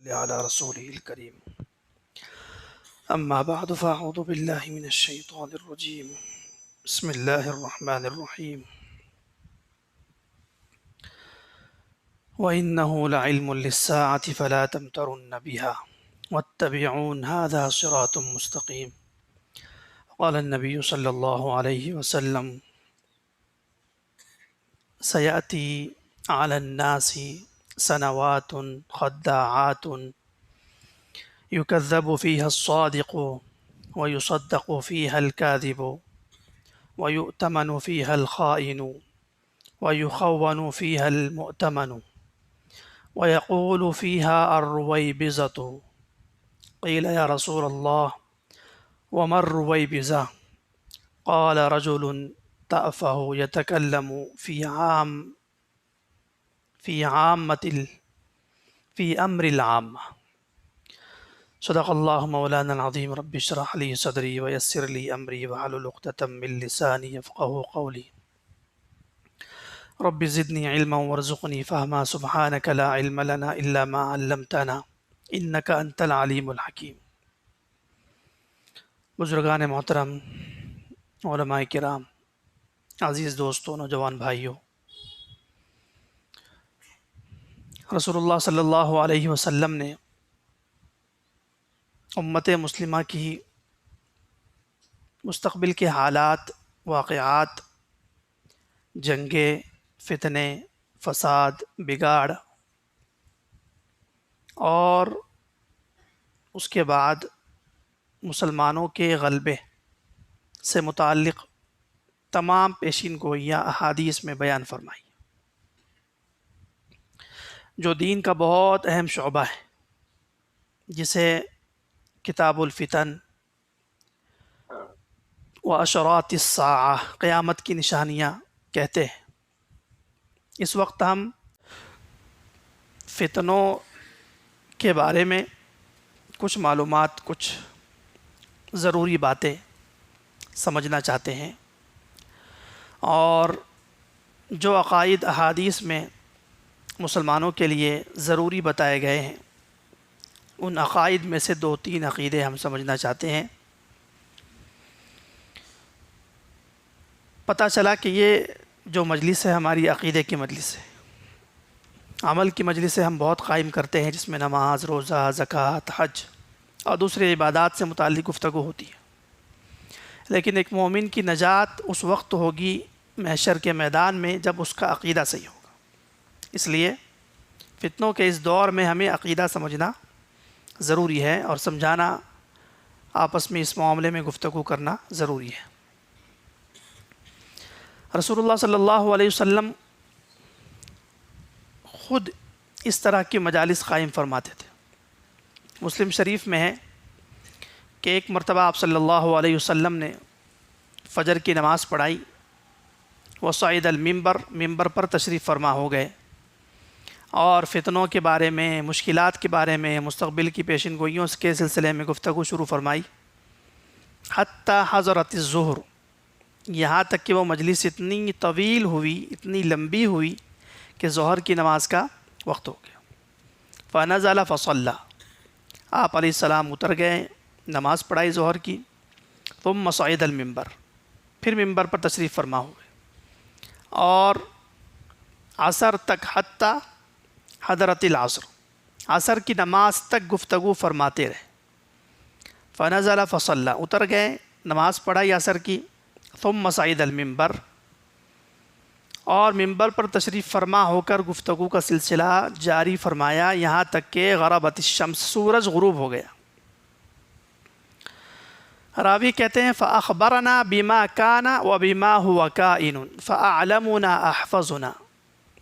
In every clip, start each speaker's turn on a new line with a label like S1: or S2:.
S1: على رسوله الكريم أما بعد فأعوذ بالله من الشيطان الرجيم بسم الله الرحمن الرحيم وإنه لعلم للساعة فلا تمترن بها واتبعون هذا صراط مستقيم. قال النبي صلى الله عليه وسلم سيأتي على الناس سنوات خداعات يكذب فيها الصادق ويصدق فيها الكاذب ويؤتمن فيها الخائن ويخون فيها المؤتمن ويقول فيها الرويبزة. قيل يا رسول الله وما الرويبزة؟ قال رجل تأفه يتكلم في أمر العامة. صدق الله مولانا العظيم. رب اشرح لي صدري ويسر لي أمري واحلل عقدة من لساني يفقهوا قولي. رب زدني علما وارزقنی فہما سبحانک لا علم لنا الا ما علمتنا انک انت العلیم الحکیم. بزرگان محترم، علماء کرام، عزیز دوستوں، نوجوان بھائیوں، رسول اللہ صلی اللہ علیہ وسلم نے امت مسلمہ کی مستقبل کے حالات، واقعات، جنگیں، فتنے، فساد، بگاڑ اور اس کے بعد مسلمانوں کے غلبے سے متعلق تمام پیشین گوئیاں احادیث میں بیان فرمائی، جو دین کا بہت اہم شعبہ ہے، جسے کتاب الفتن و اشراط الساعہ، قیامت کی نشانیاں کہتے ہیں. اس وقت ہم فتنوں کے بارے میں کچھ معلومات، کچھ ضروری باتیں سمجھنا چاہتے ہیں، اور جو عقائد احادیث میں مسلمانوں کے لیے ضروری بتائے گئے ہیں، ان عقائد میں سے 2-3 عقیدے ہم سمجھنا چاہتے ہیں. پتہ چلا کہ یہ جو مجلس ہے ہماری عقیدے کی مجلس ہے، عمل کی مجلس ہے. ہم بہت قائم کرتے ہیں جس میں نماز، روزہ، زکوٰۃ، حج اور دوسرے عبادات سے متعلق گفتگو ہوتی ہے. لیکن ایک مومن کی نجات اس وقت ہوگی محشر کے میدان میں جب اس کا عقیدہ صحیح ہوگا. اس لیے فتنوں کے اس دور میں ہمیں عقیدہ سمجھنا ضروری ہے، اور سمجھانا، آپس میں اس معاملے میں گفتگو کرنا ضروری ہے. رسول اللہ صلی اللہ علیہ وسلم خود اس طرح کی مجالس قائم فرماتے تھے. مسلم شریف میں ہے کہ ایک مرتبہ آپ صلی اللہ علیہ وسلم نے فجر کی نماز پڑھائی، وصعد المنبر، ممبر پر تشریف فرما ہو گئے، اور فتنوں کے بارے میں، مشکلات کے بارے میں، مستقبل کی پیشن گوئیوں کے سلسلے میں گفتگو شروع فرمائی. حتی حضرت الظہر، یہاں تک کہ وہ مجلس اتنی طویل ہوئی، اتنی لمبی ہوئی کہ ظہر کی نماز کا وقت ہو گیا. فنزل فصلی، آپ علیہ السلام اتر گئے، نماز پڑھائی ظہر کی. ثم صعد المنبر، پھر ممبر پر تشریف فرما ہوئے، اور عصر تک، حتی حضرت العصر، عصر کی نماز تک گفتگو فرماتے رہے. فنزل فصلی، اتر گئے، نماز پڑھائی عصر کی. ثم صعد المنبر، اور ممبر پر تشریف فرما ہو کر گفتگو کا سلسلہ جاری فرمایا یہاں تک کہ غربت الشمس، سورج غروب ہو گیا. راوی کہتے ہیں فأخبرنا بما كان وبما هو كائن فأعلمنا أحفظنا.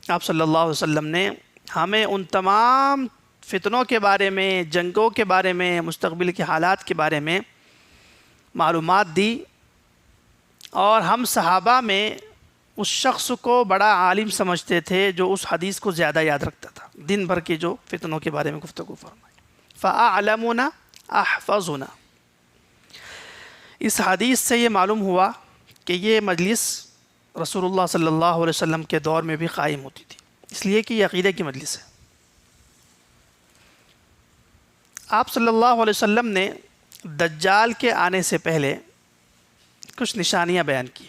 S1: آپ صلی اللہ علیہ وسلم نے ہمیں ان تمام فتنوں کے بارے میں، جنگوں کے بارے میں، مستقبل کے حالات کے بارے میں معلومات دی، اور ہم صحابہ میں اس شخص کو بڑا عالم سمجھتے تھے جو اس حدیث کو زیادہ یاد رکھتا تھا، دن بھر کے جو فتنوں کے بارے میں گفتگو فرمائی. فأعلمنا أحفظنا. اس حدیث سے یہ معلوم ہوا کہ یہ مجلس رسول اللہ صلی اللہ علیہ وسلم کے دور میں بھی قائم ہوتی تھی، اس لیے کہ یہ عقیدے کی مجلس ہے. آپ صلی اللہ علیہ وسلم نے دجال کے آنے سے پہلے کچھ نشانیاں بیان کی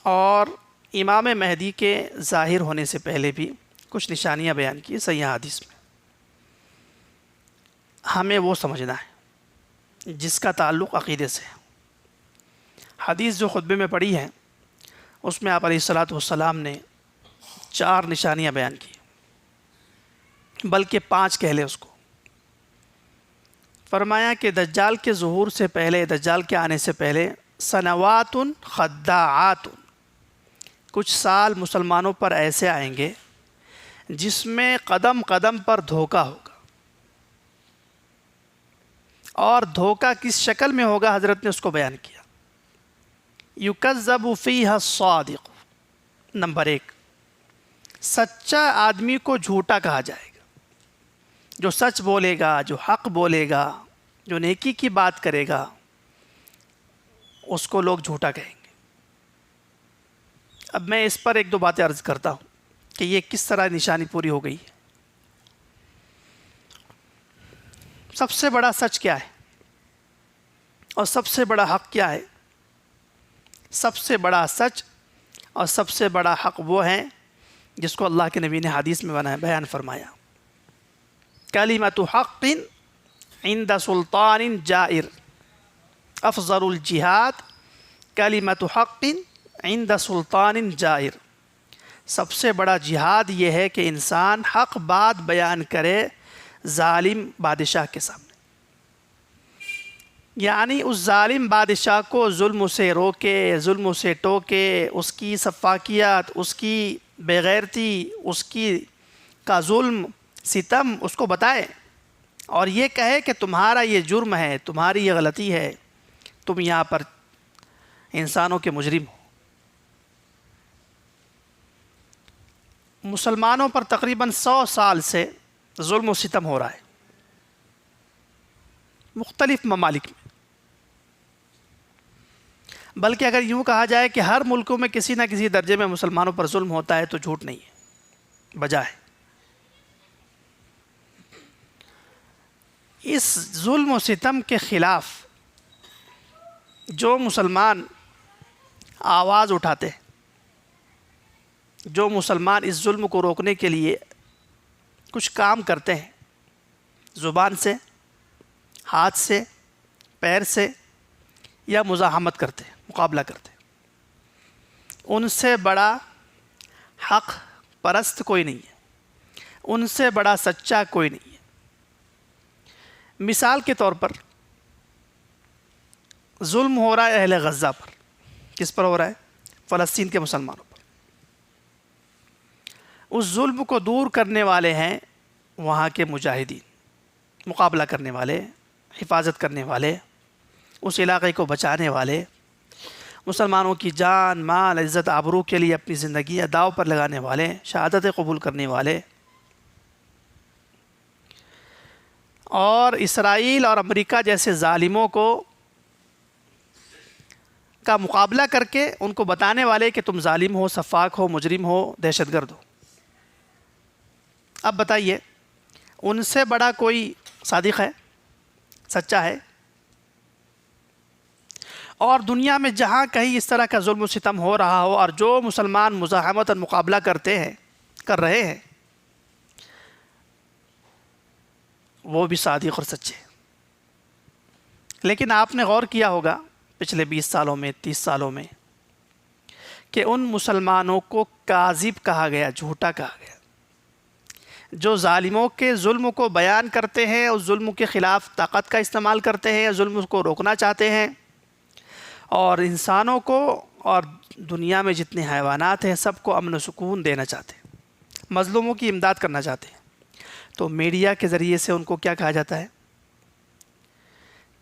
S1: اور امام مہدی کے ظاہر ہونے سے پہلے بھی کچھ نشانیاں بیان کی صحیح حدیث میں. ہمیں وہ سمجھنا ہے جس کا تعلق عقیدے سے ہے. حدیث جو خطبے میں پڑھی ہے اس میں آپ علیہ الصلاۃ والسلام نے 4 نشانیاں بیان کی، بلکہ 5 کہہ لیں اس کو. فرمایا کہ دجال کے ظہور سے پہلے، دجال کے آنے سے پہلے سنوات خداعات، کچھ سال مسلمانوں پر ایسے آئیں گے جس میں قدم قدم پر دھوکہ ہوگا. اور دھوکہ کس شکل میں ہوگا حضرت نے اس کو بیان کیا. یکذب فیہا الصادق، نمبر 1، سچا آدمی کو جھوٹا کہا جائے گا. جو سچ بولے گا، جو حق بولے گا، جو نیکی کی بات کرے گا، اس کو لوگ جھوٹا کہیں گے. اب میں اس پر 1-2 باتیں عرض کرتا ہوں کہ یہ کس طرح نشانی پوری ہو گئی ہے. سب سے بڑا سچ کیا ہے اور سب سے بڑا حق کیا ہے؟ سب سے بڑا سچ اور سب سے بڑا حق وہ ہے جس کو اللہ کے نبی نے حدیث میں بیان فرمایا. کلمۃ حق عند سلطان جائر افضل الجہاد کلمۃ حق عند سلطان جائر. سب سے بڑا جہاد یہ ہے کہ انسان حق بات بیان کرے ظالم بادشاہ کے سامنے، یعنی اس ظالم بادشاہ کو ظلم سے روکے، ظلم سے ٹوکے، اس کی سفاکیات، اس کی بے غیرتی، اس کی کا ظلم ستم اس کو بتائے اور یہ کہے کہ تمہارا یہ جرم ہے، تمہاری یہ غلطی ہے، تم یہاں پر انسانوں کے مجرم ہو. مسلمانوں پر تقریباً 100 سال سے ظلم و ستم ہو رہا ہے مختلف ممالک میں. بلکہ اگر یوں کہا جائے کہ ہر ملکوں میں کسی نہ کسی درجے میں مسلمانوں پر ظلم ہوتا ہے تو جھوٹ نہیں ہے، بجائے اس ظلم و ستم کے خلاف جو مسلمان آواز اٹھاتے ہیں، جو مسلمان اس ظلم کو روکنے کے لیے کچھ کام کرتے ہیں، زبان سے، ہاتھ سے، پیر سے، یا مزاحمت کرتے ہیں، مقابلہ کرتے ہیں، ان سے بڑا حق پرست کوئی نہیں ہے، ان سے بڑا سچا کوئی نہیں ہے. مثال کے طور پر ظلم ہو رہا ہے اہل غزہ پر. کس پر ہو رہا ہے؟ فلسطین کے مسلمانوں پر. اس ظلم کو دور کرنے والے ہیں وہاں کے مجاہدین، مقابلہ کرنے والے، حفاظت کرنے والے، اس علاقے کو بچانے والے، مسلمانوں کی جان، مال، عزت، آبرو کے لیے اپنی زندگی داؤ پر لگانے والے، شہادتیں قبول کرنے والے. اور اسرائیل اور امریکہ جیسے ظالموں کا مقابلہ کر کے ان کو بتانے والے کہ تم ظالم ہو، سفاک ہو، مجرم ہو، دہشت گرد ہو. اب بتائیے ان سے بڑا کوئی صادق ہے، سچا ہے؟ اور دنیا میں جہاں کہیں اس طرح کا ظلم و ستم ہو رہا ہو اور جو مسلمان مزاحمت اور مقابلہ کر رہے ہیں، وہ بھی صادق اور سچے. لیکن آپ نے غور کیا ہوگا پچھلے 20 سالوں میں، 30 سالوں میں، کہ ان مسلمانوں کو کاذب کہا گیا، جھوٹا کہا گیا، جو ظالموں کے ظلم کو بیان کرتے ہیں، اس ظلم کے خلاف طاقت کا استعمال کرتے ہیں، ظلم کو روکنا چاہتے ہیں، اور انسانوں کو اور دنیا میں جتنے حیوانات ہیں سب کو امن و سکون دینا چاہتے ہیں، مظلوموں کی امداد کرنا چاہتے ہیں. تو میڈیا کے ذریعے سے ان کو کیا کہا جاتا ہے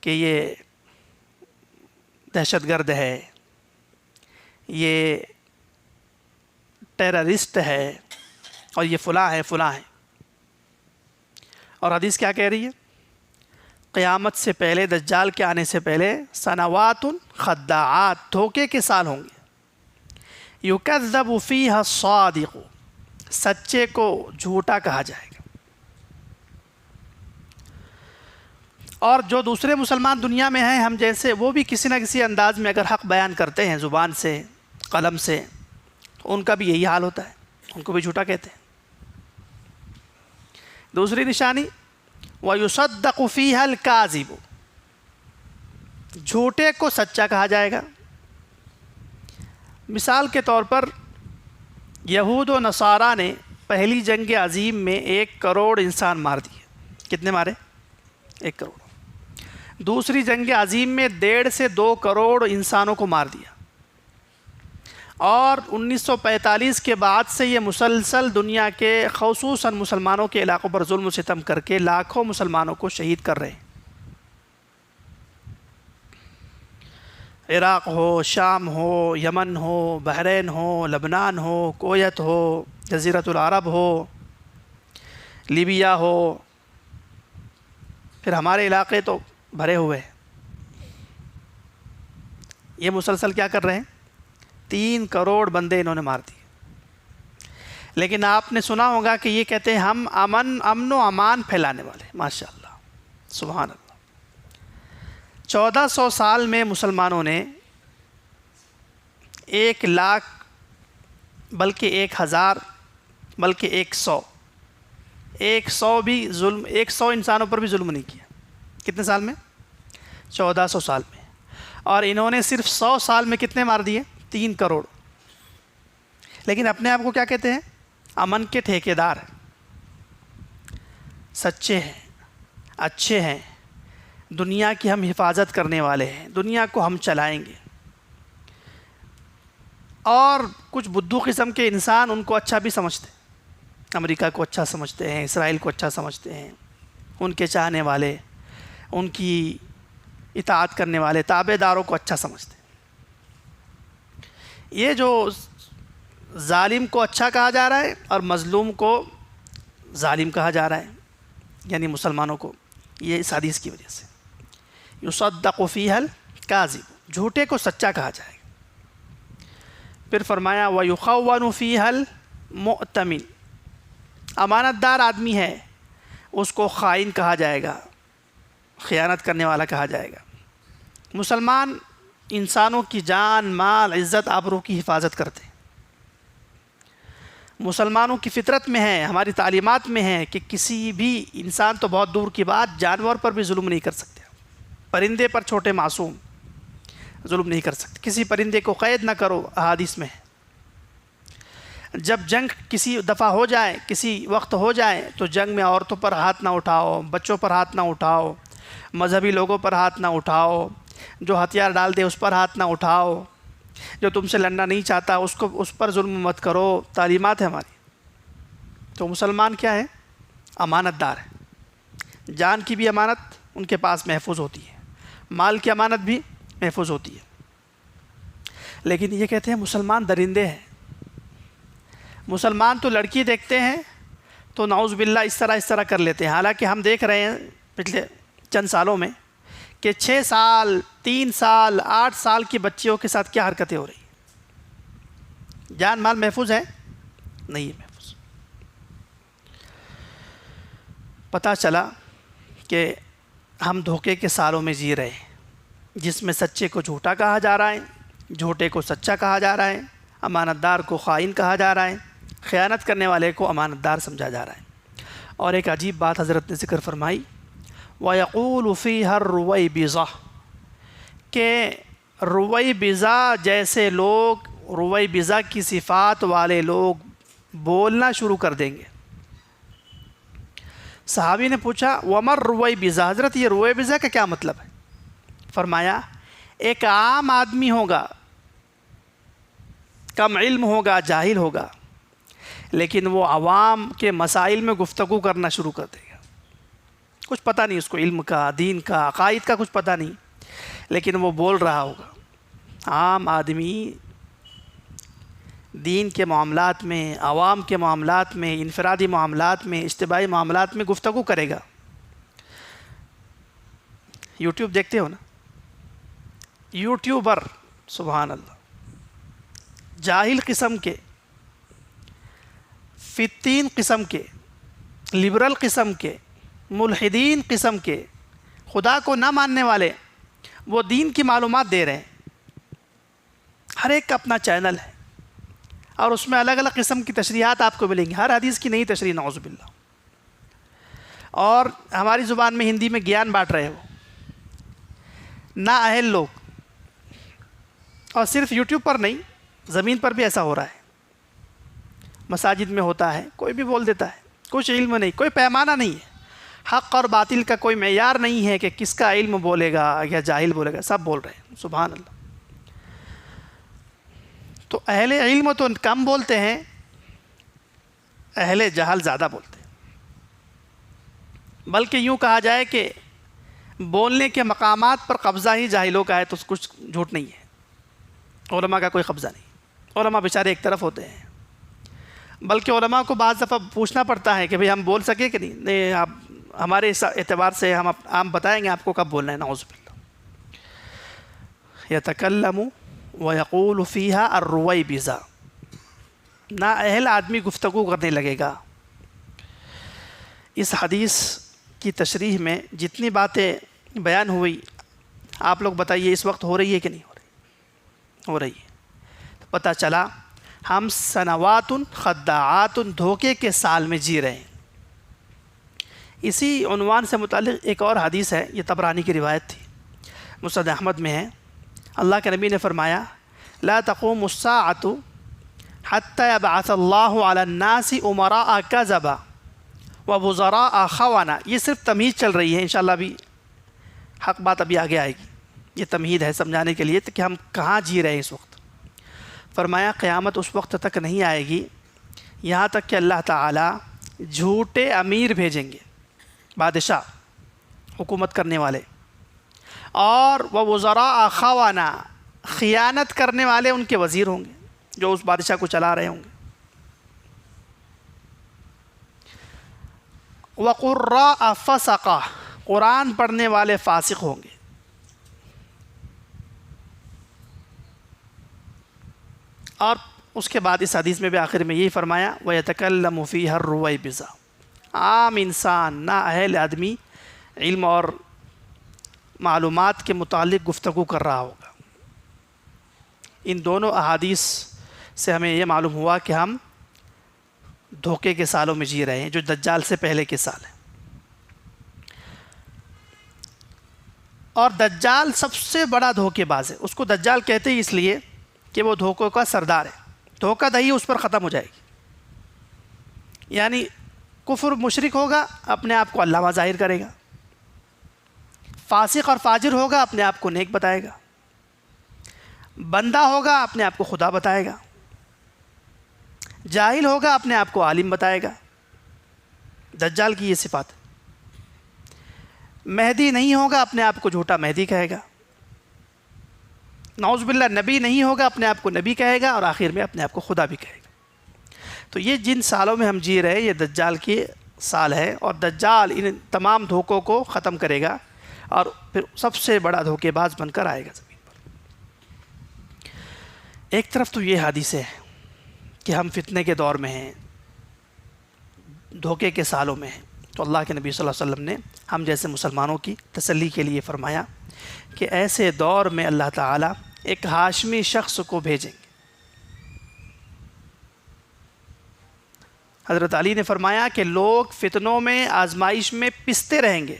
S1: کہ یہ دہشت گرد ہے، یہ ٹیررسٹ ہے، اور یہ فلاں ہے، فلاں ہے. اور حدیث کیا کہہ رہی ہے؟ قیامت سے پہلے، دجال کے آنے سے پہلے سنوات خداعات، دھوکے کے سال ہوں گے. یکذب فیہا الصادق، سچے کو جھوٹا کہا جائے گا. اور جو دوسرے مسلمان دنیا میں ہیں ہم جیسے، وہ بھی کسی نہ کسی انداز میں اگر حق بیان کرتے ہیں زبان سے، قلم سے، تو ان کا بھی یہی حال ہوتا ہے، ان کو بھی جھوٹا کہتے ہیں۔ دوسری نشانی وَيُصَدَّقُ فِيهَا الْكَاذِبُ، جھوٹے کو سچا کہا جائے گا۔ مثال کے طور پر یہود و نصارہ نے پہلی جنگ عظیم میں 1 کروڑ انسان مار دیے۔ کتنے مارے؟ 1 کروڑ۔ دوسری جنگ عظیم میں 1.5 سے 2 کروڑ انسانوں کو مار دیا، اور 1945 کے بعد سے یہ مسلسل دنیا کے خصوصاً مسلمانوں کے علاقوں پر ظلم و ستم کر کے لاکھوں مسلمانوں کو شہید کر رہے ہیں۔ عراق ہو، شام ہو، یمن ہو، بحرین ہو، لبنان ہو، کویت ہو، جزیرۃ العرب ہو، لیبیا ہو، پھر ہمارے علاقے تو بھرے ہوئے ہیں۔ یہ مسلسل کیا کر رہے ہیں؟ 3 کروڑ بندے انہوں نے مار دیے۔ لیکن آپ نے سنا ہوگا کہ یہ کہتے ہیں ہم امن و امان پھیلانے والے۔ ماشاء اللہ، سبحان اللہ۔ 1400 سال میں مسلمانوں نے 1 لاکھ، بلکہ 1000، بلکہ 100 بھی ظلم، 100 انسانوں پر بھی ظلم نہیں کیا۔ کتنے سال میں؟ 1400 سال میں۔ اور انہوں نے صرف 100 سال میں کتنے مار دیے؟ 3 کروڑ۔ لیکن اپنے آپ کو کیا کہتے ہیں؟ امن کے ٹھیکیدار ہیں، سچے ہیں، اچھے ہیں، دنیا کی ہم حفاظت کرنے والے ہیں، دنیا کو ہم چلائیں گے۔ اور کچھ بدھو قسم کے انسان ان کو اچھا بھی سمجھتے ہیں، امریکہ کو اچھا سمجھتے ہیں، اسرائیل کو اچھا سمجھتے ہیں، ان کے چاہنے والے، ان کی اطاعت کرنے والے تابع داروں کو اچھا سمجھتے ہیں۔ یہ جو ظالم کو اچھا کہا جا رہا ہے اور مظلوم کو ظالم کہا جا رہا ہے، یعنی مسلمانوں کو، یہ اس حدیث کی وجہ سے یصدق فیہا الکاذب، جھوٹے کو سچا کہا جائے گا۔ پھر فرمایا ویخون فیہا المؤتمن، امانت دار آدمی ہے اس کو خائن کہا جائے گا، خیانت کرنے والا کہا جائے گا۔ مسلمان انسانوں کی جان، مال، عزت، آبرو کی حفاظت کرتے ہیں۔ مسلمانوں کی فطرت میں ہے، ہماری تعلیمات میں ہے کہ کسی بھی انسان تو بہت دور کی بات، جانور پر بھی ظلم نہیں کر سکتے۔ پرندے پر، چھوٹے معصوم، ظلم نہیں کر سکتے۔ کسی پرندے کو قید نہ کرو، احادیث میں ہے۔ جب جنگ کسی دفعہ ہو جائے، کسی وقت ہو جائے، تو جنگ میں عورتوں پر ہاتھ نہ اٹھاؤ، بچوں پر ہاتھ نہ اٹھاؤ، مذہبی لوگوں پر ہاتھ نہ اٹھاؤ، جو ہتھیار ڈال دے اس پر ہاتھ نہ اٹھاؤ، جو تم سے لڑنا نہیں چاہتا اس پر ظلم مت کرو۔ تعلیمات ہے ہماری۔ تو مسلمان کیا ہے؟ امانت دار ہے۔ جان کی بھی امانت ان کے پاس محفوظ ہوتی ہے، مال کی امانت بھی محفوظ ہوتی ہے۔ لیکن یہ کہتے ہیں مسلمان درندے ہیں۔ مسلمان تو لڑکی دیکھتے ہیں تو نعوذ باللہ اس طرح کر لیتے ہیں۔ حالانکہ ہم دیکھ رہے ہیں پچھلے چند سالوں میں کہ 6 سال، 3 سال، 8 سال کی بچیوں کے ساتھ کیا حرکتیں ہو رہی ہیں۔ جان مال محفوظ ہے؟ نہیں ہے محفوظ۔ پتہ چلا کہ ہم دھوکے کے سالوں میں جی رہے ہیں، جس میں سچے کو جھوٹا کہا جا رہا ہے، جھوٹے کو سچا کہا جا رہا ہے، امانت دار کو خائن کہا جا رہا ہے، خیانت کرنے والے کو امانت دار سمجھا جا رہا ہے۔ اور ایک عجیب بات حضرت نے ذکر فرمائی، وَيَقُولُ فِيهَا الرُّوَيْبِضَةُ، کہ رویبضہ جیسے لوگ، رویبضہ کی صفات والے لوگ بولنا شروع کر دیں گے۔ صحابی نے پوچھا وَمَا الرُّویبضہ، حضرت یہ رویبضہ کا کیا مطلب ہے؟ فرمایا ایک عام آدمی ہوگا، کم علم ہوگا، جاہل ہوگا، لیکن وہ عوام کے مسائل میں گفتگو کرنا شروع کر دے گا۔ کچھ پتہ نہیں اس کو، علم کا، دین کا، عقائد کا کچھ پتہ نہیں، لیکن وہ بول رہا ہوگا۔ عام آدمی دین کے معاملات میں، عوام کے معاملات میں، انفرادی معاملات میں، اجتماعی معاملات میں گفتگو کرے گا۔ یوٹیوب دیکھتے ہو نا، یوٹیوبر، سبحان اللہ، جاہل قسم کے، فتین قسم کے، لبرل قسم کے، ملحدین قسم کے، خدا کو نہ ماننے والے وہ دین کی معلومات دے رہے ہیں. ہر ایک کا اپنا چینل ہے اور اس میں الگ الگ قسم کی تشریحات آپ کو ملیں گی، ہر حدیث کی نئی تشریح نعوذ باللہ. اور ہماری زبان میں ہندی میں گیان بانٹ رہے ہو نا اہل لوگ. اور صرف یوٹیوب پر نہیں، زمین پر بھی ایسا ہو رہا ہے. مساجد میں ہوتا ہے، کوئی بھی بول دیتا ہے، کچھ علم نہیں، کوئی پیمانہ نہیں ہے. حق اور باطل کا کوئی معیار نہیں ہے کہ کس کا علم بولے گا یا جاہل بولے گا، سب بول رہے ہیں. سبحان اللہ. تو اہل علم تو کم بولتے ہیں، اہل جہل زیادہ بولتے ہیں. بلکہ یوں کہا جائے کہ بولنے کے مقامات پر قبضہ ہی جاہلوں کا ہے، تو کچھ جھوٹ نہیں ہے. علماء کا کوئی قبضہ نہیں. علماء بیچارے ایک طرف ہوتے ہیں. بلکہ علماء کو بعض دفعہ پوچھنا پڑتا ہے کہ بھئی ہم بول سکے کہ نہیں. آپ ہمارے اس اعتبار سے ہم بتائیں گے آپ کو کب بولنا ہے. نعوذ باللہ. یتکلم ویقول فیہا الرویبضہ، نا اہل آدمی گفتگو کرنے لگے گا. اس حدیث کی تشریح میں جتنی باتیں بیان ہوئی، آپ لوگ بتائیے اس وقت ہو رہی ہے کہ نہیں ہو رہی؟ ہو رہی ہے. تو پتہ چلا ہم سنوات خداعات دھوکے کے سال میں جی رہے ہیں. اسی عنوان سے متعلق ایک اور حدیث ہے، یہ طبرانی کی روایت تھی، مسند احمد میں ہے. اللہ کے نبی نے فرمایا لا تقوم الساعة حتى يبعث الله على الناس امراء كذبا ووزراء خوانا. یہ صرف تمہید چل رہی ہے، انشاءاللہ بھی حق بات ابھی آگے آئے گی. یہ تمہید ہے سمجھانے کے لیے کہ ہم کہاں جی رہے ہیں اس وقت. فرمایا قیامت اس وقت تک نہیں آئے گی یہاں تک کہ اللہ تعالیٰ جھوٹے امیر بھیجیں گے، بادشاہ، حکومت کرنے والے، اور وہ وزراء خوانا، خیانت کرنے والے ان کے وزیر ہوں گے جو اس بادشاہ کو چلا رہے ہوں گے. وقراء فسقہ، قرآن پڑھنے والے فاسق ہوں گے. اور اس کے بعد اس حدیث میں بھی آخر میں یہی فرمایا وَيَتَكَلَّمُ فِيهَا الرُّوَيْبِضَةُ، عام انسان، نا اہل آدمی علم اور معلومات کے متعلق گفتگو کر رہا ہوگا. ان دونوں احادیث سے ہمیں یہ معلوم ہوا کہ ہم دھوکے کے سالوں میں جی رہے ہیں، جو دجال سے پہلے کے سال ہیں. اور دجال سب سے بڑا دھوکے باز ہے. اس کو دجال کہتے ہی اس لیے کہ وہ دھوکوں کا سردار ہے. دھوکہ دہی اس پر ختم ہو جائے گی. یعنی کفر مشرک ہوگا، اپنے آپ کو علامہ ظاہر کرے گا. فاسق اور فاجر ہوگا، اپنے آپ کو نیک بتائے گا. بندہ ہوگا، اپنے آپ کو خدا بتائے گا. جاہل ہوگا، اپنے آپ کو عالم بتائے گا. دجال کی یہ صفات. مہدی نہیں ہوگا، اپنے آپ کو جھوٹا مہدی کہے گا. نعوذ باللہ نبی نہیں ہوگا، اپنے آپ کو نبی کہے گا، اور آخر میں اپنے آپ کو خدا بھی کہے گا. تو یہ جن سالوں میں ہم جی رہے ہیں یہ دجال کے سال ہے، اور دجال ان تمام دھوکوں کو ختم کرے گا اور پھر سب سے بڑا دھوکے باز بن کر آئے گا زمین پر. ایک طرف تو یہ حدیث ہے کہ ہم فتنے کے دور میں ہیں، دھوکے کے سالوں میں ہیں. تو اللہ کے نبی صلی اللہ علیہ وسلم نے ہم جیسے مسلمانوں کی تسلی کے لیے فرمایا کہ ایسے دور میں اللہ تعالیٰ ایک ہاشمی شخص کو بھیجیں گے. حضرت علی نے فرمایا کہ لوگ فتنوں میں، آزمائش میں پستے رہیں گے.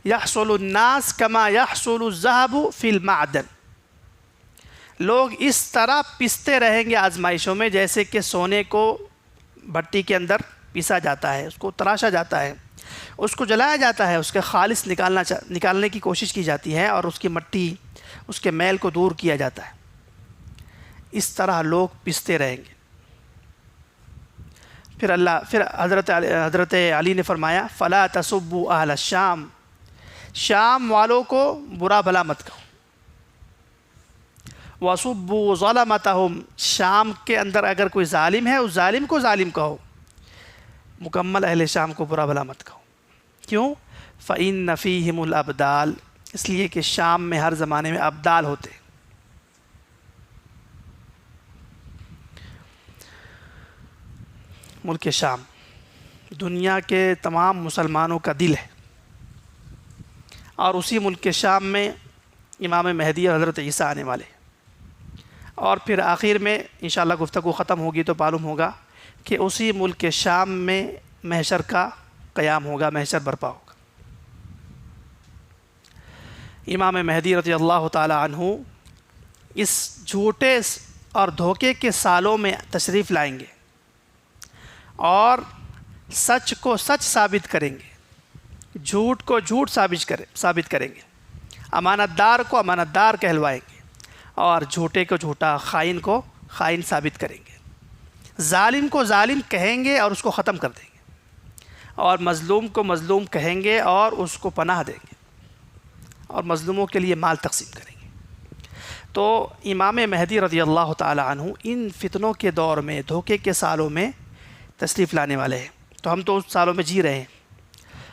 S1: یحصل الناس کما یحصل الذهب فی المعدن، لوگ اس طرح پستے رہیں گے آزمائشوں میں جیسے کہ سونے کو بھٹی کے اندر پیسا جاتا ہے، اس کو تراشا جاتا ہے، اس کو جلایا جاتا ہے، اس کے خالص نکالنے کی کوشش کی جاتی ہے، اور اس کی مٹی، اس کے میل کو دور کیا جاتا ہے. اس طرح لوگ پستے رہیں گے. پھر حضرت علی نے فرمایا فلا تسبوا اہل الشام، شام والوں کو برا بھلا مت کہو. وَصُبُّوا ظَلَمَتَهُمْ، شام کے اندر اگر کوئی ظالم ہے اس ظالم کو ظالم کہو. مکمل اہل شام کو برا بھلا مت کہو. کیوں؟ فَإِنَّ فِيهِمُ الْأَبْدَالِ، اس لیے کہ شام میں ہر زمانے میں ابدال ہوتے. ملک شام دنیا کے تمام مسلمانوں کا دل ہے. اور اسی ملک کے شام میں امام مہدی اور حضرت عیسیٰ آنے والے. اور پھر آخر میں انشاءاللہ گفتگو ختم ہوگی تو معلوم ہوگا کہ اسی ملک کے شام میں محشر کا قیام ہوگا، محشر برپا ہوگا. امام مہدی رضی اللہ تعالی عنہ اس جھوٹے اور دھوکے کے سالوں میں تشریف لائیں گے اور سچ کو سچ ثابت کریں گے، جھوٹ کو جھوٹ ثابت کریں گے، امانت دار کو امانت دار کہلوائیں گے اور جھوٹے کو جھوٹا، خائن کو خائن ثابت کریں گے، ظالم کو ظالم کہیں گے اور اس کو ختم کر دیں گے، اور مظلوم کو مظلوم کہیں گے اور اس کو پناہ دیں گے، اور مظلوموں کے لیے مال تقسیم کریں گے. تو امام مہدی رضی اللہ تعالی عنہ ان فتنوں کے دور میں، دھوکے کے سالوں میں تشریف لانے والے ہیں. تو ہم تو اس سالوں میں جی رہے ہیں.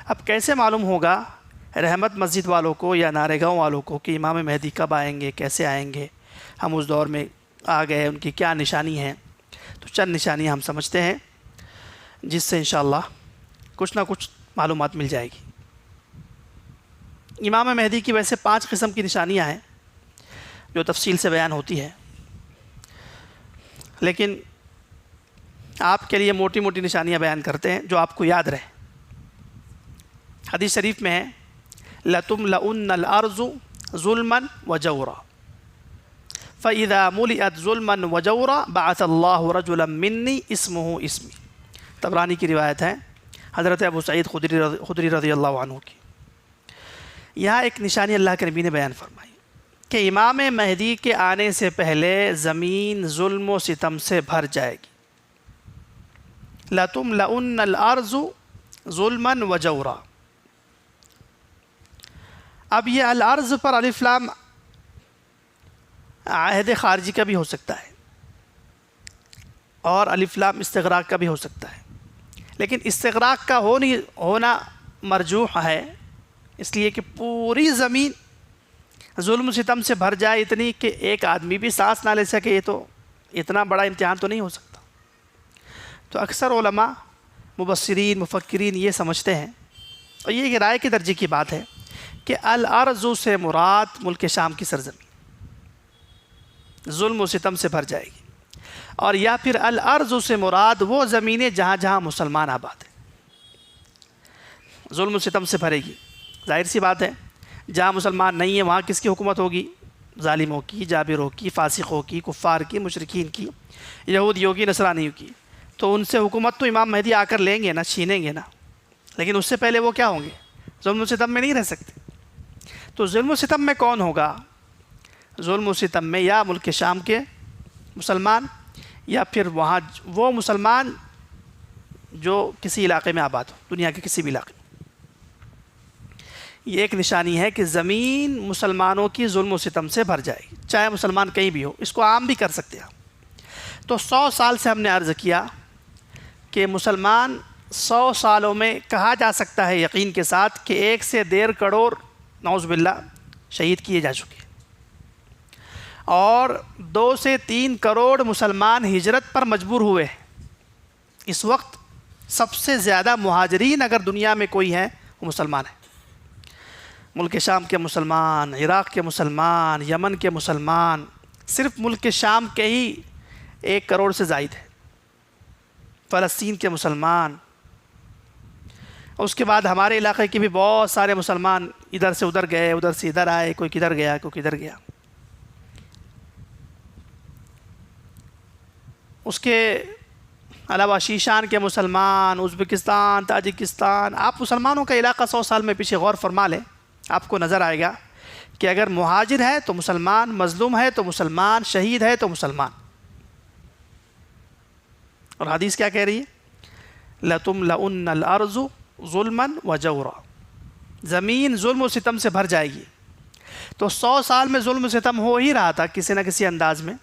S1: اب کیسے معلوم ہوگا رحمت مسجد والوں کو یا نارے گاؤں والوں کو کہ امام مہدی کب آئیں گے، کیسے آئیں گے؟ ہم اس دور میں آ گئے، ان کی کیا نشانی ہیں؟ تو چند نشانیاں ہم سمجھتے ہیں جس سے انشاءاللہ کچھ نہ کچھ معلومات مل جائے گی. امام مہدی کی ویسے 5 قسم کی نشانیاں ہیں جو تفصیل سے بیان ہوتی ہے، لیکن آپ کے لیے موٹی موٹی نشانیاں بیان کرتے ہیں جو آپ کو یاد رہے. حدیث شریف میں ہے لَتُمْلَؤُنَّ الْأَرْضُ ظُلْمًا وَجَوْرًا فَإِذَا مُلِئَتْ ظُلْمًا وَجَوْرًا بَعَثَ اللَّهُ رَجُلًا مِّنِّي اسْمُهُ اسْمِي. طبرانی کی روایت ہے حضرت ابو سعید خدری رضی اللہ عنہ کی. یہاں ایک نشانی اللہ کے نبی نے بیان فرمائی کہ امام مہدی کے آنے سے پہلے زمین ظلم و ستم سے بھر جائے گی. لَتُمْلَؤُنَّ الْأَرْضُ ظُلْمًا وَجَوْرًا. اب یہ الارض پر الف لام عہد خارجی کا بھی ہو سکتا ہے اور الف لام استغراق کا بھی ہو سکتا ہے، لیکن استغراق کا ہونا مرجوح ہے، اس لیے کہ پوری زمین ظلم ستم سے بھر جائے اتنی کہ ایک آدمی بھی سانس نہ لے سکے، یہ تو اتنا بڑا امتحان تو نہیں ہو سکتا. تو اکثر علماء مبصرین مفکرین یہ سمجھتے ہیں، اور یہ ایک رائے کے درجے کی بات ہے، کہ الارض سے مراد ملک شام کی سرزمین ظلم و ستم سے بھر جائے گی، اور یا پھر الارض سے مراد وہ زمینیں جہاں جہاں مسلمان آباد ہیں ظلم و ستم سے بھرے گی. ظاہر سی بات ہے جہاں مسلمان نہیں ہیں وہاں کس کی حکومت ہوگی؟ ظالموں کی، جابروں کی، فاسقوں کی، کفار کی، مشرکین کی، یہودیوں کی، نصرانیوں کی. تو ان سے حکومت تو امام مہدی آ کر لیں گے نا، چھینیں گے نا، لیکن اس سے پہلے وہ کیا ہوں گے؟ ظلم و ستم میں نہیں رہ سکتے. تو ظلم و ستم میں کون ہوگا؟ ظلم و ستم میں یا ملک شام کے مسلمان، یا پھر وہاں وہ مسلمان جو کسی علاقے میں آباد ہو، دنیا کے کسی بھی علاقے میں. یہ ایک نشانی ہے کہ زمین مسلمانوں کی ظلم و ستم سے بھر جائے گی، چاہے مسلمان کہیں بھی ہو. اس کو عام بھی کر سکتے ہیں. تو 100 سال سے ہم نے عرض کیا کہ مسلمان 100 سالوں میں کہا جا سکتا ہے یقین کے ساتھ کہ 1 سے 1.5 کروڑ نعوذ باللہ شہید کیے جا چکے، اور 2 سے 3 کروڑ مسلمان ہجرت پر مجبور ہوئے. اس وقت سب سے زیادہ مہاجرین اگر دنیا میں کوئی ہے وہ مسلمان ہیں. ملک شام کے مسلمان، عراق کے مسلمان، یمن کے مسلمان، صرف ملک شام کے ہی 1 کروڑ سے زائد ہے. فلسطین کے مسلمان، اس کے بعد ہمارے علاقے کے بھی بہت سارے مسلمان ادھر سے ادھر گئے، ادھر سے ادھر آئے، کوئی کدھر گیا کوئی کدھر گیا. اس کے علاوہ شیشان کے مسلمان، ازبکستان، تاجکستان. آپ مسلمانوں کا علاقہ 100 سال میں پیچھے غور فرما لیں، آپ کو نظر آئے گا کہ اگر مہاجر ہے تو مسلمان، مظلوم ہے تو مسلمان، شہید ہے تو مسلمان. اور حدیث کیا کہہ رہی ہے؟ لَتُمْلَؤُنَّ الْأَرْضُ ظُلْمًا وَجَوْرًا. زمین ظلم و ستم سے بھر جائے گی. تو 100 سال میں ظلم و ستم ہو ہی رہا تھا کسی نہ کسی انداز میں،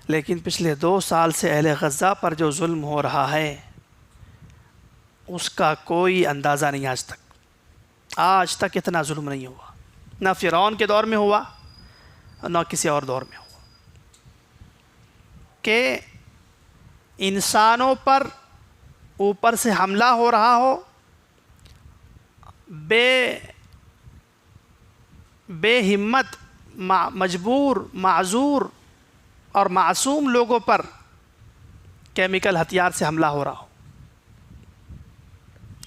S1: لیکن پچھلے 2 سال سے اہل غزہ پر جو ظلم ہو رہا ہے اس کا کوئی اندازہ نہیں. آج تک اتنا ظلم نہیں ہوا، نہ فرعون کے دور میں ہوا نہ کسی اور دور میں ہوا، کہ انسانوں پر اوپر سے حملہ ہو رہا ہو بے بے ہمت مجبور معذور اور معصوم لوگوں پر کیمیکل ہتھیار سے حملہ ہو رہا ہو،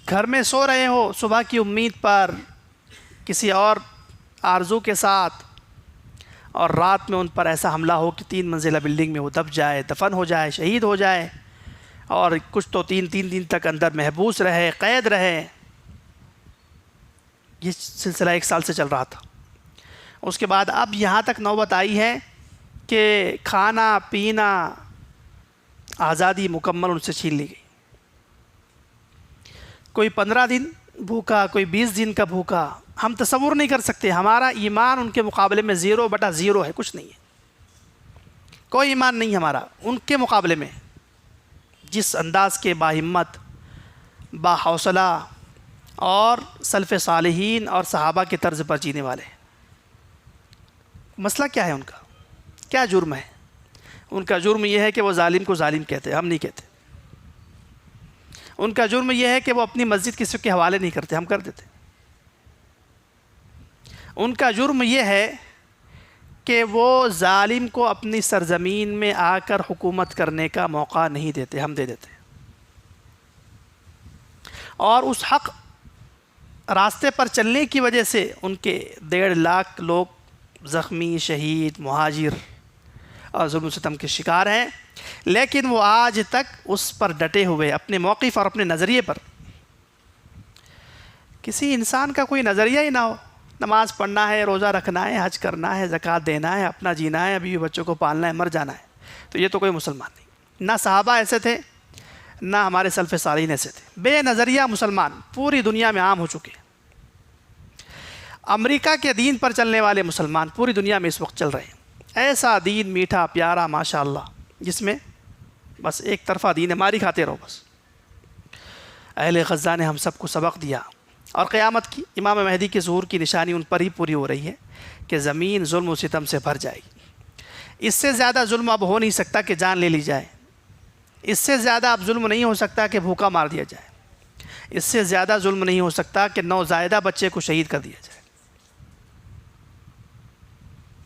S1: گھر میں سو رہے ہو صبح کی امید پر کسی اور آرزو کے ساتھ، اور رات میں ان پر ایسا حملہ ہو کہ 3 منزلہ بلڈنگ میں وہ دب جائے، دفن ہو جائے، شہید ہو جائے، اور کچھ تو 3 دن تک اندر محبوس رہے، قید رہے۔ یہ سلسلہ 1 سال سے چل رہا تھا۔ اس کے بعد اب یہاں تک نوبت آئی ہے کہ کھانا پینا آزادی مکمل ان سے چھین لی گئی۔ کوئی 15 دن بھوکا، کوئی 20 دن کا بھوکا، ہم تصور نہیں کر سکتے۔ ہمارا ایمان ان کے مقابلے میں 0/0 ہے، کچھ نہیں ہے، کوئی ایمان نہیں ہمارا ان کے مقابلے میں۔ جس انداز کے باہمت، باحوصلہ اور سلف صالحین اور صحابہ کے طرز پر جینے والے ہیں۔ مسئلہ کیا ہے ان کا؟ کیا جرم ہے ان کا؟ جرم یہ ہے کہ وہ ظالم کو ظالم کہتے ہیں، ہم نہیں کہتے۔ ان کا جرم یہ ہے کہ وہ اپنی مسجد کسی کے حوالے نہیں کرتے، ہم کر دیتے۔ ان کا جرم یہ ہے کہ وہ ظالم کو اپنی سرزمین میں آ کر حکومت کرنے کا موقع نہیں دیتے، ہم دے دیتے۔ اور اس حق راستے پر چلنے کی وجہ سے ان کے 1.5 لاکھ لوگ زخمی، شہید، مہاجر اور ظلم و ستم کے شکار ہیں، لیکن وہ آج تک اس پر ڈٹے ہوئے، اپنے موقف اور اپنے نظریے پر۔ کسی انسان کا کوئی نظریہ ہی نہ ہو، نماز پڑھنا ہے، روزہ رکھنا ہے، حج کرنا ہے، زکوٰۃ دینا ہے، اپنا جینا ہے، بیوی بچوں کو پالنا ہے، مر جانا ہے، تو یہ تو کوئی مسلمان نہیں۔ نہ صحابہ ایسے تھے، نہ ہمارے سلف صالحین ایسے تھے۔ بے نظریہ مسلمان پوری دنیا میں عام ہو چکے ہیں۔ امریکہ کے دین پر چلنے والے مسلمان پوری دنیا میں اس وقت چل رہے ہیں۔ ایسا دین میٹھا پیارا ماشاءاللہ، جس میں بس ایک طرفہ دین ماری کھاتے رہو بس۔ اہل غزہ نے ہم سب کو سبق دیا، اور قیامت کی امام مہدی کے ظہور کی نشانی ان پر ہی پوری ہو رہی ہے کہ زمین ظلم و ستم سے بھر جائے گی۔ اس سے زیادہ ظلم اب ہو نہیں سکتا کہ جان لے لی جائے، اس سے زیادہ اب ظلم نہیں ہو سکتا کہ بھوکا مار دیا جائے، اس سے زیادہ ظلم نہیں ہو سکتا کہ نوزائیدہ بچے کو شہید کر دیا جائے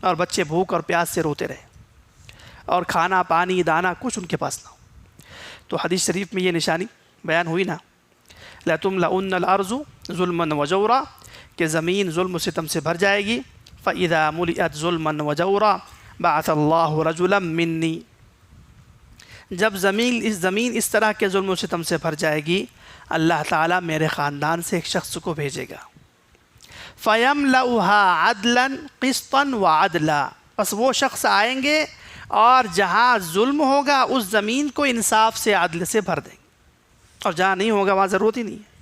S1: اور بچے بھوک اور پیاس سے روتے رہے، اور کھانا پانی دانا کچھ ان کے پاس نہ ہو۔ تو حدیث شریف میں یہ نشانی بیان ہوئی نا، لَتُمْلَؤُنَّ الْأَرْضُ ظُلْمًا وَجَوْرًا، کہ زمین ظلم و ستم سے بھر جائے گی۔ فَإِذَا مُلِئَتْ ظُلْمًا وَجَوْرًا بَعَثَ اللَّهُ رَجُلًا مِّنِّي، جب زمین اس طرح کے ظلم و ستم سے بھر جائے گی، اللہ تعالیٰ میرے خاندان سے ایک شخص کو بھیجے گا۔ فَيَمْلَأُهَا عَدْلًا قِسْطًا وَعَدْلًا، پس وہ شخص آئیں گے اور جہاں ظلم ہوگا اس زمین کو انصاف سے، عدل سے بھر دیں گے، اور جہاں نہیں ہوگا وہاں ضرورت ہی نہیں ہے۔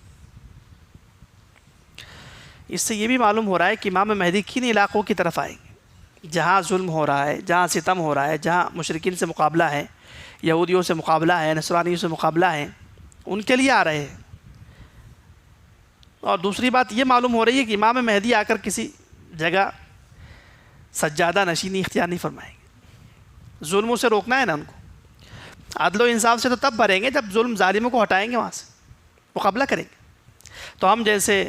S1: اس سے یہ بھی معلوم ہو رہا ہے کہ امام مہدی کن علاقوں کی طرف آئیں گے جہاں ظلم ہو رہا ہے، جہاں ستم ہو رہا ہے، جہاں مشرکین سے مقابلہ ہے، یہودیوں سے مقابلہ ہے، نصرانیوں سے مقابلہ ہے، ان کے لیے آ رہے ہیں۔ اور دوسری بات یہ معلوم ہو رہی ہے کہ امام مہدی آ کر کسی جگہ سجادہ نشینی اختیار نہیں فرمائیں گے۔ ظلموں سے روکنا ہے نا ان کو، عدل و انصاف سے تو تب بھریں گے جب ظلم ظالموں کو ہٹائیں گے، وہاں سے مقابلہ کریں گے۔ تو ہم جیسے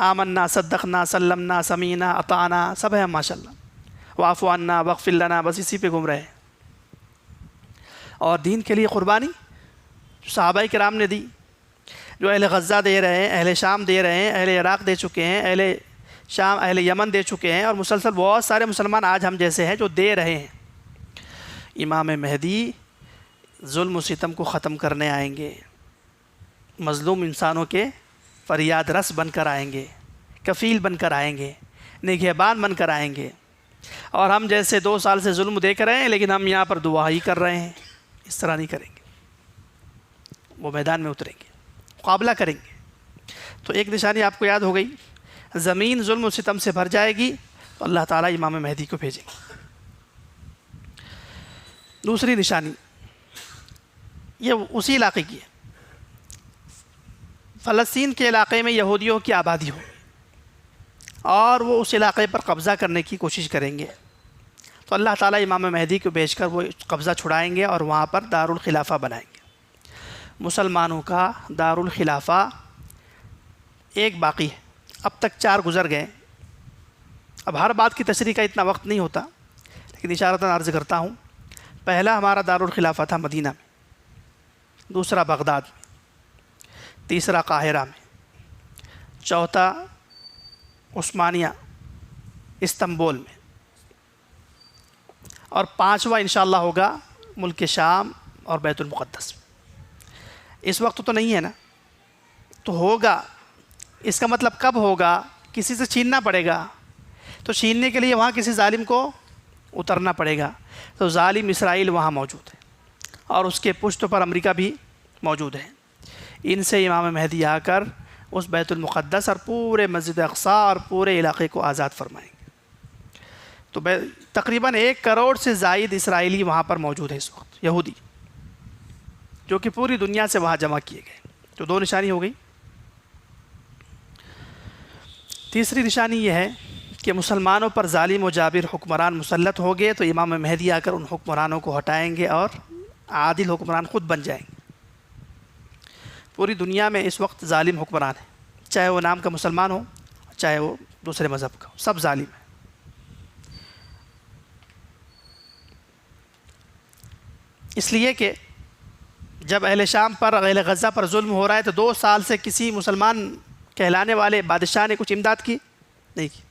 S1: آمنا، صدقنا، سلمنا، سمینا، اطعنا سب ہے ماشاءاللہ، واعف عنا واغفر لنا، بس اسی پہ گھوم رہے ہیں۔ اور دین کے لیے قربانی صحابہ کرام نے دی، جو اہل غزہ دے رہے ہیں، اہل شام دے رہے ہیں، اہل عراق دے چکے ہیں، اہل شام، اہل یمن دے چکے ہیں، اور مسلسل بہت سارے مسلمان آج ہم جیسے ہیں جو دے رہے ہیں۔ امام مہدی ظلم و ستم کو ختم کرنے آئیں گے، مظلوم انسانوں کے فریاد رس بن کر آئیں گے، کفیل بن کر آئیں گے، نگہبان بن کر آئیں گے۔ اور ہم جیسے 2 سال سے ظلم دیکھ رہے ہیں لیکن ہم یہاں پر دعا ہی کر رہے ہیں، اس طرح نہیں کریں گے۔ وہ میدان میں اتریں گے، مقابلہ کریں گے۔ تو ایک نشانی آپ کو یاد ہو گئی، زمین ظلم و ستم سے بھر جائے گی تو اللہ تعالیٰ امام مہدی کو بھیجیں گے۔ دوسری نشانی یہ اسی علاقے کی ہے، فلسطین کے علاقے میں یہودیوں کی آبادی ہو اور وہ اس علاقے پر قبضہ کرنے کی کوشش کریں گے، تو اللہ تعالیٰ امام مہدی کو بھیج کر وہ قبضہ چھڑائیں گے اور وہاں پر دارالخلافہ بنائیں گے۔ مسلمانوں کا دارالخلافہ ایک باقی ہے، اب تک 4 گزر گئے. اب ہر بات کی تشریح کا اتنا وقت نہیں ہوتا، لیکن اشارتاً عرض کرتا ہوں. پہلا ہمارا دارالخلافہ تھا مدینہ میں، دوسرا بغداد میں، تیسرا قاہرہ میں، چوتھا عثمانیہ استنبول میں، اور 5واں انشاءاللہ ہوگا ملک شام اور بیت المقدس میں. اس وقت تو نہیں ہے نا، تو ہوگا. اس کا مطلب کب ہوگا؟ کسی سے چھیننا پڑے گا، تو چھیننے کے لیے وہاں کسی ظالم کو اترنا پڑے گا. تو ظالم اسرائیل وہاں موجود ہے، اور اس کے پشت پر امریکہ بھی موجود ہے. ان سے امام مہدی آ کر اس بیت المقدس اور پورے مسجد اقصی اور پورے علاقے کو آزاد فرمائیں گے. تو تقریباً 1 کروڑ سے زائد اسرائیلی وہاں پر موجود ہے اس وقت، یہودی، جو کہ پوری دنیا سے وہاں جمع کیے گئے. تو 2 نشانی ہو گئی. تیسری نشانی یہ ہے کہ مسلمانوں پر ظالم و جابر حکمران مسلط ہو گئے، تو امام مہدی آ کر ان حکمرانوں کو ہٹائیں گے اور عادل حکمران خود بن جائیں گے. پوری دنیا میں اس وقت ظالم حکمران ہیں، چاہے وہ نام کا مسلمان ہو، چاہے وہ دوسرے مذہب کا ہو، سب ظالم ہیں. اس لیے کہ جب اہل شام پر، اہل غزہ پر ظلم ہو رہا ہے، تو 2 سال سے کسی مسلمان کہلانے والے بادشاہ نے کچھ امداد کی نہیں کی.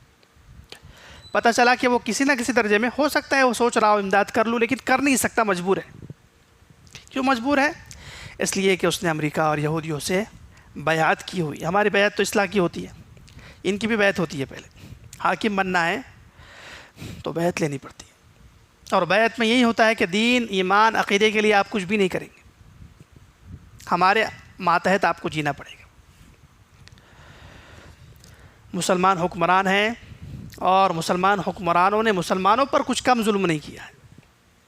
S1: پتہ چلا کہ وہ کسی نہ کسی درجے میں، ہو سکتا ہے وہ سوچ رہا ہو امداد کر لوں، لیکن کر نہیں سکتا، مجبور ہے. کیوں مجبور ہے؟ اس لیے کہ اس نے امریکہ اور یہودیوں سے بیعت کی ہوئی. ہماری بیعت تو اصلاح کی ہوتی ہے، ان کی بھی بیعت ہوتی ہے. پہلے حاکم بننا ہے تو بیعت لینی پڑتی ہے، اور بیعت میں یہی ہوتا ہے کہ دین، ایمان، عقیدے کے لیے آپ کچھ بھی نہیں کریں گے، ہمارے ماتحت آپ کو جینا پڑے گا. مسلمان حکمران ہیں، اور مسلمان حکمرانوں نے مسلمانوں پر کچھ کم ظلم نہیں کیا ہے.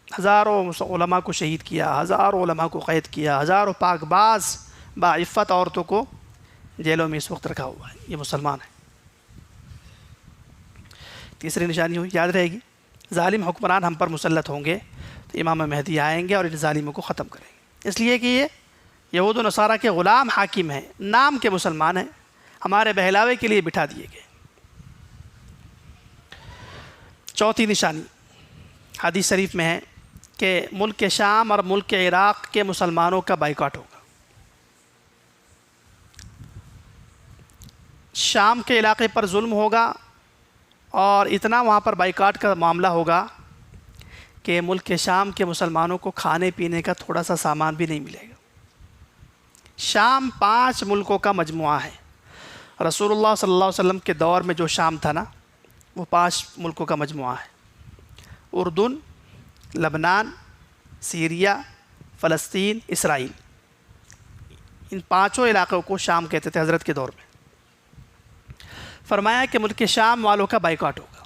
S1: ہزاروں علماء کو شہید کیا، ہزاروں علماء کو قید کیا، ہزاروں پاک باز باعفت عورتوں کو جیلوں میں اس وقت رکھا ہوا ہے. یہ مسلمان ہیں. تیسری نشانی ہوئی، یاد رہے گی، ظالم حکمران ہم پر مسلط ہوں گے تو امام مہدی آئیں گے اور ان ظالموں کو ختم کریں گے. اس لیے کہ یہ یہود و نصارہ کے غلام حاکم ہیں، نام کے مسلمان ہیں، ہمارے بہلاوے کے لیے بٹھا دیے گئے. چوتھی نشانی حدیث شریف میں ہے کہ ملک شام اور ملک عراق کے مسلمانوں کا بائیکاٹ ہوگا. شام کے علاقے پر ظلم ہوگا، اور اتنا وہاں پر بائیکاٹ کا معاملہ ہوگا کہ ملک شام کے مسلمانوں کو کھانے پینے کا تھوڑا سا سامان بھی نہیں ملے گا. شام 5 ملکوں کا مجموعہ ہے. رسول اللہ صلی اللہ علیہ وسلم کے دور میں جو شام تھا نا، وہ 5 ملکوں کا مجموعہ ہے. اردن، لبنان، سیریا، فلسطین، اسرائیل. ان 5 علاقوں کو شام کہتے تھے حضرت کے دور میں. فرمایا کہ ملک شام والوں کا بائیکاٹ ہوگا.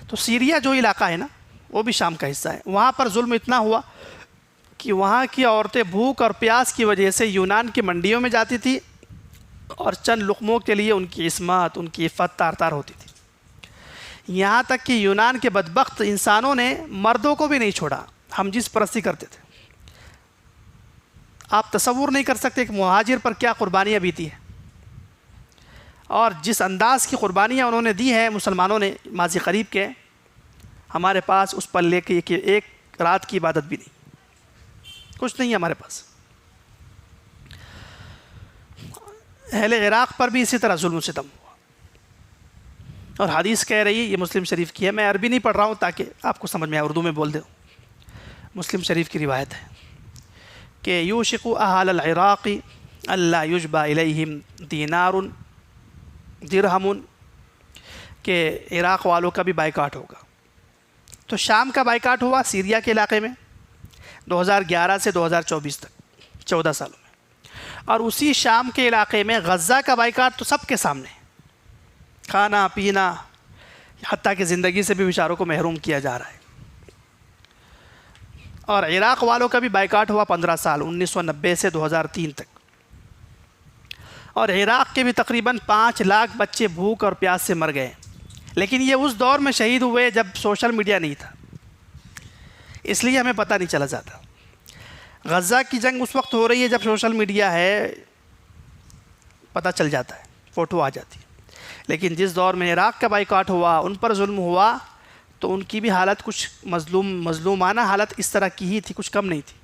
S1: تو سیریا جو علاقہ ہے نا، وہ بھی شام کا حصہ ہے. وہاں پر ظلم اتنا ہوا کہ وہاں کی عورتیں بھوک اور پیاس کی وجہ سے یونان کی منڈیوں میں جاتی تھی، اور چند لقموں کے لیے ان کی عصمت، ان کی عفت تار تار ہوتی تھی. یہاں تک کہ یونان کے بدبخت انسانوں نے مردوں کو بھی نہیں چھوڑا، ہم جس پرستی کرتے تھے. آپ تصور نہیں کر سکتے کہ مہاجر پر کیا قربانیاں بیتی ہیں، اور جس انداز کی قربانیاں انہوں نے دی ہیں مسلمانوں نے ماضی قریب کے، ہمارے پاس اس پلے کی کہ ایک رات کی عبادت بھی نہیں، کچھ نہیں ہے ہمارے پاس. اہل عراق پر بھی اسی طرح ظلم و ستم ہوا، اور حدیث کہہ رہی ہے، یہ مسلم شریف کی ہے، میں عربی نہیں پڑھ رہا ہوں تاکہ آپ کو سمجھ میں آئے، اردو میں بول دوں. مسلم شریف کی روایت ہے کہ یوشق اہل العراق الا یجبى الیہم دینار درہم، کہ عراق والوں کا بھی بائیکاٹ ہوگا. تو شام کا بائیکاٹ ہوا سیریا کے علاقے میں 2011 سے 2024 تک 14 سالوں میں، اور اسی شام کے علاقے میں غزہ کا بائیکاٹ تو سب کے سامنے، کھانا پینا، حتیٰ کہ زندگی سے بھی بیچاروں کو محروم کیا جا رہا ہے. اور عراق والوں کا بھی بائیکاٹ ہوا 15 سال 1990 سے 2003 تک، اور عراق کے بھی تقریباً 5 لاکھ بچے بھوک اور پیاس سے مر گئے. لیکن یہ اس دور میں شہید ہوئے جب سوشل میڈیا نہیں تھا، اس لیے ہمیں پتہ نہیں چلا جاتا. غزہ کی جنگ اس وقت ہو رہی ہے جب سوشل میڈیا ہے، پتہ چل جاتا ہے، فوٹو آ جاتی ہے. لیکن جس دور میں عراق کا بائیکاٹ ہوا، ان پر ظلم ہوا، تو ان کی بھی حالت کچھ مظلومانہ حالت اس طرح کی ہی تھی، کچھ کم نہیں تھی۔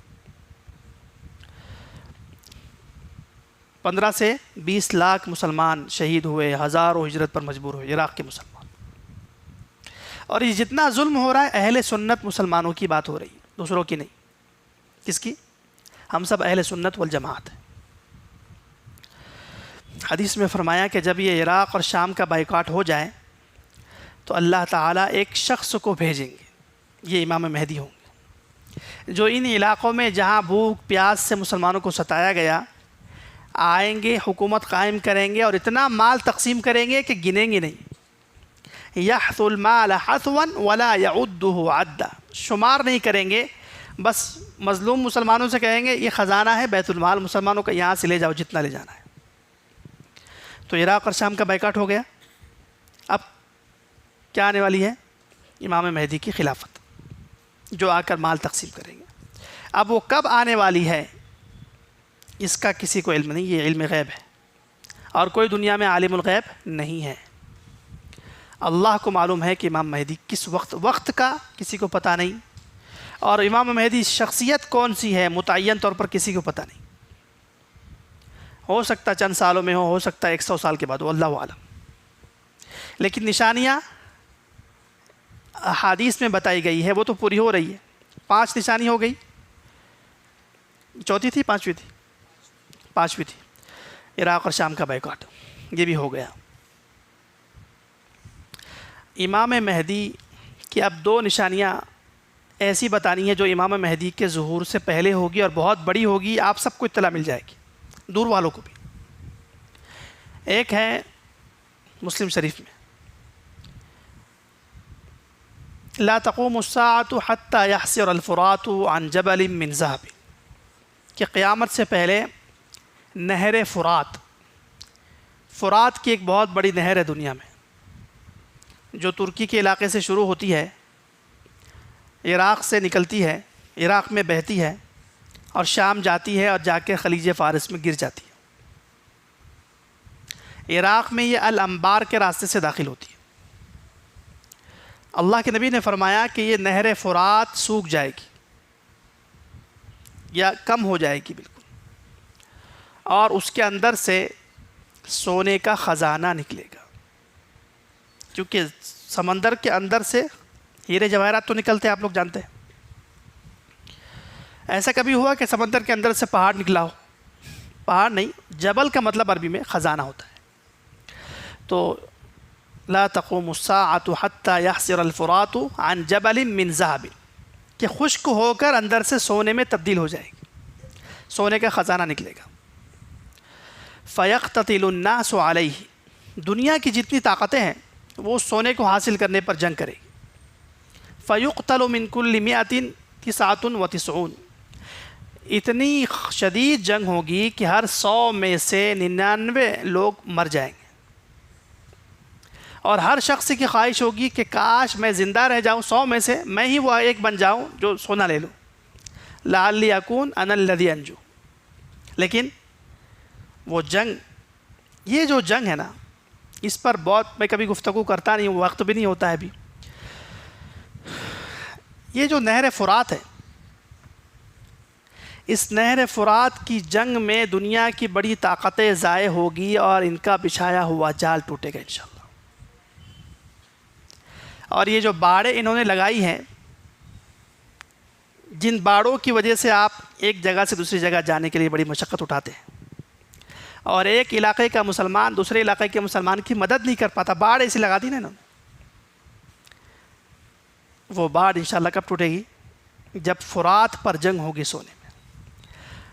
S1: 15 سے 20 لاکھ مسلمان شہید ہوئے، ہزاروں ہجرت پر مجبور ہوئے عراق کے مسلمان۔ اور یہ جتنا ظلم ہو رہا ہے اہل سنت مسلمانوں کی بات ہو رہی ہے، دوسروں کی نہیں۔ کس کی؟ ہم سب اہل سنت والجماعت ہیں۔ حدیث میں فرمایا کہ جب یہ عراق اور شام کا بائیکاٹ ہو جائے تو اللہ تعالیٰ ایک شخص کو بھیجیں گے، یہ امام مہدی ہوں گے، جو ان علاقوں میں جہاں بھوک پیاس سے مسلمانوں کو ستایا گیا آئیں گے، حکومت قائم کریں گے اور اتنا مال تقسیم کریں گے کہ گنیں گے نہیں۔ یحث المال حثوا ولا یعدہ عدا، شمار نہیں کریں گے، بس مظلوم مسلمانوں سے کہیں گے یہ خزانہ ہے بیت المال مسلمانوں کا، یہاں سے لے جاؤ جتنا لے جانا ہے۔ تو عراق اور شام کا بائیکاٹ ہو گیا۔ اب کیا آنے والی ہے؟ امام مہدی کی خلافت، جو آ کر مال تقسیم کریں گے۔ اب وہ کب آنے والی ہے اس کا کسی کو علم نہیں، یہ علم غیب ہے، اور کوئی دنیا میں عالم الغیب نہیں ہے۔ اللہ کو معلوم ہے کہ امام مہدی کس وقت کا کسی کو پتہ نہیں، اور امام مہدی شخصیت کون سی ہے متعین طور پر کسی کو پتہ نہیں۔ ہو سکتا چند سالوں میں ہو سکتا 100 سال کے بعد، واللہ عالم۔ لیکن نشانیاں احادیث میں بتائی گئی ہے وہ تو پوری ہو رہی ہے۔ 5 نشانی ہو گئی، چوتھی تھی 5ویں تھی؟ 5ویں تھی، عراق اور شام کا بائیکاٹ، یہ بھی ہو گیا۔ امام مہدی کی اب 2 نشانیاں ایسی بتانی ہیں جو امام مہدی کے ظہور سے پہلے ہوگی اور بہت بڑی ہوگی، آپ سب کو اطلاع مل جائے گی، دور والوں کو بھی۔ ایک ہے مسلم شریف میں، لا تقوم الساعة حتى يحسر الفرات عن جبل من ذهب، کہ قیامت سے پہلے نہر فرات کی ایک بہت بڑی نہر ہے دنیا میں، جو ترکی کے علاقے سے شروع ہوتی ہے، عراق سے نکلتی ہے، عراق میں بہتی ہے اور شام جاتی ہے اور جا کے خلیج فارس میں گر جاتی ہے۔ عراق میں یہ الانبار کے راستے سے داخل ہوتی ہے۔ اللہ کے نبی نے فرمایا کہ یہ نہر فرات سوکھ جائے گی یا کم ہو جائے گی بالکل، اور اس کے اندر سے سونے کا خزانہ نکلے گا، کیونکہ سمندر کے اندر سے ہیرے جواہرات تو نکلتے ہیں، آپ لوگ جانتے ہیں۔ ایسا کبھی ہوا کہ سمندر کے اندر سے پہاڑ نکلا ہو؟ پہاڑ نہیں، جبل کا مطلب عربی میں خزانہ ہوتا ہے۔ تو لا تقوم الساعة حتى يحسر الفرات عن جبل من ذهب، کہ خشک ہو کر اندر سے سونے میں تبدیل ہو جائے گی، سونے کا خزانہ نکلے گا۔ فيقتتل الناس عليه، دنیا کی جتنی طاقتیں ہیں وہ سونے کو حاصل کرنے پر جنگ کرے گی۔ فيقتل من كل 199، اتنی شدید جنگ ہوگی کہ ہر 100 میں سے 99 لوگ مر جائیں گے، اور ہر شخص کی خواہش ہوگی کہ کاش میں زندہ رہ جاؤں، 100 میں سے میں ہی وہ ایک بن جاؤں جو سونا لے لوں، لعلی اکون انا الذی انجو۔ لیکن وہ جنگ، یہ جو جنگ ہے نا، اس پر بہت میں کبھی گفتگو کرتا نہیں ہوں، وقت بھی نہیں ہوتا ہے ابھی۔ یہ جو نہر فرات ہے، اس نہر فرات کی جنگ میں دنیا کی بڑی طاقتیں ضائع ہوگی اور ان کا بچھایا ہوا جال ٹوٹے گا انشاءاللہ۔ اور یہ جو باڑیں انہوں نے لگائی ہیں، جن باڑوں کی وجہ سے آپ ایک جگہ سے دوسری جگہ جانے کے لیے بڑی مشقت اٹھاتے ہیں، اور ایک علاقے کا مسلمان دوسرے علاقے کے مسلمان کی مدد نہیں کر پاتا، باڑ ایسی لگا دی نا انہوں نے۔ وہ باڑ انشاءاللہ کب ٹوٹے گی؟ جب فرات پر جنگ ہوگی سونے میں۔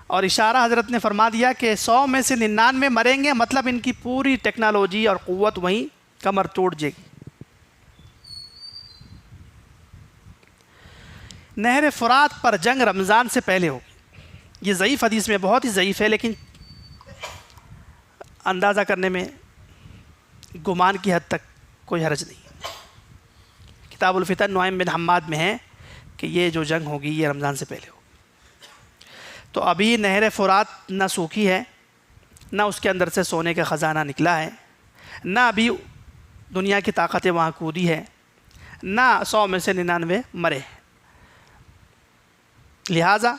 S1: اور اشارہ حضرت نے فرما دیا کہ 100 میں سے 99 مریں گے، مطلب ان کی پوری ٹیکنالوجی اور قوت وہیں کمر توڑ جائے گی۔ نہر فرات پر جنگ رمضان سے پہلے ہوگی۔ یہ ضعیف حدیث میں بہت ہی ضعیف ہے، لیکن اندازہ کرنے میں گمان کی حد تک کوئی حرج نہیں۔ کتاب الفتن نعیم بن حماد میں ہے کہ یہ جو جنگ ہوگی یہ رمضان سے پہلے ہوگی۔ تو ابھی نہر فرات نہ سوکھی ہے، نہ اس کے اندر سے سونے کا خزانہ نکلا ہے، نہ ابھی دنیا کی طاقتیں وہاں کودی ہے، نہ 100 میں سے 99 مرے ہیں۔ لہٰذا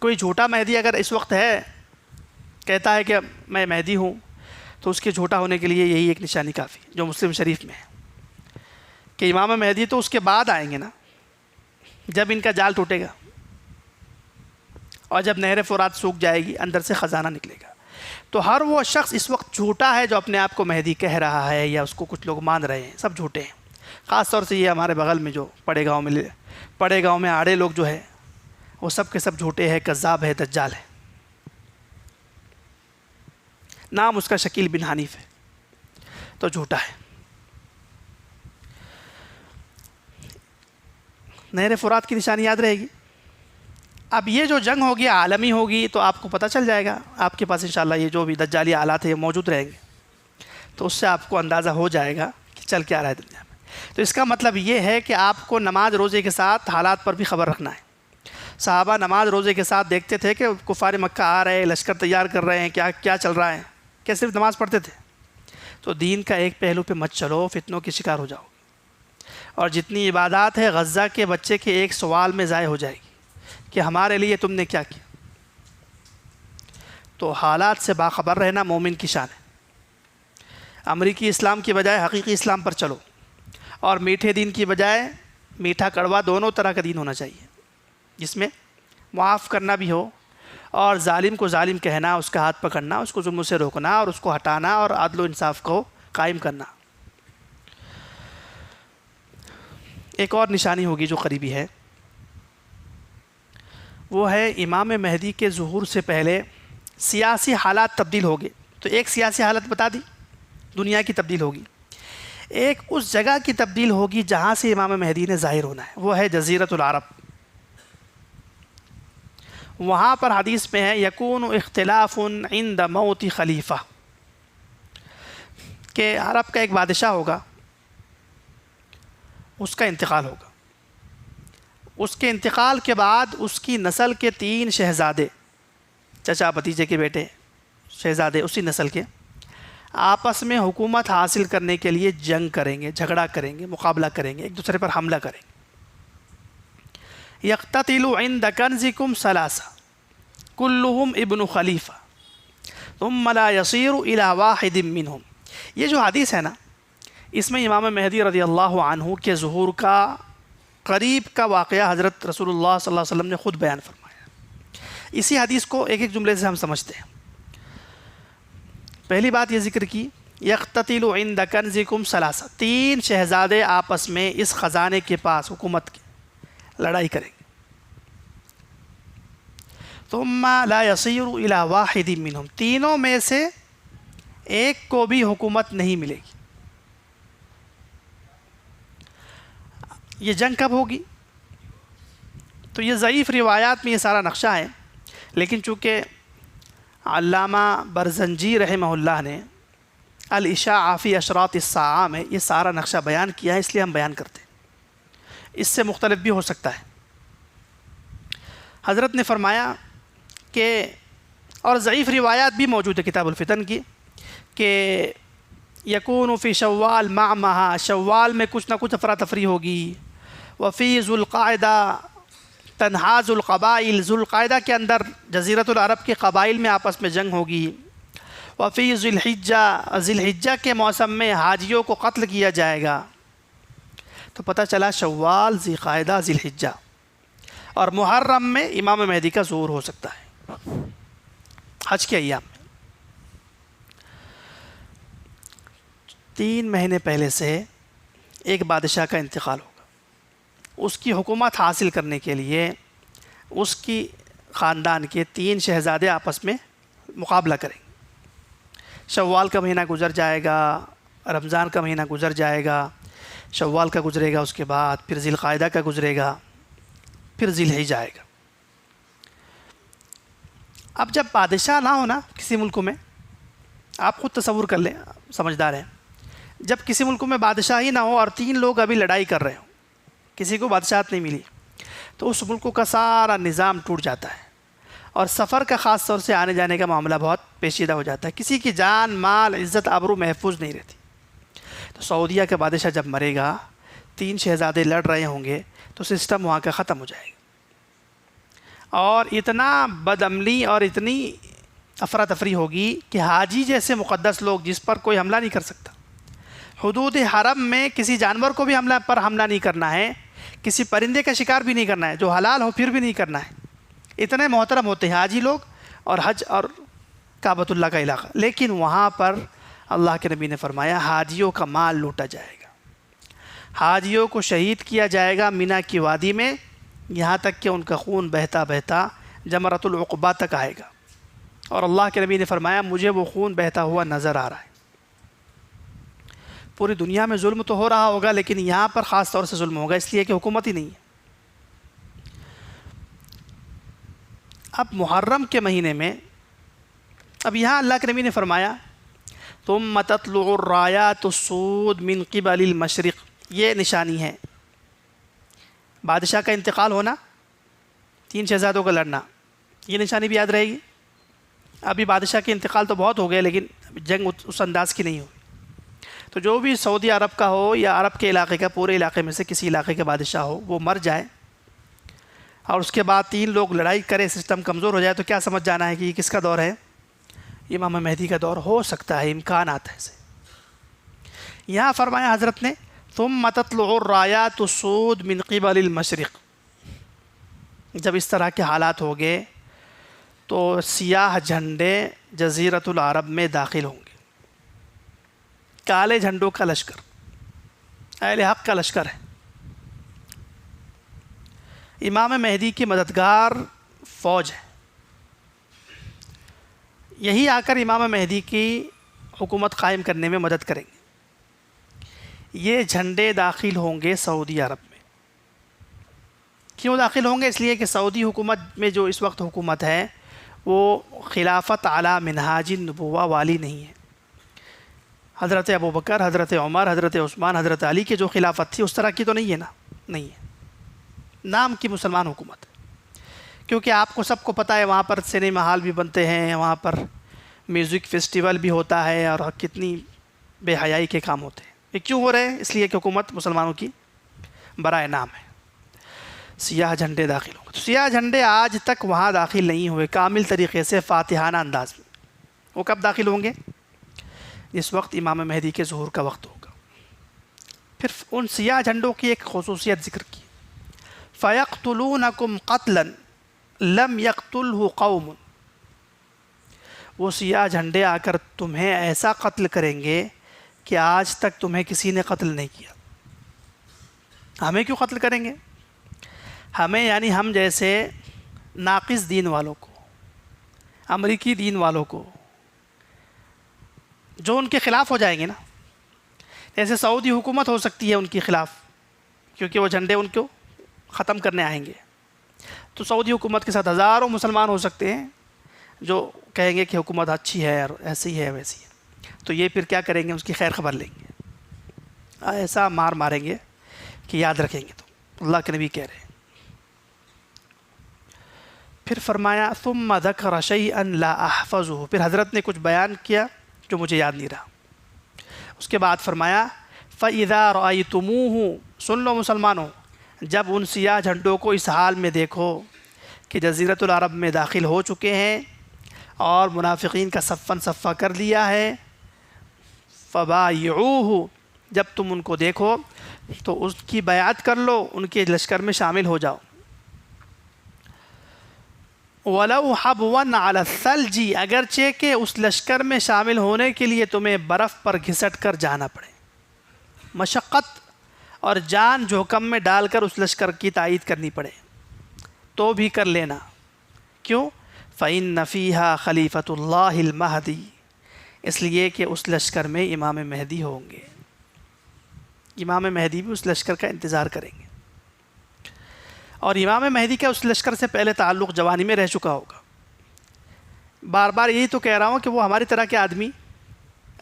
S1: کوئی جھوٹا مہدی اگر اس وقت ہے، کہتا ہے کہ میں مہدی ہوں، تو اس کے جھوٹا ہونے کے لیے یہی ایک نشانی کافی جو مسلم شریف میں ہے کہ امام مہدی تو اس کے بعد آئیں گے نا، جب ان کا جال ٹوٹے گا اور جب نہر فرات سوکھ جائے گی، اندر سے خزانہ نکلے گا۔ تو ہر وہ شخص اس وقت جھوٹا ہے جو اپنے آپ کو مہدی کہہ رہا ہے یا اس کو کچھ لوگ مان رہے ہیں، سب جھوٹے ہیں۔ خاص طور سے یہ ہمارے بغل میں جو پڑے گاؤں میں آڑے لوگ جو ہے، وہ سب کے سب جھوٹے ہیں، کذاب ہے، دجال ہے۔ نام اس کا شکیل بن حنیف ہے، تو جھوٹا ہے۔ نہر فرات کی نشانی یاد رہے گی۔ اب یہ جو جنگ ہوگی عالمی ہوگی تو آپ کو پتہ چل جائے گا، آپ کے پاس انشاءاللہ یہ جو بھی دجالی آلات ہیں یہ موجود رہیں گے، تو اس سے آپ کو اندازہ ہو جائے گا کہ چل کیا رہا ہے دنیا میں۔ تو اس کا مطلب یہ ہے کہ آپ کو نماز روزے کے ساتھ حالات پر بھی خبر رکھنا ہے۔ صحابہ نماز روزے کے ساتھ دیکھتے تھے کہ کفار مکہ آ رہے ہیں، لشکر تیار کر رہے ہیں، کیا چل رہا ہے، کیا صرف نماز پڑھتے تھے؟ تو دین کا ایک پہلو پہ مت چلو، فتنوں کی شکار ہو جاؤ، اور جتنی عبادات ہے غزہ کے بچے کے ایک سوال میں ضائع ہو جائے گی کہ ہمارے لیے تم نے کیا کیا۔ تو حالات سے باخبر رہنا مومن کی شان ہے۔ امریکی اسلام کی بجائے حقیقی اسلام پر چلو، اور میٹھے دین کی بجائے میٹھا کڑوا دونوں طرح کا دین ہونا چاہیے، جس میں معاف کرنا بھی ہو، اور ظالم کو ظالم کہنا، اس کا ہاتھ پکڑنا، اس کو ظلم سے روکنا اور اس کو ہٹانا، اور عدل و انصاف کو قائم کرنا۔ ایک اور نشانی ہوگی جو قریبی ہے، وہ ہے امام مہدی کے ظہور سے پہلے سیاسی حالات تبدیل ہو گئے۔ تو ایک سیاسی حالت بتا دی، دنیا کی تبدیل ہوگی۔ ایک اس جگہ کی تبدیل ہوگی جہاں سے امام مہدی نے ظاہر ہونا ہے، وہ ہے جزیرۃ العرب۔ وہاں پر حدیث میں ہے یکون اختلاف عند موت خلیفہ، کہ عرب کا ایک بادشاہ ہوگا، اس کا انتقال ہوگا، اس کے انتقال کے بعد اس کی نسل کے 3 شہزادے، چچا بھتیجے کے بیٹے شہزادے اسی نسل کے، آپس میں حکومت حاصل کرنے کے لیے جنگ کریں گے، جھگڑا کریں گے، مقابلہ کریں گے، ایک دوسرے پر حملہ کریں گے۔ یقتتل عند کنزکم ثلاثہ کلہم ابن خلیفہ ثم لا یصیر الی واحد منہم۔ یہ جو حدیث ہے نا، اس میں امام مہدی رضی اللہ عنہ کے ظہور کا قریب کا واقعہ حضرت رسول اللہ صلی اللہ علیہ وسلم نے خود بیان فرمایا۔ اسی حدیث کو ایک ایک جملے سے ہم سمجھتے ہیں۔ پہلی بات یہ ذکر کی، یقتتل عند کنزکم ثلاثہ، 3 شہزادے آپس میں اس خزانے کے پاس حکومت کی لڑائی کریں گے۔ ثم لا یصیر الی واحد منہم، تینوں میں سے ایک کو بھی حکومت نہیں ملے گی۔ یہ جنگ کب ہوگی؟ تو یہ ضعیف روایات میں یہ سارا نقشہ ہے، لیکن چونکہ علامہ برزنجی رحمہ اللہ نے الاشاعہ فی اشراط الساعہ میں یہ سارا نقشہ بیان کیا ہے، اس لیے ہم بیان کرتے ہیں۔ اس سے مختلف بھی ہو سکتا ہے۔ حضرت نے فرمایا کہ، اور ضعیف روایات بھی موجود ہے کتاب الفتن کی، کہ یکون فی شوال معمہا، شوال میں کچھ نہ کچھ افراتفری ہوگی، وفی ذوالقعدہ تنحاز القبائل، ذوالقعدہ کے اندر جزیرۃ العرب کے قبائل میں آپس میں جنگ ہوگی، وفی ذی الحجہ کے موسم میں حاجیوں کو قتل کیا جائے گا۔ تو پتہ چلا شوال، ذی قعدہ، ذی الحجہ اور محرم میں امام مہدی کا ظہور ہو سکتا ہے، حج کے ایام میں۔ 3 مہینے پہلے سے ایک بادشاہ کا انتقال ہوگا، اس کی حکومت حاصل کرنے کے لیے اس کی خاندان کے 3 شہزادے آپس میں مقابلہ کریں گے۔ شوال کا مہینہ گزر جائے گا، رمضان کا مہینہ گزر جائے گا، شوال کا گزرے گا، اس کے بعد پھر ذی القعدہ کا گزرے گا، پھر ذی الحجہ آئے گا۔ اب جب بادشاہ نہ ہونا کسی ملک میں، آپ خود تصور کر لیں، سمجھدار ہیں، جب کسی ملک میں بادشاہ ہی نہ ہو اور 3 لوگ ابھی لڑائی کر رہے ہوں، کسی کو بادشاہت نہیں ملی، تو اس ملک کا سارا نظام ٹوٹ جاتا ہے، اور سفر کا خاص طور سے آنے جانے کا معاملہ بہت پیچیدہ ہو جاتا ہے، کسی کی جان، مال، عزت، آبرو محفوظ نہیں رہتی۔ تو سعودیہ کا بادشاہ جب مرے گا 3 شہزادے لڑ رہے ہوں گے تو سسٹم وہاں کا ختم ہو جائے گا، اور اتنا بد عملی اور اتنی افراتفری ہوگی کہ حاجی جیسے مقدس لوگ جس پر کوئی حملہ نہیں کر سکتا، حدود حرم میں کسی جانور کو بھی حملہ نہیں کرنا ہے، کسی پرندے کا شکار بھی نہیں کرنا ہے، جو حلال ہو پھر بھی نہیں کرنا ہے، اتنے محترم ہوتے ہیں حاجی لوگ اور حج اور کعبۃ اللہ کا علاقہ۔ لیکن وہاں پر اللہ کے نبی نے فرمایا حاجیوں کا مال لوٹا جائے گا، حاجیوں کو شہید کیا جائے گا مینا کی وادی میں، یہاں تک کہ ان کا خون بہتا بہتا جمرۃ العقبہ تک آئے گا، اور اللہ کے نبی نے فرمایا مجھے وہ خون بہتا ہوا نظر آ رہا ہے۔ پوری دنیا میں ظلم تو ہو رہا ہوگا لیکن یہاں پر خاص طور سے ظلم ہوگا، اس لیے کہ حکومت ہی نہیں ہے۔ اب محرم کے مہینے میں اب یہاں اللہ کے نبی نے فرمایا ثم تطلع الرایات السود من قبل المشرق، یہ نشانی ہے بادشاہ کا انتقال ہونا، 3 شہزادوں کا لڑنا، یہ نشانی بھی یاد رہے گی۔ ابھی بادشاہ کے انتقال تو بہت ہو گئے لیکن جنگ اس انداز کی نہیں ہوئی، تو جو بھی سعودی عرب کا ہو یا عرب کے علاقے کا، پورے علاقے میں سے کسی علاقے کے بادشاہ ہو، وہ مر جائے اور اس کے بعد 3 لوگ لڑائی کرے، سسٹم کمزور ہو جائے، تو کیا سمجھ جانا ہے کہ یہ کس کا دور ہے؟ امام مہدی کا دور ہو سکتا ہے، امکانات ہے سے۔ یہاں فرمایا حضرت نے ثم تطلع الرایات السود من قبل المشرق، جب اس طرح کے حالات ہو گئے تو سیاہ جھنڈے جزیرۃ العرب میں داخل ہوں گے، کالے جھنڈوں کا لشکر، اہل حق کا لشکر ہے۔ امام مہدی کی مددگار فوج ہے، یہی آ کر امام مہدی کی حکومت قائم کرنے میں مدد کریں گے۔ یہ جھنڈے داخل ہوں گے سعودی عرب میں۔ کیوں داخل ہوں گے؟ اس لیے کہ سعودی حکومت میں جو اس وقت حکومت ہے وہ خلافت علی منہاج النبوہ والی نہیں ہے۔ حضرت ابوبکر، حضرت عمر، حضرت عثمان، حضرت علی کی جو خلافت تھی اس طرح کی تو نہیں ہے نا، نہیں ہے، نام کی مسلمان حکومت ہے۔ کیونکہ آپ کو سب کو پتہ ہے وہاں پر سنیما ہال بھی بنتے ہیں، وہاں پر میوزک فیسٹیول بھی ہوتا ہے، اور کتنی بے حیائی کے کام ہوتے ہیں۔ یہ کیوں ہو رہے ہیں؟ اس لیے کہ حکومت مسلمانوں کی برائے نام ہے۔ سیاہ جھنڈے داخل ہوں گے، تو سیاہ جھنڈے آج تک وہاں داخل نہیں ہوئے کامل طریقے سے فاتحانہ انداز میں۔ وہ کب داخل ہوں گے؟ اس وقت امام مہدی کے ظہور کا وقت ہوگا۔ پھر ان سیاہ جھنڈوں کی ایک خصوصیت ذکر کی، فَيَقْتُلُونَكُمْ قَتْلًا لَمْ يَقْتُلْهُ قَوْمٌ، وہ سیاہ جھنڈے آ کر تمہیں ایسا قتل کریں گے کہ آج تک تمہیں کسی نے قتل نہیں کیا۔ ہمیں کیوں قتل کریں گے؟ ہمیں یعنی ہم جیسے ناقص دین والوں کو، امریکی دین والوں کو، جو ان کے خلاف ہو جائیں گے نا، جیسے سعودی حکومت ہو سکتی ہے ان کے خلاف، کیونکہ وہ جھنڈے ان کو ختم کرنے آئیں گے، تو سعودی حکومت کے ساتھ ہزاروں مسلمان ہو سکتے ہیں جو کہیں گے کہ حکومت اچھی ہے اور ایسی ہے ویسی ہے، تو یہ پھر کیا کریں گے؟ اس کی خیر خبر لیں گے، ایسا ماریں گے کہ یاد رکھیں گے۔ تو اللہ کے نبی کہہ رہے ہیں۔ پھر فرمایا ثم ذکر شیئا لا احفظه، پھر حضرت نے کچھ بیان کیا جو مجھے یاد نہیں رہا۔ اس کے بعد فرمایا فَإِذَا رَأَيْتُمُوهُ، سن لو مسلمانوں، جب ان سیاہ جھنڈوں کو اس حال میں دیکھو کہ جزیرۃ العرب میں داخل ہو چکے ہیں اور منافقین کا صفاً صفہ کر لیا ہے، فَبَايِعُوهُ، جب تم ان کو دیکھو تو اس کی بیعت کر لو، ان کے لشکر میں شامل ہو جاؤ۔ وَلَوْ حَبْوًا عَلَى الثَّلْجِ، اگرچہ کہ اس لشکر میں شامل ہونے کے لیے تمہیں برف پر گھسٹ کر جانا پڑے، مشقت اور جان جوخم میں ڈال کر اس لشکر کی تائید کرنی پڑے تو بھی کر لینا۔ کیوں؟ فَإِنَّ فِيهَا خَلِيفَةُ اللَّهِ الْمَهْدِي، اس لیے کہ اس لشکر میں امام مہدی ہوں گے، امام مہدی بھی اس لشکر کا انتظار کریں گے، اور امام مہدی کا اس لشکر سے پہلے تعلق جوانی میں رہ چکا ہوگا۔ بار بار یہی تو کہہ رہا ہوں کہ وہ ہماری طرح کے آدمی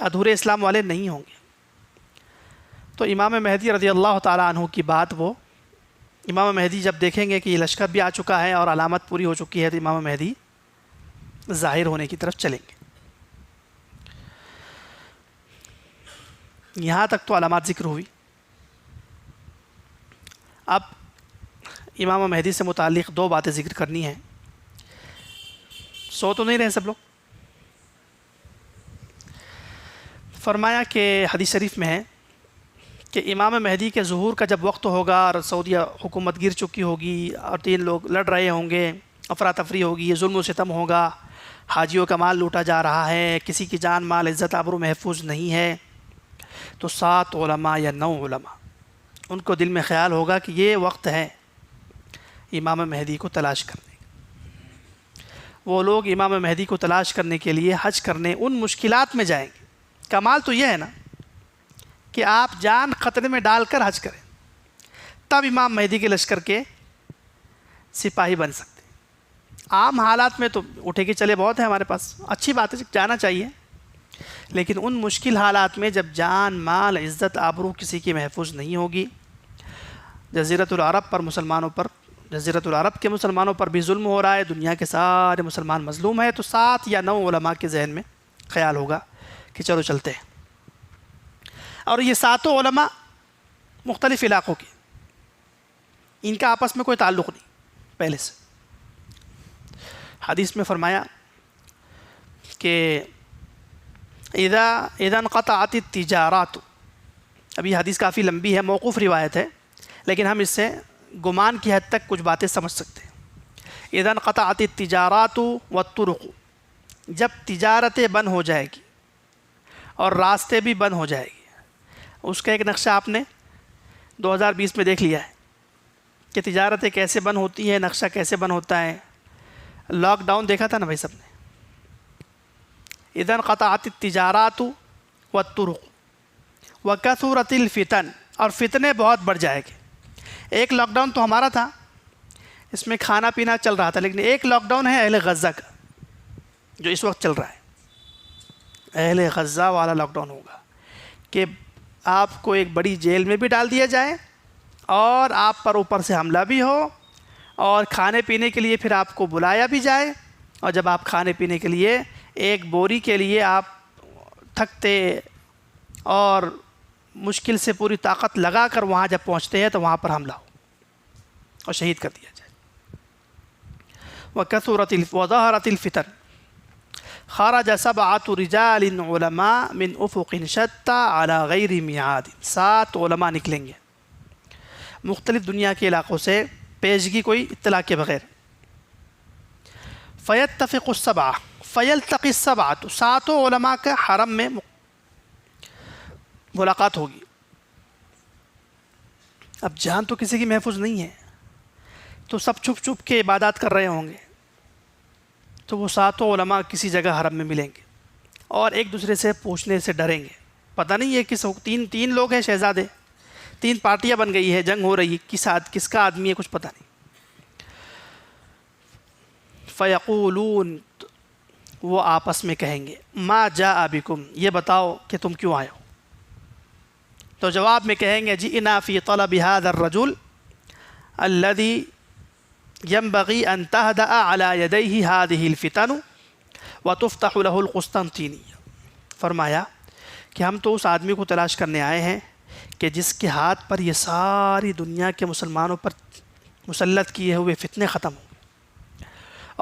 S1: ادھورے اسلام والے نہیں ہوں گے۔ تو امام مہدی رضی اللہ تعالیٰ عنہ کی بات، وہ امام مہدی جب دیکھیں گے کہ یہ لشکر بھی آ چکا ہے اور علامت پوری ہو چکی ہے، تو امام مہدی ظاہر ہونے کی طرف چلیں گے۔ یہاں تک تو علامات ذکر ہوئی. اب امام مہدی سے متعلق 2 باتیں ذکر کرنی ہیں. سو تو نہیں رہے سب لوگ؟ فرمایا کہ حدیث شریف میں ہے کہ امام مہدی کے ظہور کا جب وقت ہوگا اور سعودیہ حکومت گر چکی ہوگی اور 3 لوگ لڑ رہے ہوں گے، افراتفری ہوگی، ظلم و ستم ہوگا، حاجیوں کا مال لوٹا جا رہا ہے، کسی کی جان مال عزت آبرو محفوظ نہیں ہے، تو 7 علماء یا 9 علماء ان کو دل میں خیال ہوگا کہ یہ وقت ہے امام مہدی کو تلاش کرنے کا. وہ لوگ امام مہدی کو تلاش کرنے کے لیے حج کرنے ان مشکلات میں جائیں گے. کمال تو یہ ہے نا کہ آپ جان خطرے میں ڈال کر حج کریں، تب امام مہدی کے لشکر کے سپاہی بن سکتے. عام حالات میں تو اٹھے کے چلے بہت ہیں ہمارے پاس، اچھی بات ہے، جانا چاہیے، لیکن ان مشکل حالات میں جب جان مال عزت آبرو کسی کی محفوظ نہیں ہوگی، جزیرۃ العرب پر مسلمانوں پر، جزیرۃ العرب کے مسلمانوں پر بھی ظلم ہو رہا ہے، دنیا کے سارے مسلمان مظلوم ہیں، تو 7 یا 9 علماء کے ذہن میں خیال ہوگا کہ چلو چلتے ہیں. اور یہ 7 علماء مختلف علاقوں کے، ان کا آپس میں کوئی تعلق نہیں پہلے سے. حدیث میں فرمایا کہ اذا انقطعت التجارات، اب یہ حدیث کافی لمبی ہے، موقوف روایت ہے، لیکن ہم اس سے گمان کی حد تک کچھ باتیں سمجھ سکتے ہیں. اذا انقطعت التجارات والطرق، جب تجارتیں بند ہو جائے گی اور راستے بھی بند ہو جائے گی. اس کا ایک نقشہ آپ نے 2020 میں دیکھ لیا ہے کہ تجارتیں کیسے بند ہوتی ہیں، نقشہ کیسے بند ہوتا ہے. لاک ڈاؤن دیکھا تھا نا بھائی سب نے. اذا انقطعت التجارات والطرق وکثرت الفتن، اور فتنے بہت بڑھ جائے گے. ایک لاک ڈاؤن تو ہمارا تھا، اس میں کھانا پینا چل رہا تھا، لیکن ایک لاک ڈاؤن ہے اہل غزہ کا جو اس وقت چل رہا ہے. اہل غزہ والا لاک ڈاؤن ہوگا کہ آپ کو ایک بڑی جیل میں بھی ڈال دیا جائے اور آپ پر اوپر سے حملہ بھی ہو، اور کھانے پینے کے لیے پھر آپ کو بلایا بھی جائے، اور جب آپ کھانے پینے کے لیے ایک بوری کے لیے آپ تھکتے اور مشکل سے پوری طاقت لگا کر وہاں جب پہنچتے ہیں تو وہاں پر حملہ ہو اور شہید کر دیا جائے. وظہرت الفتن خرج 7 رجال علماء من افق شتى على غیر میعاد، 7 علماء نکلیں گے مختلف دنیا کے علاقوں سے پیشگی کوئی اطلاع کے بغیر. فیتفق السبعہ فیلتقی السبعہ، 7 علماء کا حرم میں ملاقات ہوگی. اب جان تو کسی کی محفوظ نہیں ہے، تو سب چھپ چھپ کے عبادات کر رہے ہوں گے، تو وہ 7 علماء کسی جگہ حرم میں ملیں گے اور ایک دوسرے سے پوچھنے سے ڈریں گے. پتہ نہیں ہے کس، تین لوگ ہیں شہزادے، 3 پارٹیاں بن گئی ہے، جنگ ہو رہی ہے، کس کا آدمی ہے کچھ پتہ نہیں. فیقولون، وہ آپس میں کہیں گے، ما جاء بکم، یہ بتاؤ کہ تم کیوں آئے ہو. تو جواب میں کہیں گے جئنا فی طلب هذا الرجل الذي ينبغي ان تهدأ على يديه هذه الفتن وتفتح له القسطنطینیہ. فرمایا کہ ہم تو اس آدمی کو تلاش کرنے آئے ہیں کہ جس کے ہاتھ پر یہ ساری دنیا کے مسلمانوں پر مسلط کیے ہوئے فتنے ختم ہوں،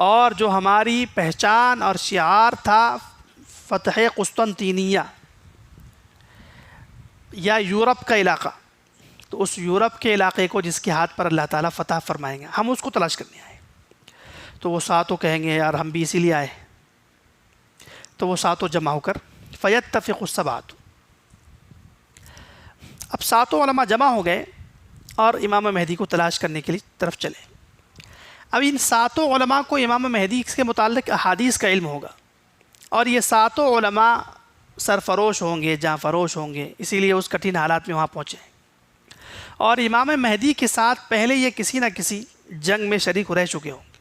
S1: اور جو ہماری پہچان اور شعار تھا فتح قسطنطینیہ یا یورپ کا علاقہ، تو اس یورپ کے علاقے کو جس کے ہاتھ پر اللہ تعالیٰ فتح فرمائیں گے، ہم اس کو تلاش کرنے آئے. تو وہ 7 کہیں گے یار ہم بھی اسی لیے آئے. تو وہ 7 جمع ہو کر فیتفق السبعہ، اب 7 علماء جمع ہو گئے اور امام مہدی کو تلاش کرنے کے لیے طرف چلے. اب ان 7 علماء کو امام مہدی کے متعلق احادیث کا علم ہوگا، اور یہ 7 علماء سرفروش ہوں گے، جاں فروش ہوں گے، اسی لیے اس کٹھن حالات میں وہاں پہنچے. اور امام مہدی کے ساتھ پہلے یہ کسی نہ کسی جنگ میں شریک رہ چکے ہوں گے،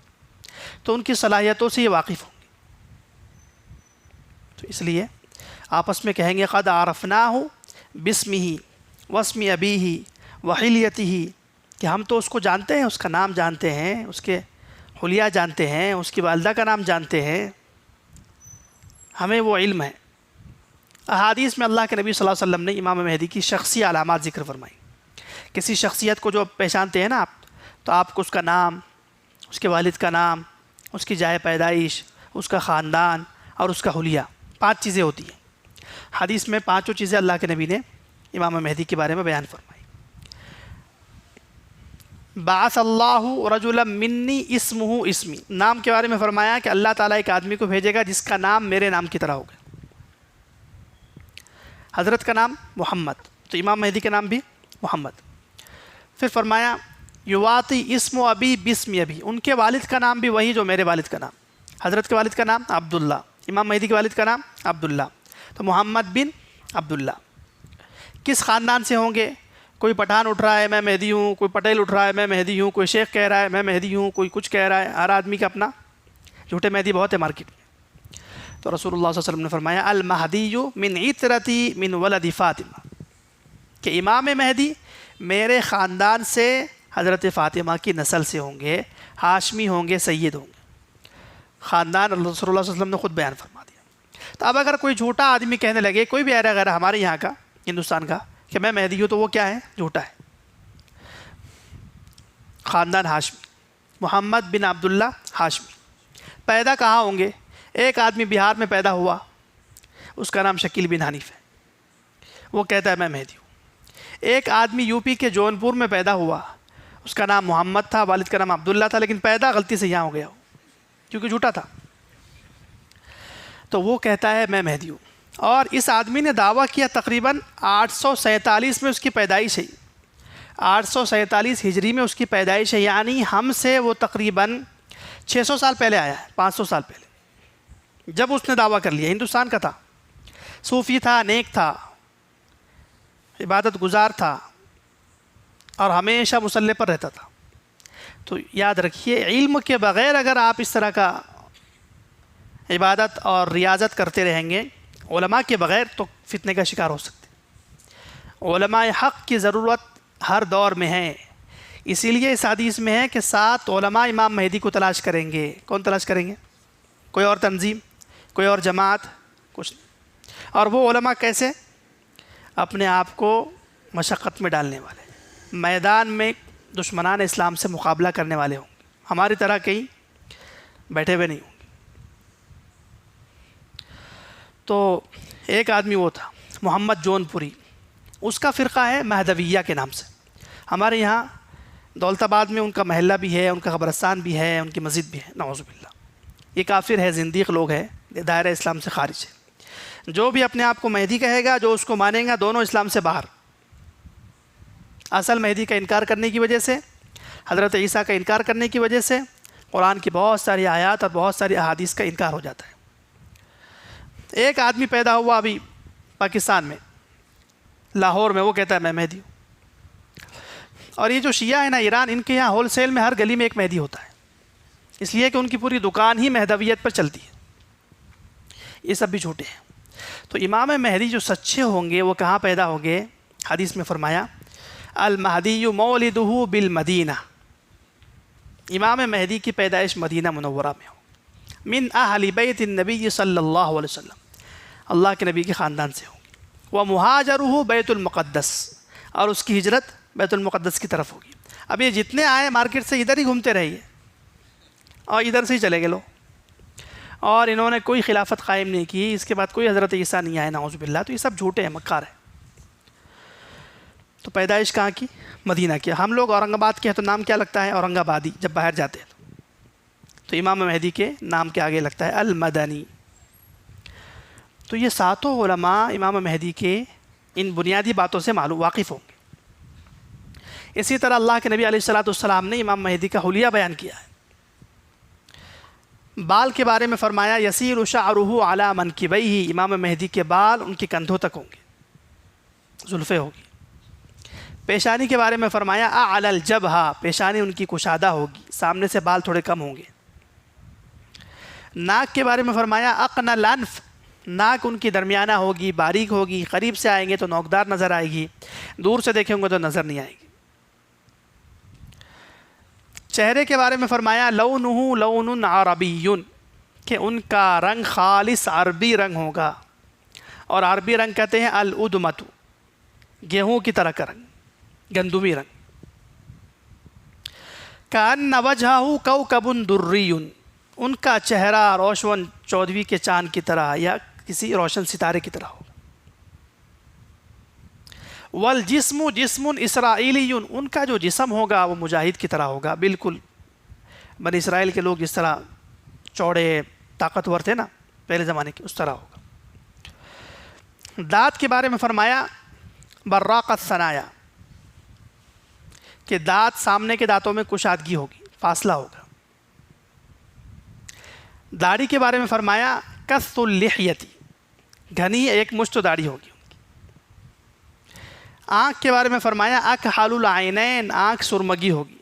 S1: تو ان کی صلاحیتوں سے یہ واقف ہوں گے. تو اس لیے آپس میں کہیں گے قد عرفناہ باسمہ واسم ابیہ وحلیتہ، کہ ہم تو اس کو جانتے ہیں، اس کا نام جانتے ہیں، اس کے حلیہ جانتے ہیں، اس کی والدہ کا نام جانتے ہیں، ہمیں وہ علم ہے. احادیث میں اللہ کے نبی صلی اللہ علیہ وسلم نے امام مہدی کی شخصی علامات ذکر فرمائی. کسی شخصیت کو جو پہچانتے ہیں نا آپ، تو آپ کو اس کا نام، اس کے والد کا نام، اس کی جائے پیدائش، اس کا خاندان اور اس کا حلیہ، 5 چیزیں ہوتی ہیں. حدیث میں 5 چیزیں اللہ کے نبی نے امام مہدی کے بارے میں بیان فرمائی. بعث اللہ رجلا منی اسمہ اسمی، نام کے بارے میں فرمایا کہ اللہ تعالیٰ ایک آدمی کو بھیجے گا جس کا نام میرے نام کی طرح ہوگا. حضرت کا نام محمد، تو امام مہدی کا نام بھی محمد. پھر فرمایا یواطی اسم ابی بسم ابی، ان کے والد کا نام بھی وہی جو میرے والد کا نام. حضرت کے والد کا نام عبداللہ، امام مہدی کے والد کا نام عبداللہ، تو محمد بن عبداللہ. کس خاندان سے ہوں گے؟ کوئی پٹھان اٹھ رہا ہے میں مہدی ہوں، کوئی پٹیل اٹھ رہا ہے میں مہدی ہوں، کوئی شیخ کہہ رہا ہے میں مہدی ہوں، کوئی کچھ کہہ رہا ہے. ہر آدمی کا اپنا جھوٹے مہدی بہت ہے مارکیٹ میں. تو رسول اللہ صلی اللہ علیہ وسلم نے فرمایا المہدی من عطرتی من ولد فاطمہ، کہ امام مہدی میرے خاندان سے حضرت فاطمہ کی نسل سے ہوں گے، ہاشمی ہوں گے، سید ہوں گے. خاندان رسول اللہ صلی اللہ علیہ وسلم نے خود بیان فرما دیا. تو اب اگر کوئی جھوٹا آدمی کہنے لگے، کوئی بھی ایرا غیر ہمارے یہاں کا، ہندوستان کا، کہ میں مہدی ہوں، تو وہ کیا ہے؟ جھوٹا ہے. خاندان ہاشمی، محمد بن عبداللہ ہاشمی. پیدا کہاں ہوں گے؟ ایک آدمی بہار میں پیدا ہوا، اس کا نام شکیل بن حنیف ہے، وہ کہتا ہے میں مہدی ہوں. ایک آدمی یو پی کے جونپور میں پیدا ہوا، اس کا نام محمد تھا، والد کا نام عبداللہ تھا، لیکن پیدا غلطی سے یہاں ہو گیا کیونکہ جھوٹا تھا، تو وہ کہتا ہے میں مہدی ہوں. اور اس آدمی نے دعویٰ کیا تقریباً 847 میں اس کی پیدائش ہے، 847 ہجری میں اس کی پیدائش ہے، یعنی ہم سے وہ تقریباً 600 سال پہلے آیا ہے، 500 سال پہلے جب اس نے دعویٰ کر لیا. ہندوستان کا تھا، صوفی تھا، نیک تھا، عبادت گزار تھا، اور ہمیشہ مصلی پر رہتا تھا. تو یاد رکھیے علم کے بغیر اگر آپ اس طرح کا عبادت اور ریاضت کرتے رہیں گے علماء کے بغیر، تو فتنے کا شکار ہو سکتے. علماء حق کی ضرورت ہر دور میں ہے، اسی لیے اس حدیث میں ہے کہ 7 علماء امام مہدی کو تلاش کریں گے. کون تلاش کریں گے؟ کوئی اور تنظیم، کوئی اور جماعت، کچھ نہیں. اور وہ علماء کیسے؟ اپنے آپ کو مشقت میں ڈالنے والے، میدان میں دشمنان اسلام سے مقابلہ کرنے والے ہوں گے، ہماری طرح کہیں بیٹھے ہوئے نہیں ہوں گے. تو ایک آدمی وہ تھا محمد جون پوری، اس کا فرقہ ہے مہدویہ کے نام سے. ہمارے یہاں دولت آباد میں ان کا محلہ بھی ہے، ان کا قبرستان بھی ہے، ان کی مسجد بھی ہے. نعوذ باللہ، یہ کافر ہے، زندیق لوگ ہیں، دائرہ اسلام سے خارج ہے. جو بھی اپنے آپ کو مہدی کہے گا، جو اس کو مانیں گا، دونوں اسلام سے باہر. اصل مہدی کا انکار کرنے کی وجہ سے، حضرت عیسیٰ کا انکار کرنے کی وجہ سے، قرآن کی بہت ساری آیات اور بہت ساری احادیث کا انکار ہو جاتا ہے. ایک آدمی پیدا ہوا ابھی پاکستان میں، لاہور میں، وہ کہتا ہے میں مہدی ہوں. اور یہ جو شیعہ ہے نا ایران، ان کے یہاں ہول سیل میں ہر گلی میں ایک مہدی ہوتا ہے، اس لیے کہ ان کی پوری دکان ہی مہدویت پر چلتی ہے. یہ سب بھی جھوٹے ہیں. تو امام مہدی جو سچے ہوں گے وہ کہاں پیدا ہوں گے؟ حدیث میں فرمایا المہدی مولدہ بالمدینہ، امام مہدی کی پیدائش مدینہ منورہ میں ہو. من اہل بیت النبی صلی اللہ علیہ وسلم، اللہ کے نبی کے خاندان سے ہوگی. ومہاجرہ بیت المقدس، اور اس کی ہجرت بیت المقدس کی طرف ہوگی. اب یہ جتنے آئے مارکیٹ سے ادھر ہی گھومتے رہیے اور ادھر سے ہی چلے گئے لوگ، اور انہوں نے کوئی خلافت قائم نہیں کی، اس کے بعد کوئی حضرت عیسیٰ نہیں آئے، نعوذ باللہ. تو یہ سب جھوٹے ہیں، مکار ہیں. تو پیدائش کہاں کی؟ مدینہ کی. ہم لوگ اورنگ آباد کے ہیں تو نام کیا لگتا ہے؟ اورنگ آبادی. جب باہر جاتے ہیں تو امام مہدی کے نام کے آگے لگتا ہے المدنی. تو یہ 7 علماء امام مہدی کے ان بنیادی باتوں سے معلوم واقف ہوں گے. اسی طرح اللہ کے نبی علیہ الصلوۃ والسلام نے امام مہدی کا حلیہ بیان کیا ہے. بال کے بارے میں فرمایا یسیر شعرہ علی منکبیہ، امام مہدی کے بال ان کے کندھوں تک ہوں گے، زلفیں ہوگی. پیشانی کے بارے میں فرمایا اعلی الجبہہ، پیشانی ان کی کشادہ ہوگی، سامنے سے بال تھوڑے کم ہوں گے. ناک کے بارے میں فرمایا اقنى الانف، ناک ان کی درمیانہ ہوگی، باریک ہوگی، قریب سے آئیں گے تو نوکدار نظر آئے گی، دور سے دیکھیں گے تو نظر نہیں آئے گی. چہرے کے بارے میں فرمایا لونہ لون عربی، کہ ان کا رنگ خالص عربی رنگ ہوگا. اور عربی رنگ کہتے ہیں الادمت، گیہوں کی طرح کا رنگ، گندمی رنگ. کأن وجہہ کوکب دری، ان کا چہرہ روشن چودھویں کے چاند کی طرح یا کسی روشن ستارے کی طرح ہو. والجسم جسم اسرائیلی، ان کا جو جسم ہوگا وہ مجاہد کی طرح ہوگا، بالکل بنی اسرائیل کے لوگ جس طرح چوڑے طاقتور تھے نا پہلے زمانے کے، اس طرح ہوگا. دانت کے بارے میں فرمایا براق الثنایا، کہ دانت سامنے کے دانتوں میں کشادگی ہوگی، فاصلہ ہوگا. داڑھی کے بارے میں فرمایا کث اللحیتی، گھنی ایک مشت داڑھی ہوگی. آنکھ کے بارے میں فرمایا اکحل العینین، آنکھ سرمگی ہوگی.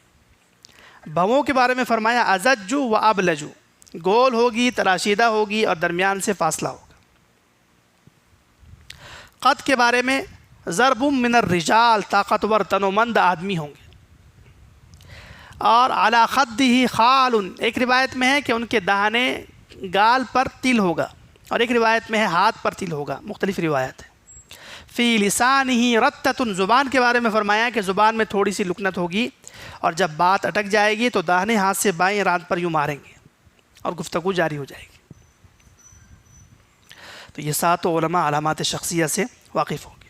S1: بھووں کے بارے میں فرمایا ازجو و ابلجو، گول ہوگی، تراشیدہ ہوگی اور درمیان سے فاصلہ ہوگا. قد کے بارے میں ضرب من الرجال، طاقتور تنومند آدمی ہوں گے. اور علی خدہ خال، ایک روایت میں ہے کہ ان کے داہنے گال پر تل ہوگا، اور ایک روایت میں ہے ہاتھ پر تل ہوگا، مختلف روایت ہے. فی لسانہ رتۃ، زبان کے بارے میں فرمایا کہ زبان میں تھوڑی سی لکنت ہوگی، اور جب بات اٹک جائے گی تو داہنے ہاتھ سے بائیں رانت پر یوں ماریں گے اور گفتگو جاری ہو جائے گی. تو یہ ساتوں علماء علامات شخصیہ سے واقف ہوں گے.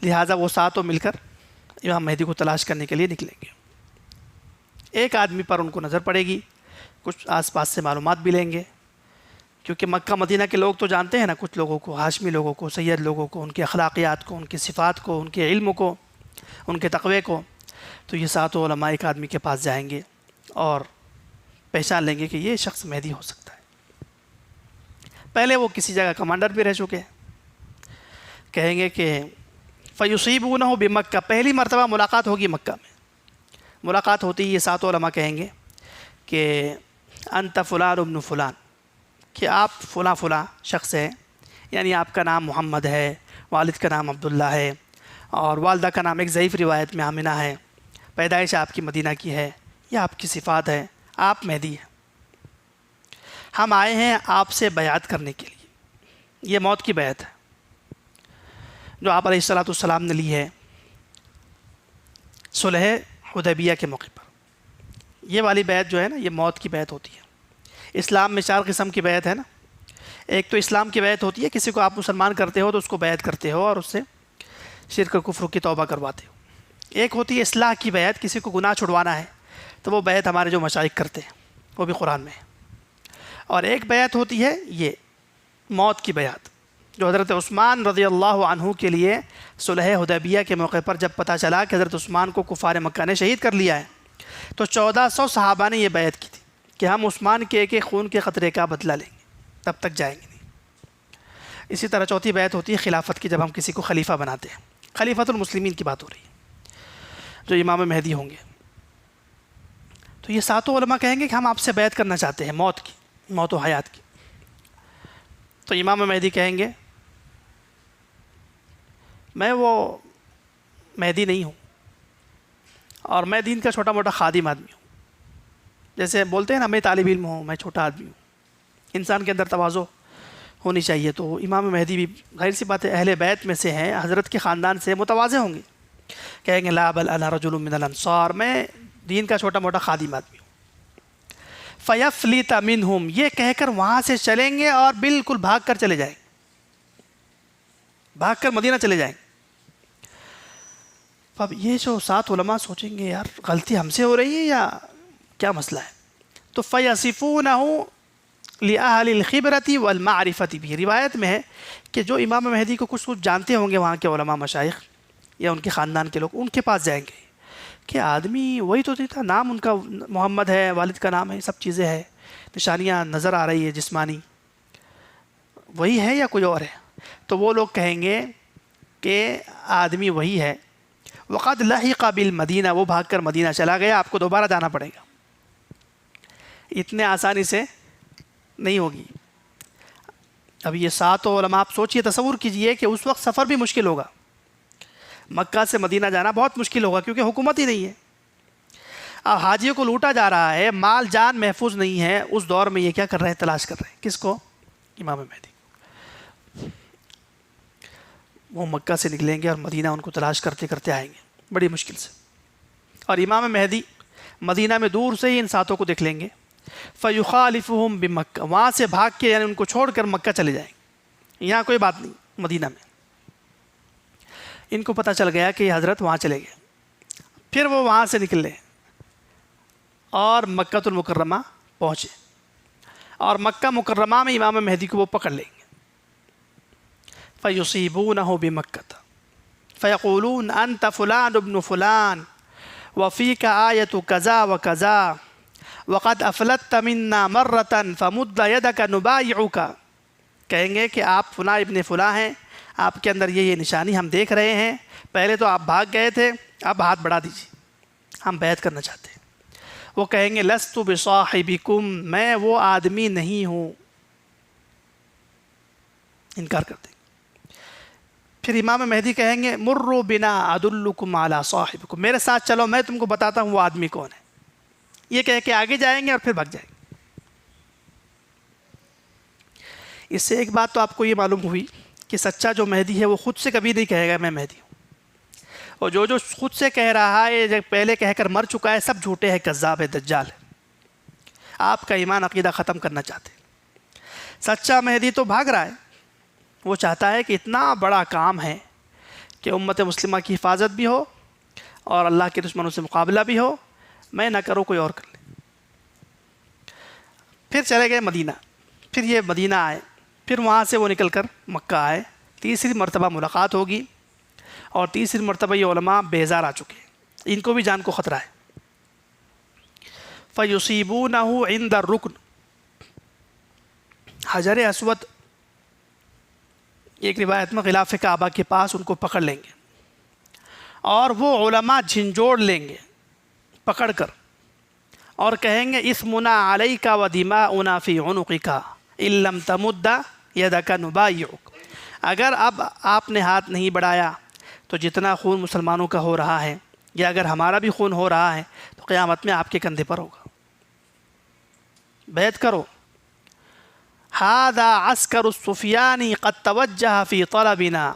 S1: لہٰذا وہ ساتوں مل کر امام مہدی کو تلاش کرنے کے لیے نکلیں گے. ایک آدمی پر ان کو نظر پڑے گی، کچھ آس پاس سے معلومات بھی لیں گے، کیونکہ مکہ مدینہ کے لوگ تو جانتے ہیں نا، کچھ لوگوں کو، ہاشمی لوگوں کو، سید لوگوں کو، ان کے اخلاقیات کو، ان کی صفات کو، ان کے علم کو، ان کے تقوی کو. تو یہ ساتوں علماء ایک آدمی کے پاس جائیں گے اور پہچان لیں گے کہ یہ شخص مہدی ہو سکتا ہے. پہلے وہ کسی جگہ کمانڈر بھی رہ چکے ہیں. کہیں گے کہ فیصیبونہ بمکہ، پہلی مرتبہ ملاقات ہوگی مکہ میں. ملاقات ہوتی ہی یہ ساتوں علماء کہیں گے کہ انت فلان ابن فلان، کہ آپ فلاں فلاں شخص ہے، یعنی آپ کا نام محمد ہے، والد کا نام عبداللہ ہے، اور والدہ کا نام ایک ضعیف روایت میں آمنہ ہے، پیدائش آپ کی مدینہ کی ہے، یہ آپ کی صفات ہے، آپ مہدی ہیں. ہم آئے ہیں آپ سے بیعت کرنے کے لیے. یہ موت کی بیعت ہے جو آپ علیہ السلام نے لی ہے صلح حدیبیہ کے موقع پر. یہ والی بیعت جو ہے نا، یہ موت کی بیعت ہوتی ہے. اسلام میں 4 قسم کی بیعت ہے نا. ایک تو اسلام کی بیعت ہوتی ہے، کسی کو آپ مسلمان کرتے ہو تو اس کو بیعت کرتے ہو اور اس سے شرک و کفر کی توبہ کرواتے ہو. ایک ہوتی ہے اصلاح کی بیعت، کسی کو گناہ چھڑوانا ہے تو وہ بیعت ہمارے جو مشائخ کرتے ہیں وہ بھی قرآن میں ہے. اور ایک بیعت ہوتی ہے یہ موت کی بیعت، جو حضرت عثمان رضی اللہ عنہ کے لیے صلح حدیبیہ کے موقع پر جب پتہ چلا کہ حضرت عثمان کو کفار مکہ نے شہید کر لیا ہے تو 1400 صحابہ نے یہ بیعت کی تھی کہ ہم عثمان کے ایک ایک خون کے قطرے کا بدلہ لیں گے، تب تک جائیں گے نہیں. اسی طرح چوتھی بیعت ہوتی ہے خلافت کی، جب ہم کسی کو خلیفہ بناتے ہیں. خلیفۃ المسلمین کی بات ہو رہی ہے جو امام مہدی ہوں گے. تو یہ ساتوں علماء کہیں گے کہ ہم آپ سے بیعت کرنا چاہتے ہیں موت کی، موت و حیات کی. تو امام مہدی کہیں گے میں وہ مہدی نہیں ہوں، اور میں دین کا چھوٹا موٹا خادم آدمی ہوں. جیسے بولتے ہیں نا میں طالب علم ہوں، میں چھوٹا آدمی ہوں. انسان کے اندر تواضع ہونی چاہیے. تو امام مہدی بھی ظاہر سی بات ہے اہل بیت میں سے ہیں، حضرت کے خاندان سے متواضع ہوں گے. کہیں گے لا بل انا رجل من الانصار، میں دین کا چھوٹا موٹا خادم آدمی ہوں. فیفلت منہم، یہ کہہ کر وہاں سے چلیں گے اور بالکل بھاگ کر چلے جائیں، بھاگ کر مدینہ چلے جائیں. اب یہ جو 7 علماء سوچیں گے یار غلطی ہم سے ہو رہی ہے یا کیا مسئلہ ہے. تو فَيَصِفُونَهُ لِأَهْلِ الْخِبْرَةِ وَالْمَعْرِفَةِ بھی روایت میں ہے کہ جو امام مہدی کو کچھ جانتے ہوں گے وہاں کے علماء مشائخ یا ان کے خاندان کے لوگ، ان کے پاس جائیں گے کہ آدمی وہی تو تھا، نام ان کا محمد ہے، والد کا نام ہے، سب چیزیں ہیں، نشانیاں نظر آ رہی ہے جسمانی، وہی ہے یا کوئی اور ہے. تو وہ لوگ کہیں گے کہ آدمی وہی ہے. وقد لحق بالمدینہ، وہ بھاگ کر مدینہ چلا گیا، آپ کو دوبارہ جانا پڑے گا. اتنے آسانی سے نہیں ہوگی. اب یہ 7 علماء آپ سوچئے، تصور کیجئے کہ اس وقت سفر بھی مشکل ہوگا. مکہ سے مدینہ جانا بہت مشکل ہوگا کیونکہ حکومت ہی نہیں ہے. اب حاجیوں کو لوٹا جا رہا ہے، مال جان محفوظ نہیں ہے. اس دور میں یہ کیا کر رہے ہیں؟ تلاش کر رہے ہیں. کس کو؟ امام مہدی. وہ مکہ سے نکلیں گے اور مدینہ ان کو تلاش کرتے کرتے آئیں گے بڑی مشکل سے، اور امام مہدی مدینہ میں دور سے ہی ان ساتوں کو دیکھ لیں گے، فَيُخَالِفُهُمْ بِمَکہ، وہاں سے بھاگ کے یعنی ان کو چھوڑ کر مکہ چلے جائیں گے، یہاں کوئی بات نہیں مدینہ میں۔ ان کو پتہ چل گیا کہ یہ حضرت وہاں چلے گئے، پھر وہ وہاں سے نکلے اور مکہ المکرمہ پہنچے، اور مکہ مکرمہ میں امام مہدی کو وہ پکڑ لیں گے، فَيُصِيبُونَهُ بِمَكَّةَ فَيَقُولُونَ أَنْتَ فُلَانُ ابْنُ فُلَانَ وَفِيكَ آيَةُ كَذَا وَكَذَا وَقَدْ أَفْلَتَّ مِنَّا مَرَّةً فَمُدَّ يَدَكَ نُبَايِعُكَ، کہیں گے کہ آپ فلاں ابن فلاں ہیں، آپ کے اندر یہ نشانی ہم دیکھ رہے ہیں، پہلے تو آپ بھاگ گئے تھے، اب ہاتھ بڑھا دیجیے، ہم بیعت کرنا چاہتے ہیں۔ وہ کہیں گے لست بصاحبکم، میں وہ آدمی نہیں ہوں، انکار کر دیں گے۔ پھر امام مہدی کہیں گے مروا بنا ادلکم علی صاحبکم، میرے ساتھ چلو میں تم کو بتاتا ہوں وہ آدمی کون ہے، یہ کہہ کے آگے جائیں گے اور پھر بھگ جائیں گے۔ اس سے ایک بات تو آپ کو یہ معلوم ہوئی کہ سچا جو مہدی ہے وہ خود سے کبھی نہیں کہے گا میں مہدی ہوں، اور جو خود سے کہہ رہا ہے جو پہلے کہہ کر مر چکا ہے سب جھوٹے ہیں، کذاب ہے، دجال ہے، آپ کا ایمان عقیدہ ختم کرنا چاہتے ہیں۔ سچا مہدی تو بھاگ رہا ہے، وہ چاہتا ہے کہ اتنا بڑا کام ہے کہ امت مسلمہ کی حفاظت بھی ہو اور اللہ کے دشمنوں سے مقابلہ بھی ہو، میں نہ کروں کوئی اور کر لے۔ پھر چلے گئے مدینہ، پھر یہ مدینہ آئے، پھر وہاں سے وہ نکل کر مکہ آئے، تیسری مرتبہ ملاقات ہوگی، اور تیسری مرتبہ یہ علماء بیزار آ چکے ہیں، ان کو بھی جان کو خطرہ ہے۔ فَيُصِيبُونَهُ عِنْدَ الرُّكْنِ، حجر اسود ایک روایت میں غلاف کعبہ کے پاس ان کو پکڑ لیں گے، اور وہ علماء جھنجھوڑ لیں گے پکڑ کر، اور کہیں گے اسمنا علیک ودماؤنا فی عنقک ان لم تمد یدک نبایعک، اگر اب آپ نے ہاتھ نہیں بڑھایا تو جتنا خون مسلمانوں کا ہو رہا ہے یا اگر ہمارا بھی خون ہو رہا ہے تو قیامت میں آپ کے کندھے پر ہوگا، بیعت کرو۔ ھذا عسکر السفیان قد توجہ فی طلبنا،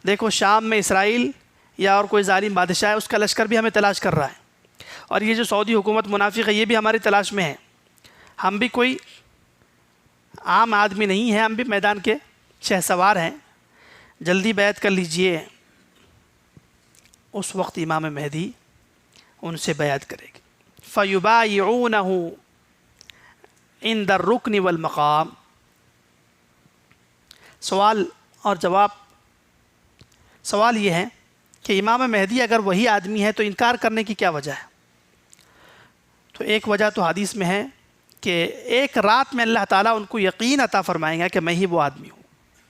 S1: دیکھو شام میں اسرائیل یا اور کوئی ظالم بادشاہ ہے، اس کا لشکر بھی ہمیں تلاش کر رہا ہے، اور یہ جو سعودی حکومت منافق ہے یہ بھی ہماری تلاش میں ہے، ہم بھی کوئی عام آدمی نہیں ہیں، ہم بھی میدان کے شہ سوار ہیں، جلدی بیعت کر لیجئے۔ اس وقت امام مہدی ان سے بیعت کرے گی، فَيُبَايِعُونَهُ عِنْدَ الرُّكْنِ وَالْمَقَامِ۔ سوال اور جواب، سوال یہ ہے کہ امام مہدی اگر وہی آدمی ہے تو انکار کرنے کی کیا وجہ ہے؟ تو ایک وجہ تو حدیث میں ہے کہ ایک رات میں اللہ تعالیٰ ان کو یقین عطا فرمائیں گا کہ میں ہی وہ آدمی ہوں،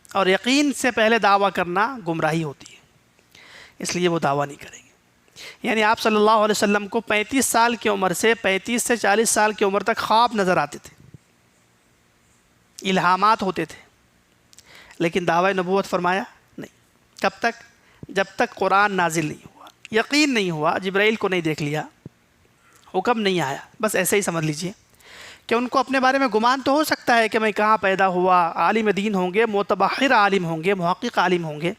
S1: اور یقین سے پہلے دعویٰ کرنا گمراہی ہوتی ہے، اس لیے وہ دعویٰ نہیں کریں گے۔ یعنی آپ صلی اللہ علیہ وسلم کو 35 سال کی عمر سے 35 سے 40 سال کی عمر تک خواب نظر آتے تھے، الہامات ہوتے تھے، لیکن دعویٰ نبوت فرمایا نہیں۔ کب تک؟ جب تک قرآن نازل نہیں ہوا، یقین نہیں ہوا، جبرائیل کو نہیں دیکھ لیا، حکم نہیں آیا، بس ایسے ہی سمجھ لیجئے کہ ان کو اپنے بارے میں گمان تو ہو سکتا ہے کہ میں کہاں پیدا ہوا، عالم دین ہوں گے، متبحر عالم ہوں گے، محقق عالم ہوں گے،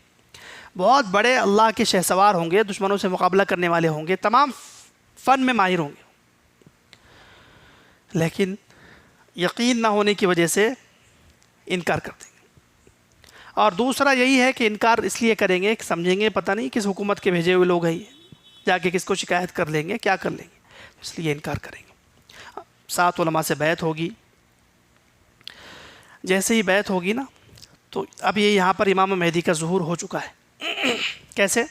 S1: بہت بڑے اللہ کے شہ سوار ہوں گے، دشمنوں سے مقابلہ کرنے والے ہوں گے، تمام فن میں ماہر ہوں گے، لیکن یقین نہ ہونے کی وجہ سے انکار کر دیں گے۔ اور دوسرا یہی ہے کہ انکار اس لیے کریں گے کہ سمجھیں گے پتہ نہیں کس حکومت کے بھیجے ہوئے لوگ ہیں، جا کے کس کو شکایت کر لیں گے، کیا کر لیں گے، اس لیے انکار کریں گے۔ 7 علماء سے بیعت ہوگی، جیسے ہی بیعت ہوگی نا تو اب یہ یہاں پر امام مہدی کا ظہور ہو چکا ہے۔ کیسے؟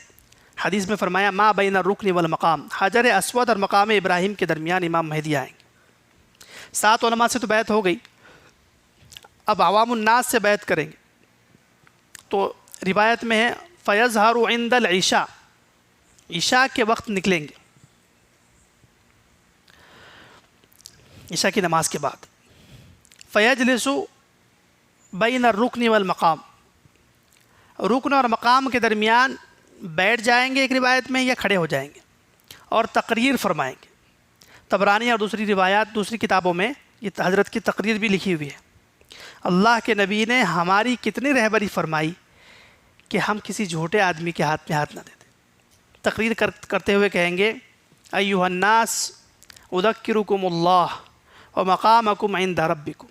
S1: حدیث میں فرمایا ما بین الرکن والمقام، حجر اسود اور مقام ابراہیم کے درمیان امام مہدی آئیں گے۔ 7 علماء سے تو بیعت ہو گئی، اب عوام الناس سے بیعت کریں گے، تو روایت میں ہے فَيَظْهَرُ عِنْدَ الْعِشَاءِ، عشاء کے وقت نکلیں گے، عشاء کی نماز کے بعد۔ فَيَجْلِسُ بَيْنَ الرُّكْنِ وَالْمَقَامِ، رکن اور مقام کے درمیان بیٹھ جائیں گے ایک روایت میں، یا کھڑے ہو جائیں گے اور تقریر فرمائیں گے۔ طبرانی اور دوسری روایات دوسری کتابوں میں یہ حضرت کی تقریر بھی لکھی ہوئی ہے، اللہ کے نبی نے ہماری کتنی رہبری فرمائی کہ ہم کسی جھوٹے آدمی کے ہاتھ میں ہاتھ نہ دے دیں۔ تقریر کرتے ہوئے کہیں گے ایھا الناس اذکرکم اللہ ومقامکم عند ربکم،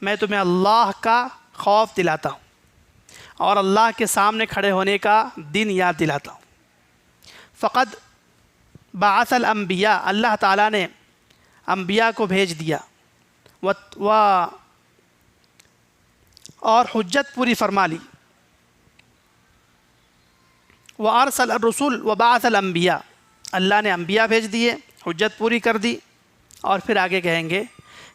S1: میں تمہیں اللہ کا خوف دلاتا ہوں اور اللہ کے سامنے کھڑے ہونے کا دن یاد دلاتا ہوں۔ فقد بعث الانبیاء، اللہ تعالیٰ نے انبیاء کو بھیج دیا، اور حجت پوری فرما لی، وارسل الرسل وبعث الانبیاء، اللہ نے انبیاء بھیج دیے، حجت پوری کر دی، اور پھر آگے کہیں گے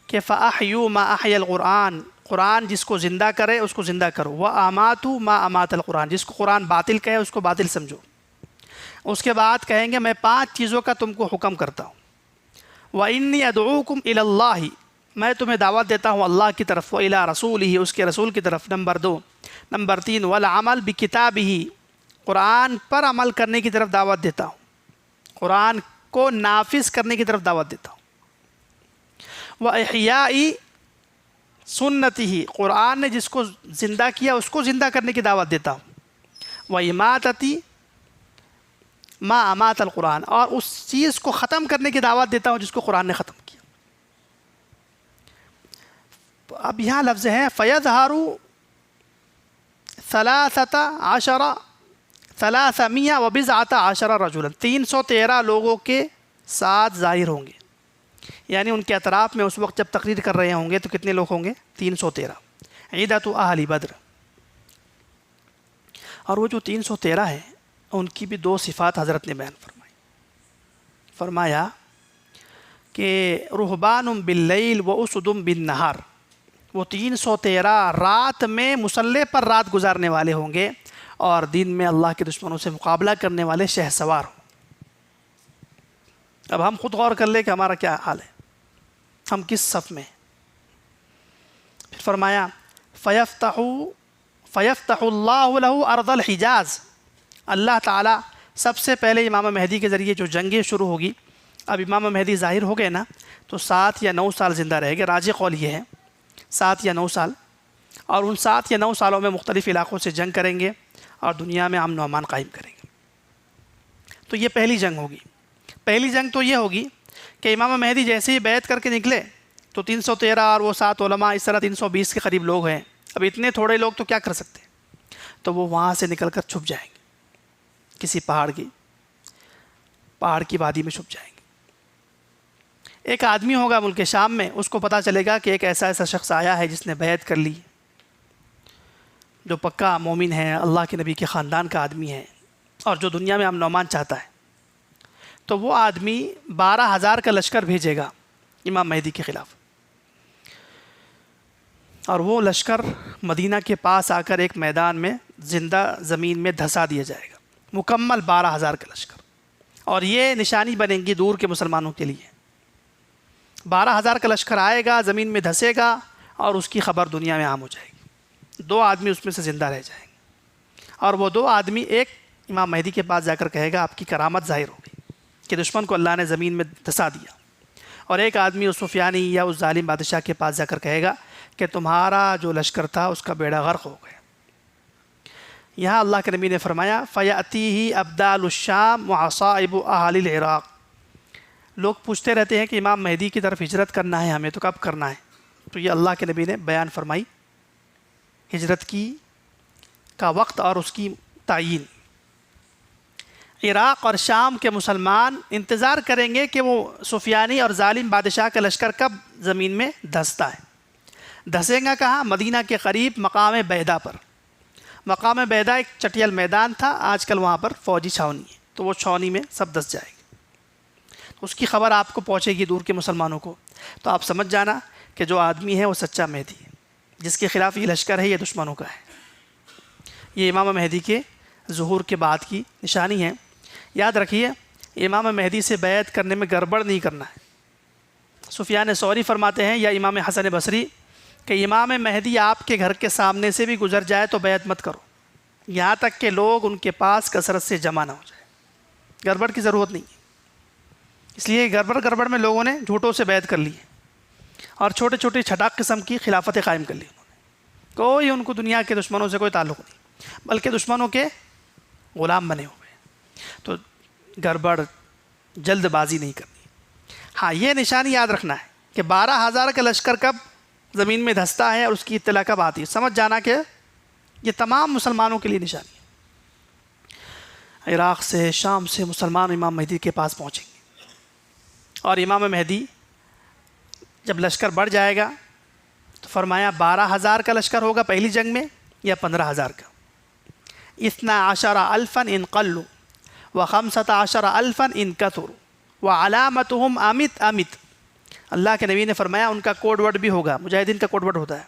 S1: کہ فاحیوا ما احیا القرآن، قرآن جس کو زندہ کرے اس کو زندہ کرو، واماتوا ما امات القرآن، جس کو قرآن باطل کہے اس کو باطل سمجھو۔ اس کے بعد کہیں گے میں 5 چیزوں کا تم کو حکم کرتا ہوں، وانی ادعوکم الی اللہ، میں تمہیں دعوت دیتا ہوں اللہ کی طرف، وإلی رسولہ، اس کے رسول کی طرف، نمبر 2، نمبر 3 والعمل بکتابہ، قرآن پر عمل کرنے کی طرف دعوت دیتا ہوں، قرآن کو نافذ کرنے کی طرف دعوت دیتا ہوں، وإحیاء سنتہ، قرآن نے جس کو زندہ کیا اس کو زندہ کرنے کی دعوت دیتا ہوں، وإماتۃ ما امات القرآن، اور اس چیز کو ختم کرنے کی دعوت دیتا ہوں جس کو قرآن نے ختم کیا۔ اب یہاں لفظ ہے فیظہر 313 رجلا، 313 لوگوں کے ساتھ ظاہر ہوں گے، یعنی ان کے اطراف میں اس وقت جب تقریر کر رہے ہوں گے تو کتنے لوگ ہوں گے؟ 313۔ عیدۃ اہل بدر، اور وہ جو 313 ہیں ان کی بھی 2 صفات حضرت نے بیان فرمایا کہ رہبان باللیل و اسد بالنہار، وہ 313 رات میں مصلی پر رات گزارنے والے ہوں گے اور دن میں اللہ کے دشمنوں سے مقابلہ کرنے والے شہ سوار ہوں۔ اب ہم خود غور کر لیں کہ ہمارا کیا حال ہے، ہم کس صف میں ہیں۔ پھر فرمایا فیفتح اللہ لہ ارض الحجاز، اللہ تعالیٰ سب سے پہلے امام مہدی کے ذریعے جو جنگیں شروع ہوگی، اب امام مہدی ظاہر ہو گئے نا تو 7 یا 9 سال زندہ رہے گے، راجح قول یہ ہے 7 یا 9 سال، اور ان 7 یا 9 سالوں میں مختلف علاقوں سے جنگ کریں گے اور دنیا میں امن و امان قائم کریں گے۔ تو یہ پہلی جنگ ہوگی۔ پہلی جنگ تو یہ ہوگی کہ امام مہدی جیسے ہی بیعت کر کے نکلے تو 313 اور وہ 7 علماء، اس طرح 320 کے قریب لوگ ہیں، اب اتنے تھوڑے لوگ تو کیا کر سکتے ہیں، تو وہ وہاں سے نکل کر چھپ جائیں گے، کسی پہاڑ کی وادی میں چھپ جائیں گے۔ ایک آدمی ہوگا ملک شام میں، اس کو پتہ چلے گا کہ ایک ایسا شخص آیا ہے جس نے بیعت کر لی، جو پکا مومن ہے، اللہ کے نبی کے خاندان کا آدمی ہے اور جو دنیا میں امن و امان چاہتا ہے، تو وہ آدمی 12,000 کا لشکر بھیجے گا امام مہدی کے خلاف، اور وہ لشکر مدینہ کے پاس آ کر ایک میدان میں زندہ زمین میں دھسا دیا جائے گا، مکمل 12,000 کا لشکر، اور یہ نشانی بنے گی دور کے مسلمانوں کے لیے۔ 12,000 کا لشکر آئے گا، زمین میں دھسے گا اور اس کی خبر دنیا میں عام ہو جائے گی، 2 آدمی اس میں سے زندہ رہ جائیں گے، اور وہ 2 آدمی، ایک امام مہدی کے پاس جا کر کہے گا آپ کی کرامت ظاہر ہو گئی کہ دشمن کو اللہ نے زمین میں دھسا دیا، اور ایک آدمی اس سفیانی یا اس ظالم بادشاہ کے پاس جا کر کہے گا کہ تمہارا جو لشکر تھا اس کا بیڑا غرق ہو گیا۔ یہاں اللہ کے نبی نے فرمایا فَيَأْتِيهِ أَبْدَالُ الشَّامِ وَعَصَائِبُ أَهْلِ الْعِرَاقِ، لوگ پوچھتے رہتے ہیں کہ امام مہدی کی طرف ہجرت کرنا ہے ہمیں، تو کب کرنا ہے؟ تو یہ اللہ کے نبی نے بیان فرمائی ہجرت کا وقت اور اس کی تعیین۔ عراق اور شام کے مسلمان انتظار کریں گے کہ وہ سفیانی اور ظالم بادشاہ کا لشکر کب زمین میں دھستا ہے۔ دھسے گا کہاں؟ مدینہ کے قریب مقام بیدا پر۔ مقام بیدا ایک چٹیل میدان تھا، آج کل وہاں پر فوجی چھاونی ہے، تو وہ چھاونی میں سب دھس جائے گی، اس کی خبر آپ کو پہنچے گی دور کے مسلمانوں کو، تو آپ سمجھ جانا کہ جو آدمی ہے وہ سچا مہدی ہے، جس کے خلاف یہ لشکر ہے یہ دشمنوں کا ہے۔ یہ امام مہدی کے ظہور کے بعد کی نشانی ہے۔ یاد رکھیے امام مہدی سے بیعت کرنے میں گڑبڑ نہیں کرنا ہے۔ سفیان ثوری فرماتے ہیں یا امام حسن بصری کہ امام مہدی آپ کے گھر کے سامنے سے بھی گزر جائے تو بیعت مت کرو، یہاں تک کہ لوگ ان کے پاس کثرت سے جمع نہ ہو جائے۔ گڑبڑ کی ضرورت نہیں ہے، اس لیے گڑبڑ میں لوگوں نے جھوٹوں سے بیعت کر لی ہے اور چھوٹے چھوٹے چھٹاک قسم کی خلافتیں قائم کر لی انہوں نے، کوئی ان کو دنیا کے دشمنوں سے کوئی تعلق نہیں۔ بلکہ دشمنوں کے غلام بنے ہوئے ہیں۔ تو گڑبڑ، جلد بازی نہیں کرنی۔ ہاں یہ نشانی یاد رکھنا ہے کہ 12,000 کا لشکر کب زمین میں دھستا ہے اور اس کی اطلاع کب آتی ہے، سمجھ جانا کہ یہ تمام مسلمانوں کے لیے نشانی ہے۔ عراق سے، شام سے مسلمان امام مہدی کے پاس پہنچیں گے، اور امام مہدی جب لشکر بڑھ جائے گا تو فرمایا 12,000 کا لشکر ہوگا پہلی جنگ میں یا 15,000 کا۔ 12,000 ان قلوا و15,000 ان کثروا وعلامتهم امت امت۔ اللہ کے نبی نے فرمایا ان کا کوڈ ورڈ بھی ہوگا، مجاہدین کا کوڈ ورڈ ہوتا ہے،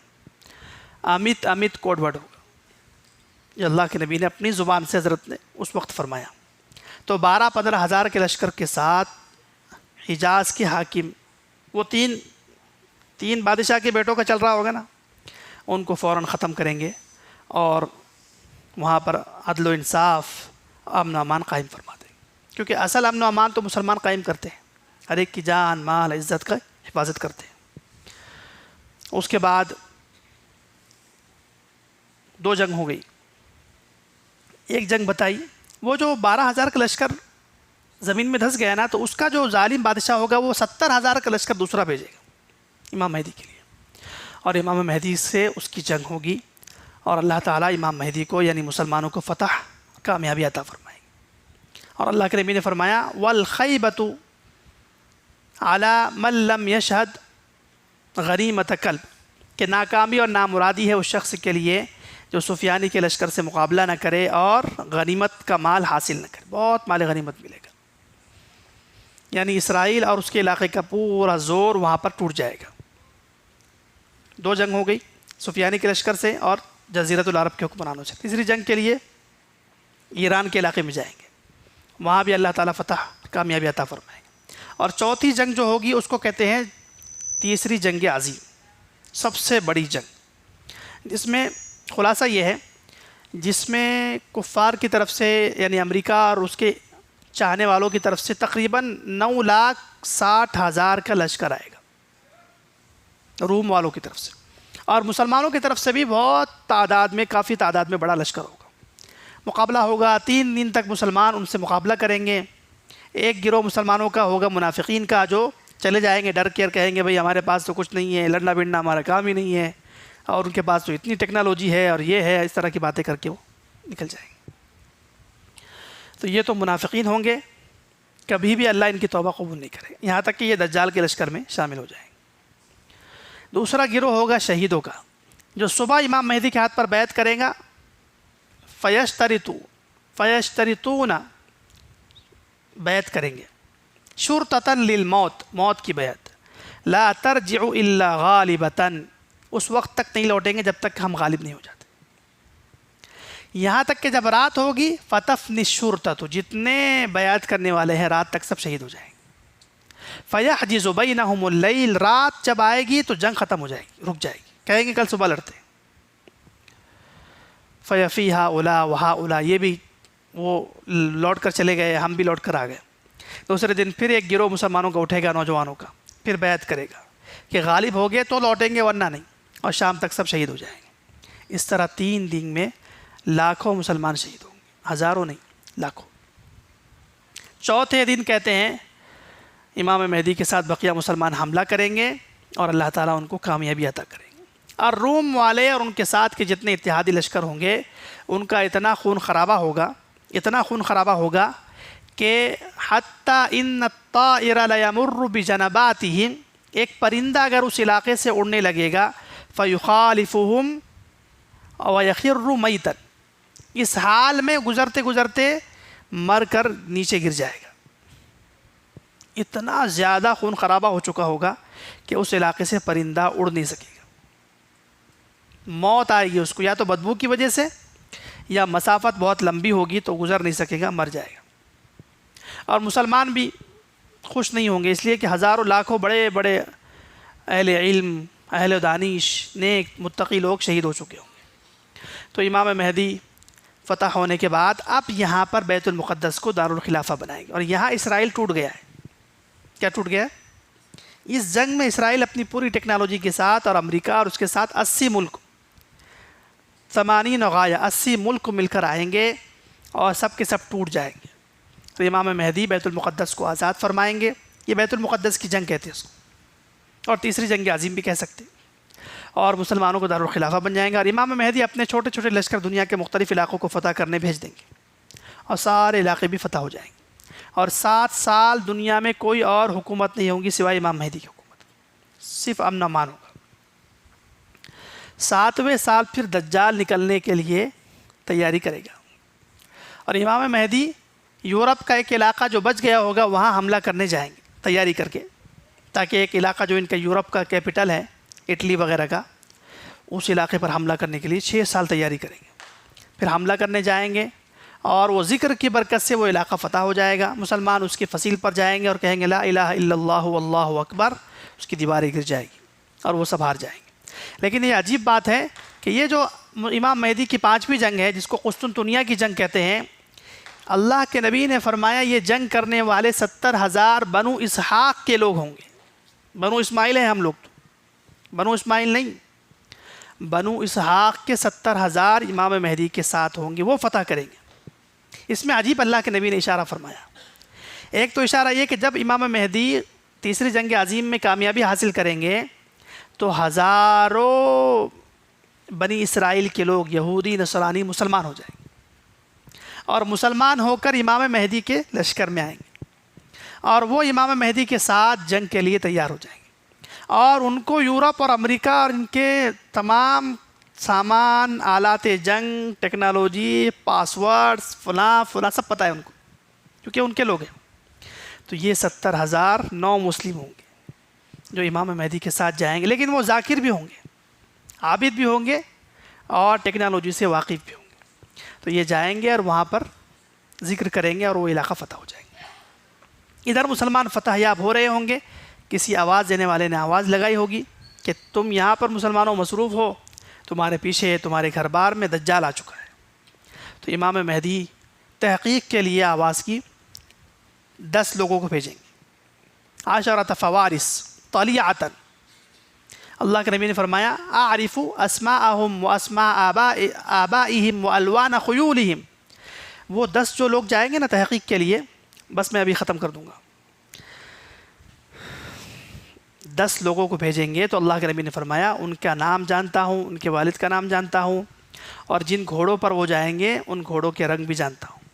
S1: امت امت کوڈ ورڈ ہوگا، یہ اللہ کے نبی نے اپنی زبان سے حضرت نے اس وقت فرمایا۔ تو 12-15,000 کے لشکر کے ساتھ حجاز کے حاکم، وہ تین بادشاہ کے بیٹوں کا چل رہا ہوگا نا، ان کو فوراً ختم کریں گے اور وہاں پر عدل و انصاف، امن و امان قائم فرما دیں گے، کیونکہ اصل امن و امان تو مسلمان قائم کرتے ہیں، ہر ایک کی جان، مال، عزت کا حفاظت کرتے ہیں۔ اس کے بعد 2 جنگ ہو گئی۔ ایک جنگ بتائی، وہ جو 12,000 کا لشکر زمین میں دھس گیا نا، تو اس کا جو ظالم بادشاہ ہوگا وہ 70,000 کا لشکر دوسرا بھیجے گا امام مہدی کے لیے، اور امام مہدی سے اس کی جنگ ہوگی، اور اللہ تعالیٰ امام مہدی کو یعنی مسلمانوں کو فتح، کامیابی عطا فرمائے گی۔ اور اللہ کے نبی نے فرمایا وَالْخَيْبَةُ عَلَى مَنْ لَمْ يَشْهَدْ غَنِیمَةَ کَلْبٍ، کہ ناکامی اور نامرادی ہے اس شخص کے لیے جو سفیانی کے لشکر سے مقابلہ نہ کرے اور غنیمت کا مال حاصل نہ کرے، بہت مال غنیمت ملے گا، یعنی اسرائیل اور اس کے علاقے کا پورا زور وہاں پر ٹوٹ جائے گا۔ 2 جنگ ہو گئی، سفیانی کے لشکر سے اور جزیرۃ العرب کے حکمرانوں سے۔ تیسری جنگ کے لیے ایران کے علاقے میں جائیں گے، وہاں بھی اللہ تعالیٰ فتح، کامیابی عطا فرمائیں گے۔ اور چوتھی جنگ جو ہوگی اس کو کہتے ہیں تیسری جنگ عظیم، سب سے بڑی جنگ، جس میں خلاصہ یہ ہے، جس میں کفار کی طرف سے یعنی امریکہ اور اس کے چاہنے والوں کی طرف سے تقریباً 9,60,000 کا لشکر آئے گا روم والوں کی طرف سے، اور مسلمانوں کی طرف سے بھی بہت تعداد میں، کافی تعداد میں بڑا لشکر ہوگا۔ مقابلہ ہوگا، 3 دن تک مسلمان ان سے مقابلہ کریں گے۔ ایک گروہ مسلمانوں کا ہوگا منافقین کا، جو چلے جائیں گے ڈر کے، کہیں گے بھئی ہمارے پاس تو کچھ نہیں ہے، لڑنا بڑنا ہمارا کام ہی نہیں ہے، اور ان کے پاس تو اتنی ٹیکنالوجی ہے اور یہ ہے، اس طرح کی باتیں کر کے وہ نکل جائیں گے۔ تو یہ تو منافقین ہوں گے، کبھی بھی اللہ ان کی توبہ قبول نہیں کرے، یہاں تک کہ یہ دجال کے لشکر میں شامل ہو جائیں گے۔ دوسرا گروہ ہوگا شہیدوں کا، جو صبح امام مہدی کے ہاتھ پر بیعت کرے گا، فیشترطون، بیعت کریں گے، شرطۃ للموت، موت کی بیعت، لا ترجع الا غالبۃ، اس وقت تک نہیں لوٹیں گے جب تک ہم غالب نہیں ہو جاتے، یہاں تک کہ جب رات ہوگی فتفنی الشرطۃ، جتنے بیعت کرنے والے ہیں رات تک سب شہید ہو جائیں گے، فیحجز بینہم اللیل، رات جب آئے گی تو جنگ ختم ہو جائے گی، رک جائے گی، کہیں گے کل صبح لڑتے ہیں، فیفی ہؤلاء وہؤلاء، یہ بھی وہ لوٹ کر چلے گئے، ہم بھی لوٹ کر آ گئے۔ دوسرے دن پھر ایک گروہ مسلمانوں کا اٹھے گا، نوجوانوں کا، پھر بیعت کرے گا کہ غالب ہو گئے تو لوٹیں گے ورنہ نہیں، اور شام تک سب شہید ہو جائیں گے۔ اس طرح 3 دن میں لاکھوں مسلمان شہید ہوں گے، ہزاروں نہیں، لاکھوں۔ چوتھے دن کہتے ہیں امام مہدی کے ساتھ بقیہ مسلمان حملہ کریں گے اور اللہ تعالیٰ ان کو کامیابی عطا کریں گے، اور روم والے اور ان کے ساتھ کے جتنے اتحادی لشکر ہوں گے ان کا اتنا خون خرابہ ہوگا، اتنا خون خرابہ ہوگا کہ حتیٰ ان الطائر لیمر بجنباتہم، ایک پرندہ اگر اس علاقے سے اڑنے لگے گا، فیخالفہم ویخر میتا، اس حال میں گزرتے گزرتے مر کر نیچے گر جائے گا، اتنا زیادہ خون خرابہ ہو چکا ہوگا کہ اس علاقے سے پرندہ اڑ نہیں سکے گا، موت آئے گی اس کو، یا تو بدبو کی وجہ سے یا مسافت بہت لمبی ہوگی تو گزر نہیں سکے گا، مر جائے گا۔ اور مسلمان بھی خوش نہیں ہوں گے، اس لیے کہ ہزاروں لاکھوں بڑے بڑے اہل علم، اہل دانش، نیک متقی لوگ شہید ہو چکے ہوں گے۔ تو امام مہدی فتح ہونے کے بعد اب یہاں پر بیت المقدس کو دارالخلافہ بنائیں گے، اور یہاں اسرائیل ٹوٹ گیا ہے۔ کیا ٹوٹ گیا؟ اس جنگ میں اسرائیل اپنی پوری ٹیکنالوجی کے ساتھ اور امریکہ اور اس کے ساتھ 80 ملک 80 غایہ 80 ملک مل کر آئیں گے اور سب کے سب ٹوٹ جائیں گے. تو امام مہدی بیت المقدس کو آزاد فرمائیں گے. یہ بیت المقدس کی جنگ کہتے ہیں اس کو، اور تیسری جنگ عظیم بھی کہہ سکتے ہیں. اور مسلمانوں کو دارالخلافہ بن جائیں گے. اور امام مہدی اپنے چھوٹے چھوٹے لشکر دنیا کے مختلف علاقوں کو فتح کرنے بھیج دیں گے اور سارے علاقے بھی فتح ہو جائیں گے. اور 7 سال دنیا میں کوئی اور حکومت نہیں ہوگی سوائے امام مہدی کی حکومت، صرف امن و امان ہوگا. 7ویں سال پھر دجال نکلنے کے لیے تیاری کرے گا، اور امام مہدی یورپ کا ایک علاقہ جو بچ گیا ہوگا وہاں حملہ کرنے جائیں گے تیاری کر کے، تاکہ ایک علاقہ جو ان کا یورپ کا کیپٹل ہے اٹلی وغیرہ کا، اس علاقے پر حملہ کرنے کے لیے 6 سال تیاری کریں گے. پھر حملہ کرنے جائیں گے اور وہ ذکر کی برکت سے وہ علاقہ فتح ہو جائے گا. مسلمان اس کی فصیل پر جائیں گے اور کہیں گے لا الہ الا اللہ واللہ اکبر، اس کی دیواریں گر جائے گی اور وہ سب ہار جائیں گے. لیکن یہ عجیب بات ہے کہ یہ جو امام مہدی کی 5ویں جنگ ہے، جس کو قسطنطنیہ کی جنگ کہتے ہیں، اللہ کے نبی نے فرمایا یہ جنگ کرنے والے 70,000 بنو اسحاق کے لوگ ہوں گے. بنو اسماعیل ہیں ہم لوگ، تو بنو اسماعیل نہیں، بنو اسحاق کے 70,000 امام مہدی کے ساتھ ہوں گے، وہ فتح کریں گے. اس میں عجیب اللہ کے نبی نے اشارہ فرمایا. ایک تو اشارہ یہ کہ جب امام مہدی تیسری جنگ عظیم میں کامیابی حاصل کریں گے تو ہزاروں بنی اسرائیل کے لوگ یہودی نصرانی مسلمان ہو جائیں گے، اور مسلمان ہو کر امام مہدی کے لشکر میں آئیں گے، اور وہ امام مہدی کے ساتھ جنگ کے لیے تیار ہو جائیں گے. اور ان کو یورپ اور امریکہ اور ان کے تمام سامان، آلات جنگ، ٹیکنالوجی، پاسورڈز، فلاں فلاں سب پتہ ہے ان کو، کیونکہ ان کے لوگ ہیں. تو یہ 70,000 نو مسلم ہوں گے جو امام مہدی کے ساتھ جائیں گے، لیکن وہ ذاکر بھی ہوں گے، عابد بھی ہوں گے، اور ٹیکنالوجی سے واقف بھی ہوں گے. تو یہ جائیں گے اور وہاں پر ذکر کریں گے اور وہ علاقہ فتح ہو جائیں گے. ادھر مسلمان فتح یاب ہو رہے ہوں گے، کسی آواز دینے والے نے آواز لگائی ہوگی کہ تم یہاں پر مسلمانوں مصروف ہو، تمہارے پیچھے تمہارے گھر بار میں دجال آ چکا ہے. تو امام مہدی تحقیق کے لیے آواز کی 10 لوگوں کو بھیجیں گے، 10 فوارس طلیعۃ. اللہ کے نبی نے فرمایا اعرف اسماءهم واسماء آبائهم والوان خیولهم. وہ 10 جو لوگ جائیں گے نا تحقیق کے لیے، بس میں ابھی ختم کر دوں گا، 10 لوگوں کو بھیجیں گے. تو اللہ کے نبی نے فرمایا ان کا نام جانتا ہوں، ان کے والد کا نام جانتا ہوں، اور جن گھوڑوں پر وہ جائیں گے ان گھوڑوں کے رنگ بھی جانتا ہوں.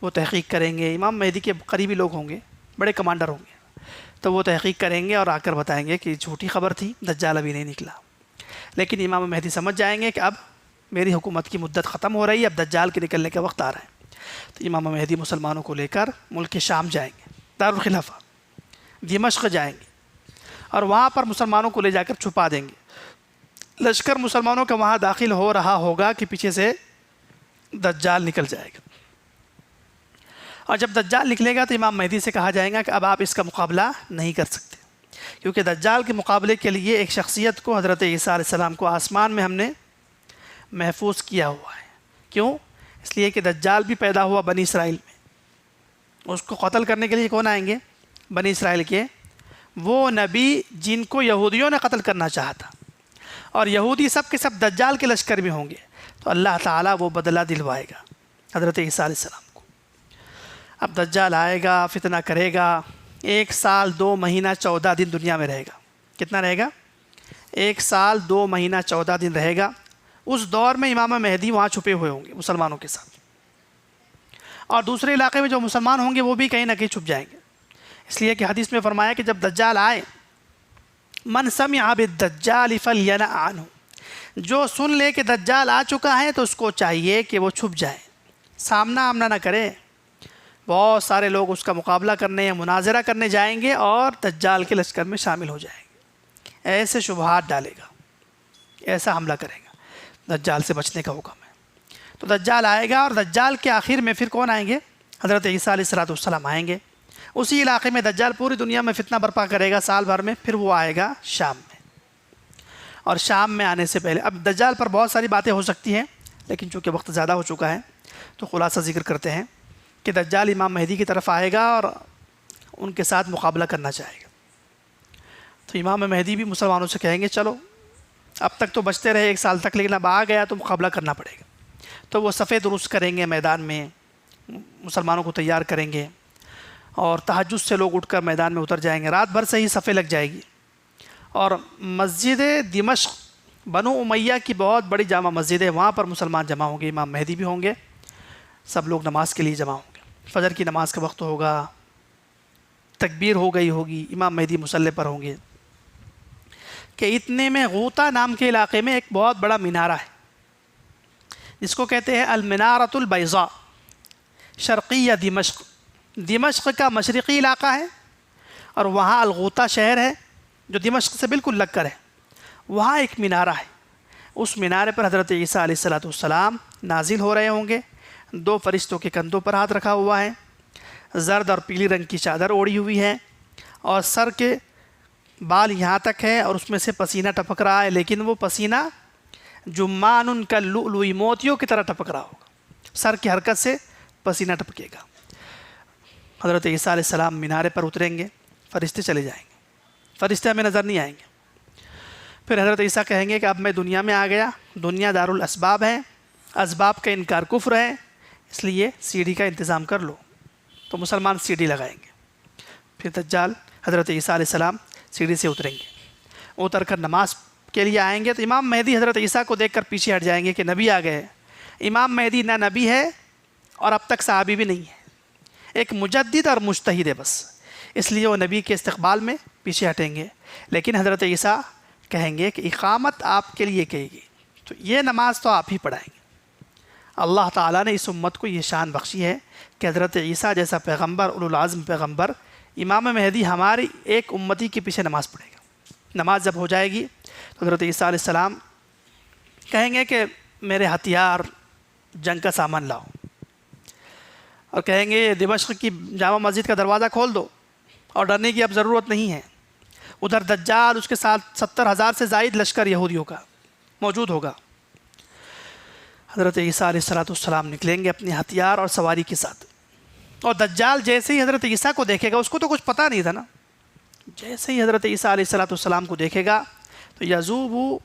S1: وہ تحقیق کریں گے، امام مہدی کے قریبی لوگ ہوں گے، بڑے کمانڈر ہوں گے، تو وہ تحقیق کریں گے اور آ کر بتائیں گے کہ جھوٹی خبر تھی، دجال ابھی نہیں نکلا. لیکن امام مہدی سمجھ جائیں گے کہ اب میری حکومت کی مدت ختم ہو رہی ہے، اب دجال کے نکلنے کا وقت آ رہا ہے. تو امام مہدی مسلمانوں کو لے کر ملک شام جائیں گے، دارالخلافہ دمشق جائیں گے، اور وہاں پر مسلمانوں کو لے جا کر چھپا دیں گے. لشکر مسلمانوں کا وہاں داخل ہو رہا ہوگا کہ پیچھے سے دجال نکل جائے گا، اور جب دجال نکلے گا تو امام مہدی سے کہا جائے گا کہ اب آپ اس کا مقابلہ نہیں کر سکتے، کیونکہ دجال کے مقابلے کے لیے ایک شخصیت کو، حضرت عیسیٰ علیہ السلام کو آسمان میں ہم نے محفوظ کیا ہوا ہے. کیوں؟ اس لیے کہ دجال بھی پیدا ہوا بنی اسرائیل میں. اس کو قتل کرنے کے لیے کون آئیں گے؟ بنی اسرائیل کے وہ نبی جن کو یہودیوں نے قتل کرنا چاہا تھا، اور یہودی سب کے سب دجال کے لشکر میں ہوں گے. تو اللہ تعالیٰ وہ بدلہ دلوائے گا حضرت عیسیٰ علیہ السلام کو. اب دجال آئے گا، فتنہ کرے گا، 1 سال 2 مہینہ 14 دن دنیا میں رہے گا. کتنا رہے گا؟ 1 سال 2 مہینہ 14 دن رہے گا. اس دور میں امام مہدی وہاں چھپے ہوئے ہوں گے مسلمانوں کے ساتھ، اور دوسرے علاقے میں جو مسلمان ہوں گے وہ بھی کہیں نہ کہیں چھپ جائیں گے. اس لیے کہ حدیث میں فرمایا کہ جب دجال آئے، من سمع بالدجال فلینأ عنہ، جو سن لے کہ دجال آ چکا ہے تو اس کو چاہیے کہ وہ چھپ جائے، سامنا آمنا نہ کرے. بہت سارے لوگ اس کا مقابلہ کرنے یا مناظرہ کرنے جائیں گے اور دجال کے لشکر میں شامل ہو جائیں گے. ایسے شبہات ڈالے گا، ایسا حملہ کرے گا. دجال سے بچنے کا حکم ہے. تو دجال آئے گا، اور دجال کے آخر میں پھر کون آئیں گے؟ حضرت عیسیٰ علیہ السلام آئیں گے. اسی علاقے میں دجال پوری دنیا میں فتنہ برپا کرے گا سال بھر میں. پھر وہ آئے گا شام میں، اور شام میں آنے سے پہلے، اب دجال پر بہت ساری باتیں ہو سکتی ہیں، لیکن چونکہ وقت زیادہ ہو چکا ہے تو خلاصہ ذکر کرتے ہیں کہ دجال امام مہدی کی طرف آئے گا اور ان کے ساتھ مقابلہ کرنا چاہے گا. تو امام مہدی بھی مسلمانوں سے کہیں گے چلو اب تک تو بچتے رہے 1 سال تک، لیکن اب آ گیا تو مقابلہ کرنا پڑے گا۔ تو وہ صفیں درست کریں گے، میدان میں مسلمانوں کو تیار کریں گے، اور تہجد سے لوگ اٹھ کر میدان میں اتر جائیں گے، رات بھر سے ہی صفیں لگ جائے گی۔ اور مسجد دمشق بنو امیہ کی بہت بڑی جامع مسجد ہے، وہاں پر مسلمان جمع ہوں گے، امام مہدی بھی ہوں گے، سب لوگ نماز کے لیے جمع ہوں گے۔ فجر کی نماز کا وقت ہوگا، تکبیر ہو گئی ہوگی، امام مہدی مصلی پر ہوں گے کہ اتنے میں غوطہ نام کے علاقے میں ایک بہت بڑا مینارہ ہے، جس کو کہتے ہیں المنارۃ البیضاء، شرقیہ دمشق۔ دمشق کا مشرقی علاقہ ہے، اور وہاں الغوطہ شہر ہے جو دمشق سے بالکل لگ کر ہے، وہاں ایک مینارہ ہے۔ اس مینارے پر حضرت عیسیٰ علیہ السلام نازل ہو رہے ہوں گے، 2 فرشتوں کے کندھوں پر ہاتھ رکھا ہوا ہے، زرد اور پیلی رنگ کی چادر اوڑھی ہوئی ہے، اور سر کے بال یہاں تک ہے، اور اس میں سے پسینہ ٹپک رہا ہے، لیکن وہ پسینہ جمان کاللؤلؤ، موتیوں کی طرح ٹپک رہا ہوگا، سر کی حرکت سے پسینہ ٹپکے گا۔ حضرت عیسیٰ علیہ السلام مینارے پر اتریں گے، فرشتے چلے جائیں گے، فرشتے ہمیں نظر نہیں آئیں گے۔ پھر حضرت عیسیٰ کہیں گے کہ اب میں دنیا میں آ گیا، دنیا دار الاسباب ہے، اسباب کا انکار کفر ہے، اس لیے سیڑھی کا انتظام کر لو۔ تو مسلمان سیڑھی لگائیں گے، پھر دجال حضرت عیسیٰ علیہ السلام سیڑھی سے اتریں گے، اتر کر نماز کے لیے آئیں گے، تو امام مہدی حضرت عیسیٰ کو دیکھ کر پیچھے ہٹ جائیں گے کہ نبی آ گئے۔ امام مہدی نہ نبی ہے اور اب تک صحابی بھی نہیں ہے، ایک مجدد اور مجتہد ہے بس، اس لیے وہ نبی کے استقبال میں پیچھے ہٹیں گے۔ لیکن حضرت عیسیٰ کہیں گے کہ اقامت آپ کے لیے کہے گی، تو یہ نماز تو آپ ہی پڑھائیں گے۔ اللہ تعالیٰ نے اس امت کو یہ شان بخشی ہے کہ حضرت عیسیٰ جیسا پیغمبر، اولو العزم پیغمبر، امام مہدی ہماری ایک امتی کے پیچھے نماز پڑھے گا۔ نماز جب ہو جائے گی تو حضرت عیسیٰ علیہ السلام کہیں گے کہ میرے ہتھیار، جنگ کا سامان لاؤ، اور کہیں گے دمشق کی جامع مسجد کا دروازہ کھول دو، اور ڈرنے کی اب ضرورت نہیں ہے۔ ادھر دجال، اس کے ساتھ 70,000 سے زائد لشکر یہودیوں کا موجود ہوگا۔ حضرت عیسیٰ علیہ السلام نکلیں گے اپنے ہتھیار اور سواری کے ساتھ، اور دجال جیسے ہی حضرت عیسیٰ کو دیکھے گا، اس کو تو کچھ پتہ نہیں تھا نا، جیسے ہی حضرت عیسیٰ علیہ السلام کو دیکھے گا تو یذوب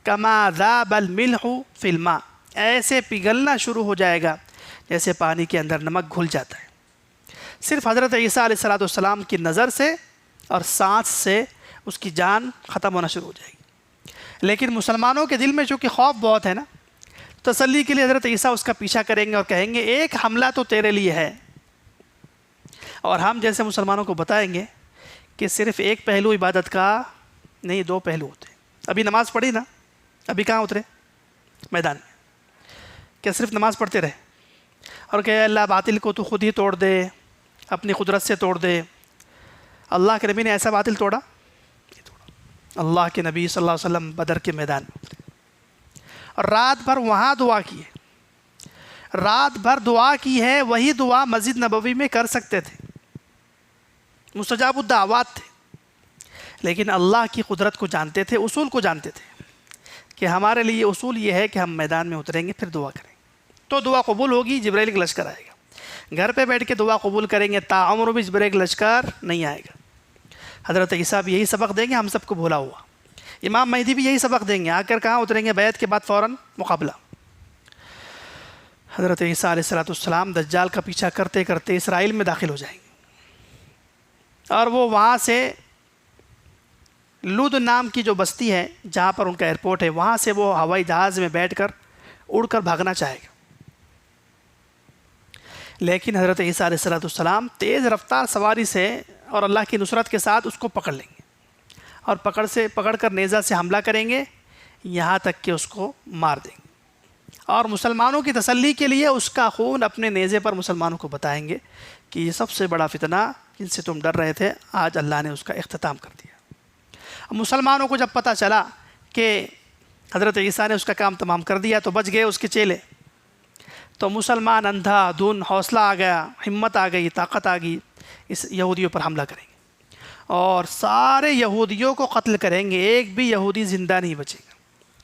S1: کما ذاب الملح فی الماء، ایسے پگھلنا شروع ہو جائے گا جیسے پانی کے اندر نمک گھل جاتا ہے۔ صرف حضرت عیسیٰ علیہ السلام کی نظر سے اور سانس سے اس کی جان ختم ہونا شروع ہو جائے گی۔ لیکن مسلمانوں کے دل میں چونکہ خوف بہت ہے نا، تسلی کے لیے حضرت عیسیٰ اس کا پیچھا کریں گے اور کہیں گے ایک حملہ تو تیرے لیے ہے، اور ہم جیسے مسلمانوں کو بتائیں گے کہ صرف ایک پہلو عبادت کا نہیں، 2 پہلو ہوتے ہیں۔ ابھی نماز پڑھی نا، ابھی کہاں اترے؟ میدان میں۔ کیا صرف نماز پڑھتے رہے اور کہ اللہ باطل کو تو خود ہی توڑ دے، اپنی قدرت سے توڑ دے؟ اللہ کے نبی نے ایسا باطل توڑا؟ نہیں توڑا۔ اللہ کے نبی صلی اللہ علیہ وسلم بدر کے میدان میں اترے اور رات بھر وہاں دعا کی ہے، رات بھر دعا کی ہے، وہی دعا مسجد نبوی میں کر سکتے تھے، مستجاب الدعوات تھے، لیکن اللہ کی قدرت کو جانتے تھے، اصول کو جانتے تھے کہ ہمارے لیے اصول یہ ہے کہ ہم میدان میں اتریں گے، پھر دعا کریں گے تو دعا قبول ہوگی، جبرائیل کا لشکر آئے گا۔ گھر پہ بیٹھ کے دعا قبول کریں گے، تعمر بھی جبرائیل کا لشکر نہیں آئے گا۔ حضرت عیسیٰ بھی یہی سبق دیں گے، ہم سب کو بھولا ہوا۔ امام مہدی بھی یہی سبق دیں گے، آ کر کہاں اتریں گے؟ بیعت کے بعد فوراً مقابلہ۔ حضرت عیسیٰ علیہ السلام دجال کا پیچھا کرتے کرتے اسرائیل میں داخل ہو جائیں گے، اور وہ وہاں سے لود نام کی جو بستی ہے جہاں پر ان کا ایئرپورٹ ہے، وہاں سے وہ ہوائی جہاز میں بیٹھ کر اڑ کر بھاگنا چاہے گا، لیکن حضرت عیسیٰ علیہ السلام تیز رفتار سواری سے اور اللہ کی نصرت کے ساتھ اس کو پکڑ لیں گے، اور پکڑ کر نیزہ سے حملہ کریں گے، یہاں تک کہ اس کو مار دیں گے، اور مسلمانوں کی تسلی کے لیے اس کا خون اپنے نیزے پر مسلمانوں کو بتائیں گے کہ یہ سب سے بڑا فتنہ جن سے تم ڈر رہے تھے، آج اللہ نے اس کا اختتام کر دیا۔ مسلمانوں کو جب پتہ چلا کہ حضرت عیسیٰ نے اس کا کام تمام کر دیا تو بچ گئے اس کے چیلے، تو مسلمان اندھا دھن حوصلہ آ گیا، ہمت آ گئی، طاقت آ گئی، اس یہودیوں پر حملہ کریں گے اور سارے یہودیوں کو قتل کریں گے، ایک بھی یہودی زندہ نہیں بچے گا۔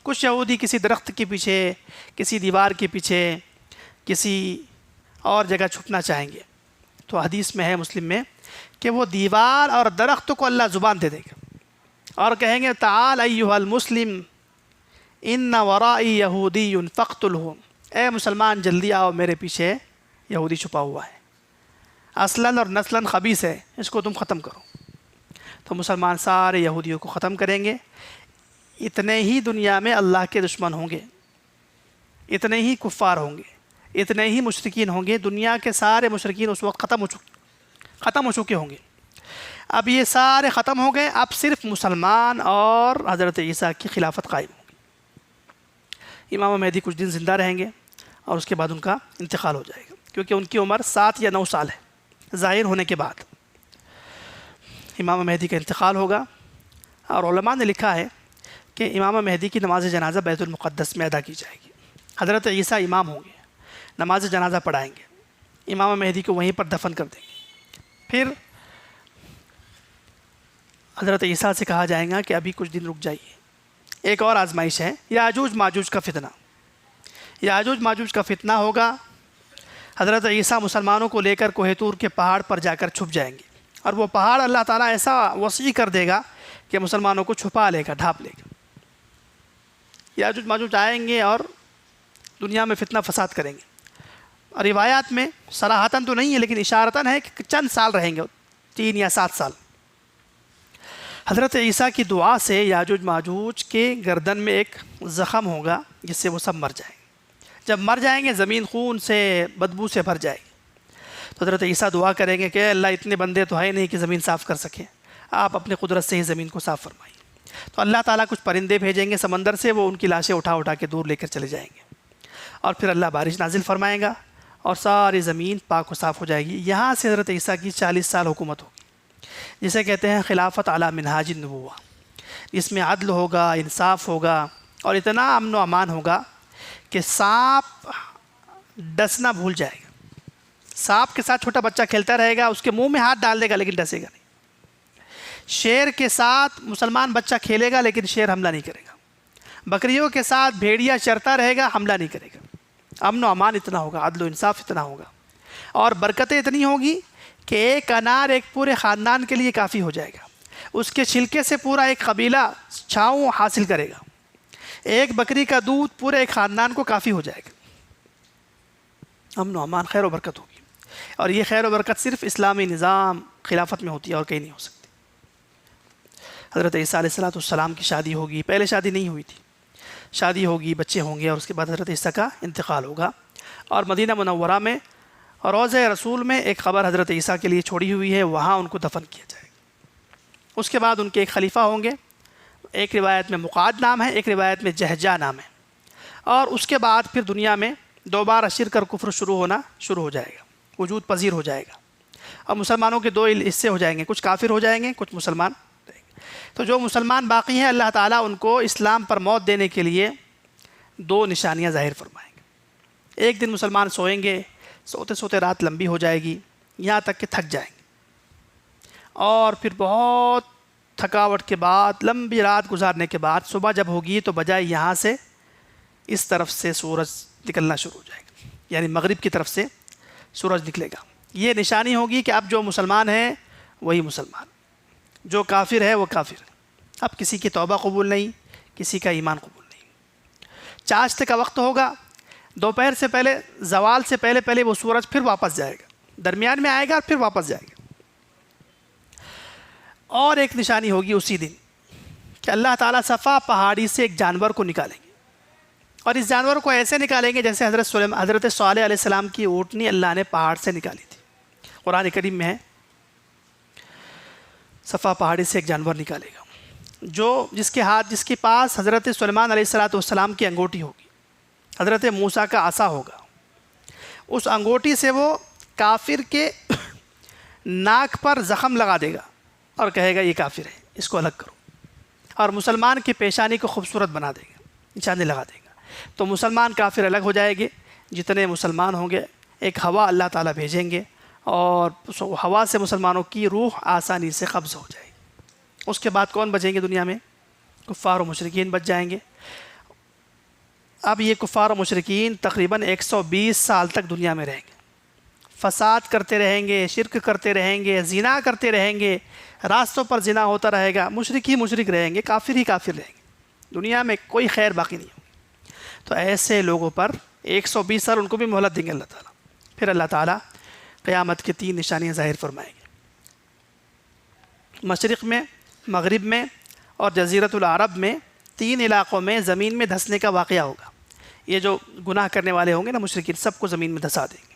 S1: کچھ یہودی کسی درخت کے پیچھے، کسی دیوار کے پیچھے، کسی اور جگہ چھپنا چاہیں گے، تو حدیث میں ہے مسلم میں کہ وہ دیوار اور درخت کو اللہ زبان دے دے گا اور کہیں گے تعال ایھا المسلم ان ورائی یہودی فاقتلہ، اے مسلمان جلدی آؤ، میرے پیچھے یہودی چھپا ہوا ہے، اصلاً اور نسلاً خبیث ہے، اس کو تم ختم کرو۔ تو مسلمان سارے یہودیوں کو ختم کریں گے۔ اتنے ہی دنیا میں اللہ کے دشمن ہوں گے، اتنے ہی کفار ہوں گے، اتنے ہی مشرکین ہوں گے، دنیا کے سارے مشرکین اس وقت ختم ہو چکے ہوں گے۔ اب یہ سارے ختم ہو گئے، اب صرف مسلمان اور حضرت عیسیٰ کی خلافت قائم ہوگی۔ امام مہدی کچھ دن زندہ رہیں گے اور اس کے بعد ان کا انتقال ہو جائے گا، کیونکہ ان کی عمر 7 یا 9 سال ہے ظاہر ہونے کے بعد۔ امام مہدی کا انتقال ہوگا، اور علماء نے لکھا ہے کہ امام مہدی کی نماز جنازہ بیت المقدس میں ادا کی جائے گی۔ حضرت عیسیٰ امام ہوں گے، نماز جنازہ پڑھائیں گے، امام مہدی کو وہیں پر دفن کر دیں گے۔ پھر حضرت عیسیٰ سے کہا جائے گا کہ ابھی کچھ دن رک جائیے، ایک اور آزمائش ہے، یاجوج ماجوج کا فتنہ۔ یاجوج ماجوج کا فتنہ ہوگا، حضرت عیسیٰ مسلمانوں کو لے کر کوہ طور کے پہاڑ پر جا کر چھپ جائیں گے، اور وہ پہاڑ اللہ تعالیٰ ایسا وسیع کر دے گا کہ مسلمانوں کو چھپا لے گا، ڈھانپ لے گا۔ یاجوج ماجوج آئیں گے اور دنیا میں فتنہ فساد کریں گے، اور روایات میں صراحتاً تو نہیں ہے لیکن اشارتاً ہے کہ چند سال رہیں گے، 3 یا 7 سال۔ حضرت عیسیٰ کی دعا سے یاجوج ماجوج کے گردن میں ایک زخم ہوگا جس سے وہ سب مر جائیں گے۔ جب مر جائیں گے زمین خون سے، بدبو سے بھر جائے گی، تو حضرت عیسیٰ دعا کریں گے کہ اللہ اتنے بندے تو ہے نہیں کہ زمین صاف کر سکیں، آپ اپنے قدرت سے ہی زمین کو صاف فرمائیں۔ تو اللہ تعالیٰ کچھ پرندے بھیجیں گے سمندر سے، وہ ان کی لاشیں اٹھا کے دور لے کر چلے جائیں گے، اور پھر اللہ بارش نازل فرمائے گا اور ساری زمین پاک و صاف ہو جائے گی۔ یہاں سے حضرت عیسیٰ کی 40 سال حکومت ہوگی، جسے کہتے ہیں خلافت علی منہاج النبوہ، جس میں عدل ہوگا، انصاف ہوگا، اور اتنا امن و امان ہوگا کہ سانپ ڈسنا بھول جائے گا۔ سانپ کے ساتھ چھوٹا بچہ کھیلتا رہے گا، اس کے منہ میں ہاتھ ڈال دے گا لیکن ڈسے گا نہیں۔ شیر کے ساتھ مسلمان بچہ کھیلے گا لیکن شیر حملہ نہیں کرے گا۔ بکریوں کے ساتھ بھیڑیا چرتا رہے گا، حملہ نہیں کرے گا۔ امن و امان اتنا ہوگا، عدل و انصاف اتنا ہوگا، اور برکتیں اتنی ہوگی کہ ایک انار ایک پورے خاندان کے لیے کافی ہو جائے گا، اس کے چھلکے سے پورا ایک قبیلہ چھاؤں حاصل کرے گا، ایک بکری کا دودھ پورے ایک خاندان کو کافی ہو جائے گا۔ امن و امان، خیر و برکت ہوگی، اور یہ خیر و برکت صرف اسلامی نظام خلافت میں ہوتی ہے اور کہیں نہیں ہو سکتی۔ حضرت عیسیٰ علیہ السلام کی شادی ہوگی، پہلے شادی نہیں ہوئی تھی، شادی ہوگی، بچے ہوں گے، اور اس کے بعد حضرت عیسیٰ کا انتقال ہوگا۔ اور مدینہ منورہ میں روضہ رسول میں ایک قبر حضرت عیسیٰ کے لیے چھوڑی ہوئی ہے، وہاں ان کو دفن کیا جائے گا۔ اس کے بعد ان کے ایک خلیفہ ہوں گے، ایک روایت میں مقعد نام ہے، ایک روایت میں جہجہ نام ہے، اور اس کے بعد پھر دنیا میں دوبارہ شرک اور کفر شروع ہو جائے گا، وجود پذیر ہو جائے گا، اور مسلمانوں کے 2 حصے ہو جائیں گے، کچھ کافر ہو جائیں گے، کچھ مسلمان رہیں گے۔ تو جو مسلمان باقی ہیں اللہ تعالیٰ ان کو اسلام پر موت دینے کے لیے 2 نشانیاں ظاہر فرمائیں گے۔ ایک دن مسلمان سوئیں گے، سوتے سوتے رات لمبی ہو جائے گی، یہاں تک کہ تھک جائیں گے، اور پھر بہت تھکاوٹ کے بعد، لمبی رات گزارنے کے بعد صبح جب ہوگی تو بجائے یہاں سے اس طرف سے سورج نکلنا شروع ہو جائے گا، یعنی مغرب کی طرف سے سورج نکلے گا۔ یہ نشانی ہوگی کہ اب جو مسلمان ہیں وہی مسلمان، جو کافر ہے وہ کافر ہے، اب کسی کی توبہ قبول نہیں، کسی کا ایمان قبول نہیں۔ چاشت کا وقت ہوگا، دوپہر سے پہلے، زوال سے پہلے وہ سورج پھر واپس جائے گا، درمیان میں آئے گا اور پھر واپس جائے گا۔ اور ایک نشانی ہوگی اسی دن کہ اللہ تعالیٰ صفا پہاڑی سے ایک جانور کو نکالیں گے، اور اس جانور کو ایسے نکالیں گے جیسے حضرت صالح علیہ السلام کی اونٹنی اللہ نے پہاڑ سے نکالی تھی۔ قرآن کریم میں ہے، صفا پہاڑی سے ایک جانور نکالے گا، جس کے پاس حضرت سلیمان علیہ السلام کی انگوٹی ہوگی، حضرت موسیٰ کا عصا ہوگا۔ اس انگوٹی سے وہ کافر کے ناک پر زخم لگا دے گا اور کہے گا یہ کافر ہے، اس کو الگ کرو، اور مسلمان کی پیشانی کو خوبصورت بنا دے گا، نشانے لگا دے گا۔ تو مسلمان کافر الگ ہو جائے گے، جتنے مسلمان ہوں گے ایک ہوا اللہ تعالیٰ بھیجیں گے، اور ہوا سے مسلمانوں کی روح آسانی سے قبض ہو جائے گی۔ اس کے بعد کون بچیں گے دنیا میں؟ کفار و مشرکین بچ جائیں گے۔ اب یہ کفار و مشرکین تقریباً 120 سال تک دنیا میں رہیں گے، فساد کرتے رہیں گے، شرک کرتے رہیں گے، زنا کرتے رہیں گے، راستوں پر زنا ہوتا رہے گا، مشرک ہی مشرک رہیں گے، کافر ہی کافر رہیں گے، دنیا میں کوئی خیر باقی نہیں ہوگی۔ تو ایسے لوگوں پر 120 سال ان کو بھی مہلت دیں گے اللہ تعالیٰ۔ پھر اللہ تعالیٰ قیامت کی 3 نشانیاں ظاہر فرمائیں گے۔ مشرق میں، مغرب میں اور جزیرۃ العرب میں 3 علاقوں میں زمین میں دھنسنے کا واقعہ ہوگا۔ یہ جو گناہ کرنے والے ہوں گے نا مشرکین، سب کو زمین میں دھسا دیں گے۔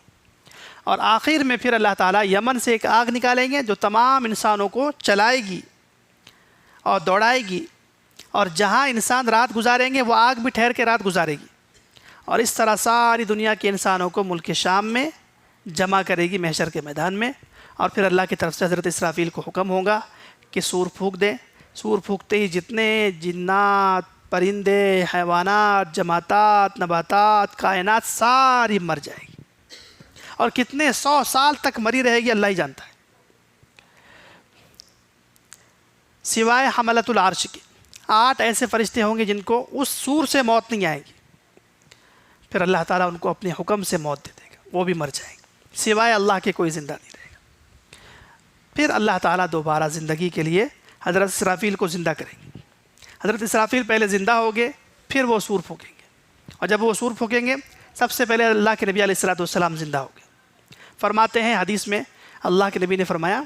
S1: اور آخر میں پھر اللہ تعالیٰ یمن سے ایک آگ نکالیں گے جو تمام انسانوں کو چلائے گی اور دوڑائے گی، اور جہاں انسان رات گزاریں گے وہ آگ بھی ٹھہر کے رات گزارے گی، اور اس طرح ساری دنیا کے انسانوں کو ملک شام میں جمع کرے گی محشر کے میدان میں۔ اور پھر اللہ کی طرف سے حضرت اسرافیل کو حکم ہوگا کہ سور پھونک دیں۔ سور پھونکتے ہی جتنے جنات، پرندے، حیوانات، جماعتات، نباتات، کائنات ساری مر جائے گی، اور کتنے 100 سال تک مری رہے گی اللہ ہی جانتا ہے، سوائے حملۃ العرش کے 8 ایسے فرشتے ہوں گے جن کو اس سور سے موت نہیں آئے گی۔ پھر اللہ تعالیٰ ان کو اپنے حکم سے موت دے دے گا، وہ بھی مر جائیں گے، سوائے اللہ کے کوئی زندہ نہیں رہے گا۔ پھر اللہ تعالیٰ دوبارہ زندگی کے لیے حضرت اسرافیل کو زندہ کریں گے۔ حضرت اسرافیل پہلے زندہ ہوگے، پھر وہ سور پھونکیں گے، اور جب وہ سور پھونکیں گے سب سے پہلے اللہ کے نبی علیہ الصلوۃ والسلام زندہ ہو گئے۔ فرماتے ہیں حدیث میں، اللہ کے نبی نے فرمایا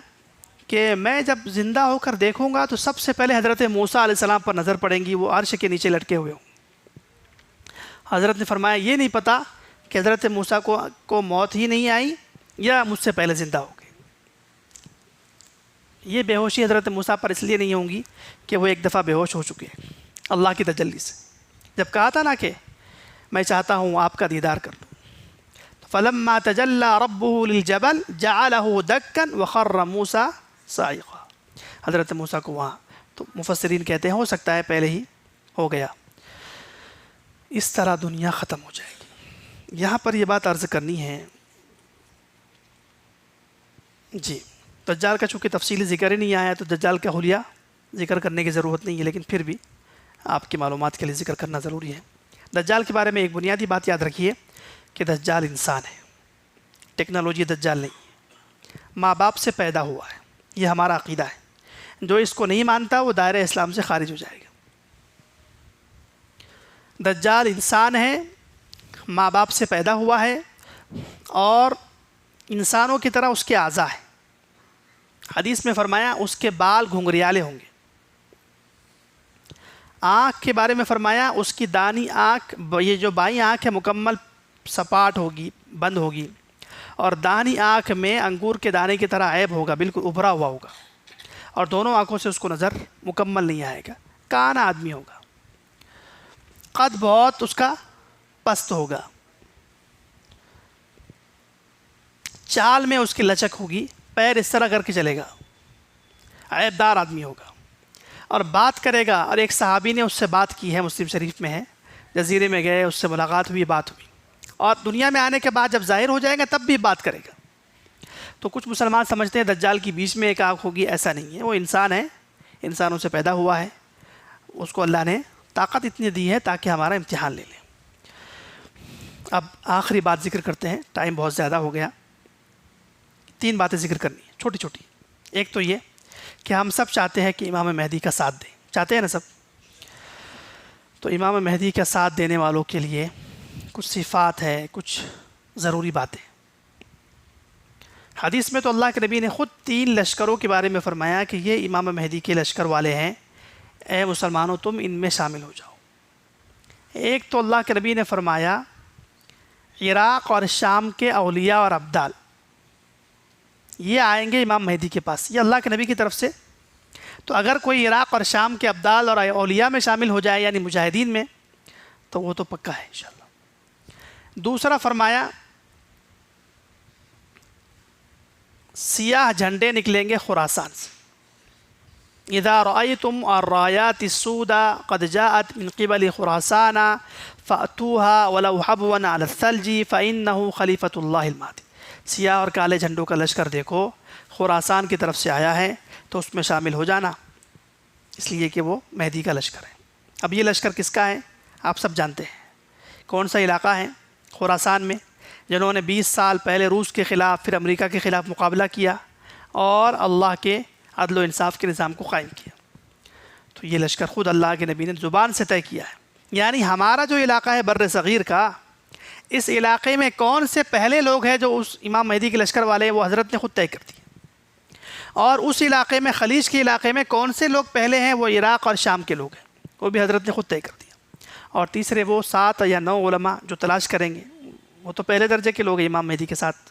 S1: کہ میں جب زندہ ہو کر دیکھوں گا تو سب سے پہلے حضرت موسیٰ علیہ السلام پر نظر پڑیں گی، وہ عرش کے نیچے لٹکے ہوئے ہوں گے۔ حضرت نے فرمایا یہ نہیں پتا کہ حضرت موسیٰ کو موت ہی نہیں آئی یا مجھ سے پہلے زندہ ہو گئے۔ یہ بے ہوشی حضرت موسیٰ پر اس لیے نہیں ہوں گی کہ وہ ایک دفعہ بے ہوش ہو چکے ہیں اللہ کی تجلی سے، جب کہا تھا نا کہ میں چاہتا ہوں آپ کا دیدار کر لوں۔ فلما تجلی ربہ للجبل جعلہ دکا وخر موسیٰ صاعقا۔ حضرت موسیٰ کو وہاں، تو مفسرین کہتے ہیں ہو سکتا ہے پہلے ہی ہو گیا۔ اس طرح دنیا ختم ہو جائے گی۔ یہاں پر یہ بات عرض کرنی ہے جی، دجال کا چونکہ تفصیلی ذکر ہی نہیں آیا تو دجال کا حلیہ ذکر کرنے کی ضرورت نہیں ہے، لیکن پھر بھی آپ کی معلومات کے لیے ذکر کرنا ضروری ہے۔ دجال کے بارے میں ایک بنیادی بات یاد رکھیے کہ دجال انسان ہے، ٹیکنالوجی دجال نہیں ہے، ماں باپ سے پیدا ہوا ہے، یہ ہمارا عقیدہ ہے۔ جو اس کو نہیں مانتا وہ دائرہ اسلام سے خارج ہو جائے گا۔ دجال انسان ہے، ماں باپ سے پیدا ہوا ہے، اور انسانوں کی طرح اس کے اعضاء ہیں۔ حدیث میں فرمایا اس کے بال گھنگریالے ہوں گے۔ آنکھ کے بارے میں فرمایا اس کی دانی آنکھ، یہ جو بائیں آنکھ ہے مکمل سپاٹ ہوگی، بند ہوگی، اور دانی آنکھ میں انگور کے دانے کی طرح عیب ہوگا، بالکل ابھرا ہوا ہوگا، اور دونوں آنکھوں سے اس کو نظر مکمل نہیں آئے گا۔ کانا آدمی ہوگا، قد بہت اس کا پست ہوگا، چال میں اس کی لچک ہوگی، پیر اس طرح کر کے چلے گا، عیب دار آدمی ہوگا، اور بات کرے گا۔ اور ایک صحابی نے اس سے بات کی ہے، مسلم شریف میں ہے، جزیرے میں گئے، اس سے ملاقات ہوئی، بات ہوئی، اور دنیا میں آنے کے بعد جب ظاہر ہو جائے گا تب بھی بات کرے گا۔ تو کچھ مسلمان سمجھتے ہیں دجال کی بیچ میں ایک آنکھ ہوگی، ایسا نہیں ہے، وہ انسان ہے، انسانوں سے پیدا ہوا ہے، اس کو اللہ نے طاقت اتنی دی ہے تاکہ ہمارا امتحان لے لیں۔ اب آخری بات ذکر کرتے ہیں، ٹائم بہت زیادہ ہو گیا۔ 3 باتیں ذکر کرنی ہیں چھوٹی چھوٹی۔ ایک تو یہ کہ ہم سب چاہتے ہیں کہ امام مہدی کا ساتھ دیں، چاہتے ہیں نا سب؟ تو امام مہدی کا ساتھ دینے والوں کے لیے کچھ صفات ہے، کچھ ضروری باتیں۔ حدیث میں تو اللہ کے نبی نے خود 3 لشکروں کے بارے میں فرمایا کہ یہ امام مہدی کے لشکر والے ہیں، اے مسلمانوں تم ان میں شامل ہو جاؤ۔ ایک تو اللہ کے نبی نے فرمایا عراق اور شام کے اولیاء اور ابدال یہ آئیں گے امام مہدی کے پاس، یہ اللہ کے نبی کی طرف سے۔ تو اگر کوئی عراق اور شام کے ابدال اور اولیاء میں شامل ہو جائے، یعنی مجاہدین میں، تو وہ تو پکا ہے انشاءاللہ۔ دوسرا فرمایا سیاہ جھنڈے نکلیں گے خراسان سے۔ اذا رأيتم الرايات السوداء قد جاءت من قبل خراسان فأتوها ولو حبوا على الثلج فإنه خلیفۃ اللہ المہدی۔ سیاہ اور کالے جھنڈوں کا لشکر دیکھو، خراسان کی طرف سے آیا ہے، تو اس میں شامل ہو جانا، اس لیے کہ وہ مہدی کا لشکر ہے۔ اب یہ لشکر کس کا ہے؟ آپ سب جانتے ہیں کون سا علاقہ ہے؟ خراسان میں، جنہوں نے 20 سال پہلے روس کے خلاف، پھر امریکہ کے خلاف مقابلہ کیا اور اللہ کے عدل و انصاف کے نظام کو قائم کیا۔ تو یہ لشکر خود اللہ کے نبی نے زبان سے طے کیا ہے. یعنی ہمارا جو علاقہ ہے بر صغیر کا، اس علاقے میں کون سے پہلے لوگ ہیں جو اس امام مہدی کے لشکر والے ہیں، وہ حضرت نے خود طے کر دی. اور اس علاقے میں، خلیج کے علاقے میں کون سے لوگ پہلے ہیں، وہ عراق اور شام کے لوگ ہیں، وہ بھی حضرت نے خود طے کر دیا. اور تیسرے وہ 7 یا 9 علماء جو تلاش کریں گے، وہ تو پہلے درجے کے لوگ ہیں امام مہدی کے ساتھ،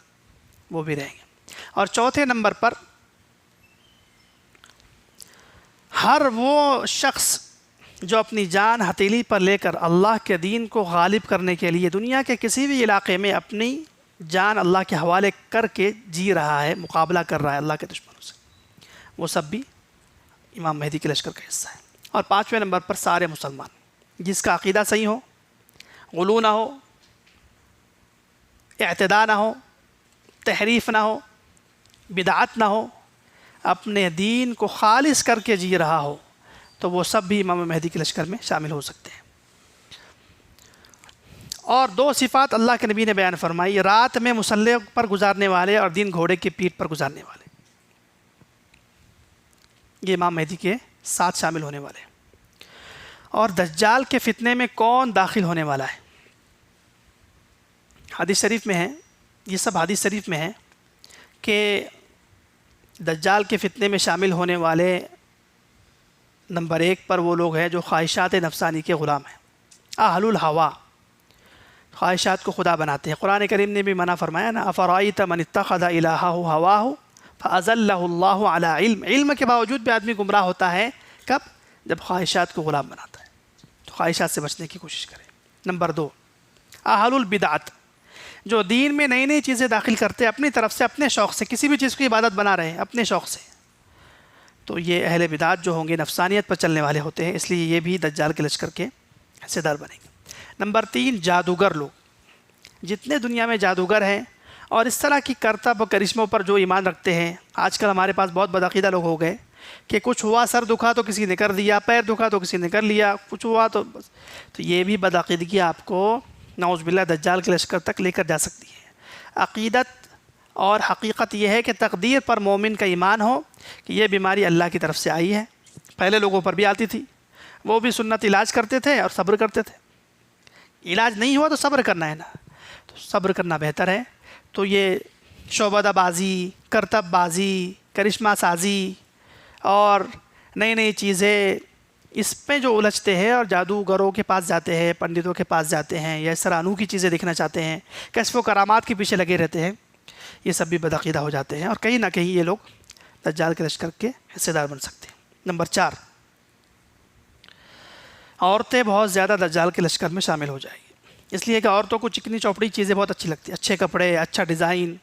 S1: وہ بھی رہیں گے. اور چوتھے نمبر پر ہر وہ شخص جو اپنی جان ہتھیلی پر لے کر اللہ کے دین کو غالب کرنے کے لیے دنیا کے کسی بھی علاقے میں اپنی جان اللہ کے حوالے کر کے جی رہا ہے، مقابلہ کر رہا ہے اللہ کے دشمنوں سے، وہ سب بھی امام مہدی کے لشکر کا حصہ ہے. اور 5ویں نمبر پر سارے مسلمان جس کا عقیدہ صحیح ہو، غلو نہ ہو، اعتداء نہ ہو، تحریف نہ ہو، بدعت نہ ہو، اپنے دین کو خالص کر کے جی رہا ہو، تو وہ سب بھی امام مہدی کے لشکر میں شامل ہو سکتے ہیں. اور 2 صفات اللہ کے نبی نے بیان فرمائی: رات میں مسلح پر گزارنے والے اور دن گھوڑے کی پیٹھ پر گزارنے والے. یہ امام مہدی کے ساتھ شامل ہونے والے ہیں. اور دجال کے فتنے میں کون داخل ہونے والا ہے؟ حدیث شریف میں ہے، یہ سب حدیث شریف میں ہے کہ دجال کے فتنے میں شامل ہونے والے نمبر 1 پر وہ لوگ ہیں جو خواہشات نفسانی کے غلام ہیں، اہل الہوا، خواہشات کو خدا بناتے ہیں. قرآن کریم نے بھی منع فرمایا نا، افرأیت من اتخذ الہہ ہواہ فاضلہ اللہ علی علم. علم کے باوجود بھی آدمی گمراہ ہوتا ہے، کب؟ جب خواہشات کو غلام بناتا ہے. تو خواہشات سے بچنے کی کوشش کریں. نمبر 2، اہل البدعت، جو دین میں نئی نئی چیزیں داخل کرتے اپنی طرف سے، اپنے شوق سے، کسی بھی چیز کو عبادت بنا رہے ہیں اپنے شوق سے. تو یہ اہل بدعت جو ہوں گے نفسانیت پر چلنے والے ہوتے ہیں، اس لیے یہ بھی دجال کے لشکر کے حصہ دار بنیں گے. نمبر 3، جادوگر لوگ. جتنے دنیا میں جادوگر ہیں اور اس طرح کی کرتب و کرشموں پر جو ایمان رکھتے ہیں، آج کل ہمارے پاس بہت بدعقیدہ لوگ ہو گئے کہ کچھ ہوا، سر دکھا تو کسی نے کر دیا، پیر دکھا تو کسی نے کر لیا، کچھ ہوا تو بس. تو یہ بھی بدعقیدگی آپ کو نعوذ باللہ دجال کے لشکر تک لے کر جا سکتی ہے. عقیدت اور حقیقت یہ ہے کہ تقدیر پر مومن کا ایمان ہو کہ یہ بیماری اللہ کی طرف سے آئی ہے. پہلے لوگوں پر بھی آتی تھی، وہ بھی سنت علاج کرتے تھے اور صبر کرتے تھے. علاج نہیں ہوا تو صبر کرنا ہے نا، تو صبر کرنا بہتر ہے. تو یہ شعبدہ بازی، کرتب بازی، کرشمہ سازی اور نئی نئی چیزیں، اس پہ جو الجھتے ہیں اور جادوگروں کے پاس جاتے ہیں، پنڈتوں کے پاس جاتے ہیں، یا اس طرح انوکھی چیزیں دیکھنا چاہتے ہیں، کشف و کرامات کے پیچھے لگے رہتے ہیں، یہ سب بھی بدعقیدہ ہو جاتے ہیں اور کہیں نہ کہیں یہ لوگ دجال کے لشکر کے حصے دار بن سکتے ہیں. نمبر 4، عورتیں بہت زیادہ دجال کے لشکر میں شامل ہو جائیں گی. اس لیے کہ عورتوں کو چکنی چوپڑی چیزیں بہت اچھی لگتی ہیں، اچھے کپڑے، اچھا ڈیزائن،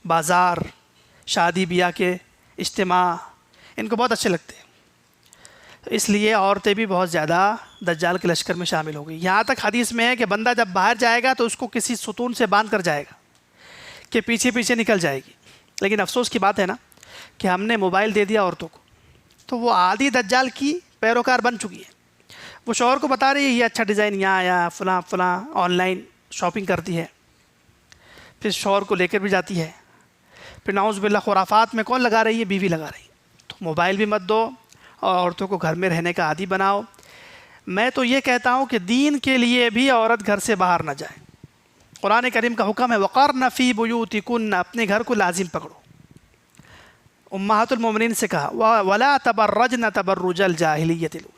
S1: بازار، شادی بیاہ کے اجتماع، ان کو بہت اچھے لگتے ہیں. اس لیے عورتیں بھی بہت زیادہ دجال کے لشکر میں شامل ہو گئی. یہاں تک حدیث میں ہے کہ بندہ جب باہر جائے گا تو اس کو کسی ستون سے باندھ کر جائے گا کہ پیچھے پیچھے نکل جائے گی. لیکن افسوس کی بات ہے نا کہ ہم نے موبائل دے دیا عورتوں کو، تو وہ آدھی دجال کی پیروکار بن چکی ہے. وہ شوہر کو بتا رہی ہے یہ اچھا ڈیزائن یہاں آیا، فلاں فلاں، آن لائن شاپنگ کرتی ہے، پھر شوہر کو لے کر بھی جاتی ہے. پھر نعوذ باللہ خرافات میں کون لگا رہی ہے؟ بیوی لگا رہی ہے. تو موبائل بھی مت دو اور عورتوں کو گھر میں رہنے کا عادی بناؤ. میں تو یہ کہتا ہوں کہ دین کے لیے بھی عورت گھر سے باہر نہ جائے. قرآن کریم کا حکم ہے وقرن فی بیوتکن، اپنے گھر کو لازم پکڑو. امہات المومنین سے کہا ولا تبرجن تبرج الجاہلیۃ الاولی،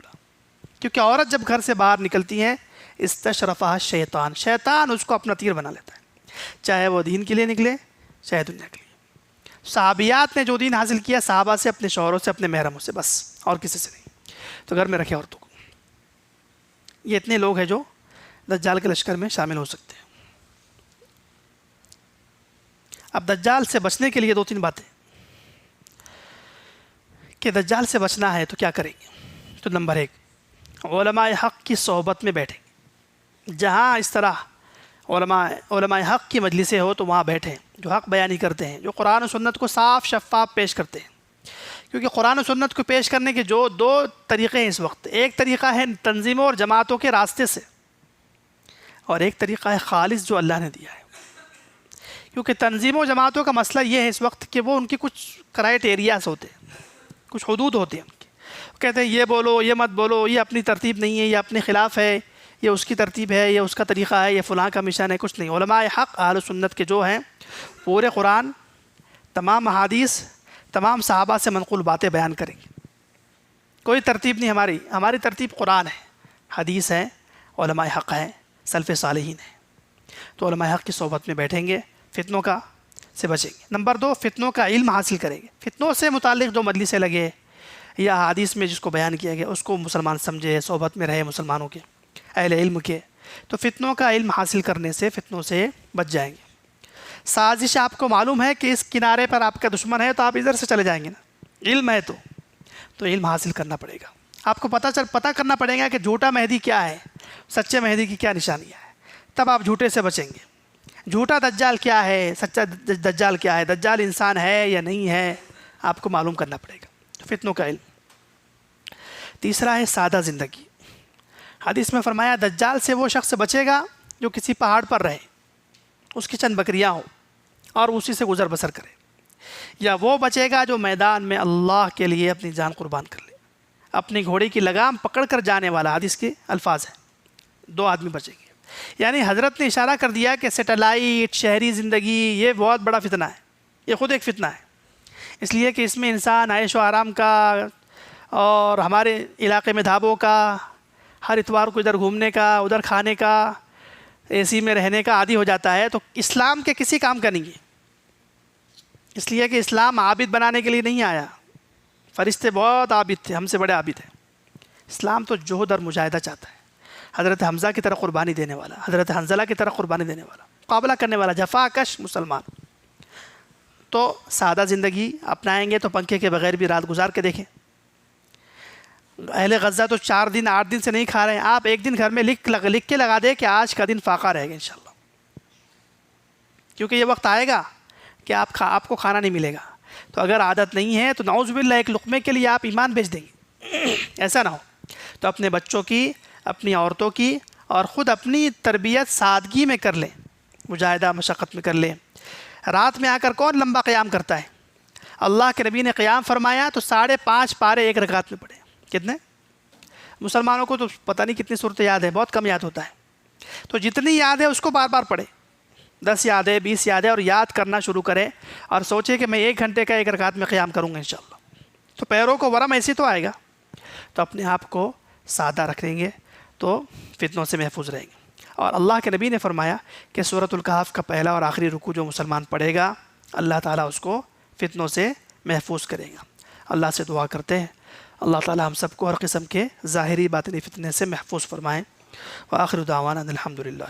S1: کیونکہ عورت جب گھر سے باہر نکلتی ہے استشرفہا شیطان، شیطان اس کو اپنا تیر بنا لیتا ہے، چاہے وہ دین کے لیے نکلے چاہے دنیا کے لیے. صحابیات نے جو دین حاصل کیا صحابہ سے، اپنے شوہروں سے، اپنے محرموں سے، بس اور کسی سے نہیں. تو گھر میں رکھے عورتوں کو. یہ اتنے لوگ ہیں جو دجال کے لشکر میں شامل ہو سکتے ہیں. اب دجال سے بچنے کے لیے 2-3 باتیں کہ دجال سے بچنا ہے تو کیا کریں گے. تو نمبر 1، علماء حق کی صحبت میں بیٹھیں. جہاں اس طرح علماء حق کی مجلسیں ہو تو وہاں بیٹھیں، جو حق بیانی کرتے ہیں، جو قرآن و سنت کو صاف شفاف پیش کرتے ہیں. کیونکہ قرآن و سنت کو پیش کرنے کے جو 2 طریقے ہیں اس وقت، ایک طریقہ ہے تنظیموں اور جماعتوں کے راستے سے، اور ایک طریقہ ہے خالص جو اللہ نے دیا ہے. کیونکہ تنظیموں و جماعتوں کا مسئلہ یہ ہے اس وقت کہ وہ ان کی کچھ کرائٹیریاز ہوتے ہیں، کچھ حدود ہوتے ہیں ان کے. کہتے ہیں یہ بولو یہ مت بولو، یہ اپنی ترتیب نہیں ہے، یہ اپنے خلاف ہے، یہ اس کی ترتیب ہے، یہ اس کا طریقہ ہے، یہ فلاں کا مشن ہے. کچھ نہیں. علماء حق اہل سنت کے جو ہیں پورے قرآن، تمام احادیث، تمام صحابہ سے منقول باتیں بیان کریں گے. کوئی ترتیب نہیں ہماری ترتیب قرآن ہے، حدیث ہے، علماء حق ہیں، سلف صالحین ہیں. تو علماء حق کی صحبت میں بیٹھیں گے، فتنوں کا سے بچیں گے. نمبر 2، فتنوں کا علم حاصل کریں گے. فتنوں سے متعلق جو مجلسیں لگے یا حدیث میں جس کو بیان کیا گیا اس کو مسلمان سمجھے، صحبت میں رہے مسلمانوں کے، اہل علم کے، تو فتنوں کا علم حاصل کرنے سے فتنوں سے بچ جائیں گے. سازش آپ کو معلوم ہے کہ اس کنارے پر آپ کا دشمن ہے تو آپ ادھر سے چلے جائیں گے نا. علم ہے تو علم حاصل کرنا پڑے گا. آپ کو پتہ کرنا پڑے گا کہ جھوٹا مہدی کیا ہے، سچے مہدی کی کیا نشانیاں ہیں، تب آپ جھوٹے سے بچیں گے. جھوٹا دجال کیا ہے، سچا دجال کیا ہے، دجال انسان ہے یا نہیں ہے، آپ کو معلوم کرنا پڑے گا. فتنوں کا علم. تیسرا ہے سادہ زندگی. حدیث میں فرمایا دجال سے وہ شخص بچے گا جو کسی پہاڑ پر رہے، اس کی چند بکریاں ہوں اور اسی سے گزر بسر کرے، یا وہ بچے گا جو میدان میں اللہ کے لیے اپنی جان قربان کر لے، اپنی گھوڑے کی لگام پکڑ کر جانے والا. حدیث کے الفاظ ہیں. 2 آدمی بچیں گے. یعنی حضرت نے اشارہ کر دیا کہ سیٹلائٹ، شہری زندگی، یہ بہت بڑا فتنہ ہے، یہ خود ایک فتنہ ہے. اس لیے کہ اس میں انسان عیش و آرام کا اور ہمارے علاقے میں ڈھابوں کا، ہر اتوار کو ادھر گھومنے کا، ادھر کھانے کا، اے سی میں رہنے کا عادی ہو جاتا ہے. تو اسلام کے کسی کام کا نہیں ہے. اس لیے کہ اسلام عابد بنانے کے لیے نہیں آیا. فرشتے بہت عابد تھے، ہم سے بڑے عابد ہیں. اسلام تو جوہد اور مجاہدہ چاہتا ہے. حضرت حمزہ کی طرح قربانی دینے والا، حضرت حنظلہ کی طرح قربانی دینے والا، مقابلہ کرنے والا، جفا کش مسلمان. تو سادہ زندگی اپنائیں گے تو پنکھے کے بغیر بھی رات گزار کے دیکھیں. اہل غزہ تو 4 دن 8 دن سے نہیں کھا رہے ہیں. آپ ایک دن گھر میں لکھ کے لگا دیں کہ آج کا دن فاقہ رہے گا انشاءاللہ. کیونکہ یہ وقت آئے گا کہ آپ کو کھانا نہیں ملے گا. تو اگر عادت نہیں ہے تو نعوذ باللہ ایک لقمے کے لیے آپ ایمان بیچ دیں گے. ایسا نہ ہو. تو اپنے بچوں کی، اپنی عورتوں کی اور خود اپنی تربیت سادگی میں کر لیں، مجاہدہ مشقت میں کر لیں. رات میں آ کر کون لمبا قیام کرتا ہے؟ اللہ کے نبی نے قیام فرمایا تو 5.5 پارے ایک رکعت میں پڑھے. کتنے؟ مسلمانوں کو تو پتہ نہیں کتنی صورتیں یاد ہے، بہت کم یاد ہوتا ہے. تو جتنی یاد ہے اس کو بار بار پڑھے. 10 یاد ہے، 20 یاد ہے، اور یاد کرنا شروع کرے اور سوچے کہ میں 1 گھنٹے کا ایک رکعت میں قیام کروں گا انشاءاللہ. تو پیروں کو ورم ایسی تو آئے گا. تو اپنے آپ کو سادہ رکھیں گے تو فتنوں سے محفوظ رہیں گے. اور اللہ کے نبی نے فرمایا کہ سورۃ الکہف کا پہلا اور آخری رکوع جو مسلمان پڑھے گا اللہ تعالیٰ اس کو فتنوں سے محفوظ کرے گا. اللہ سے دعا کرتے ہیں اللہ تعالیٰ ہم سب کو ہر قسم کے ظاہری باطنی فتنے سے محفوظ فرمائیں. وآخر دعوانا الحمدللہ.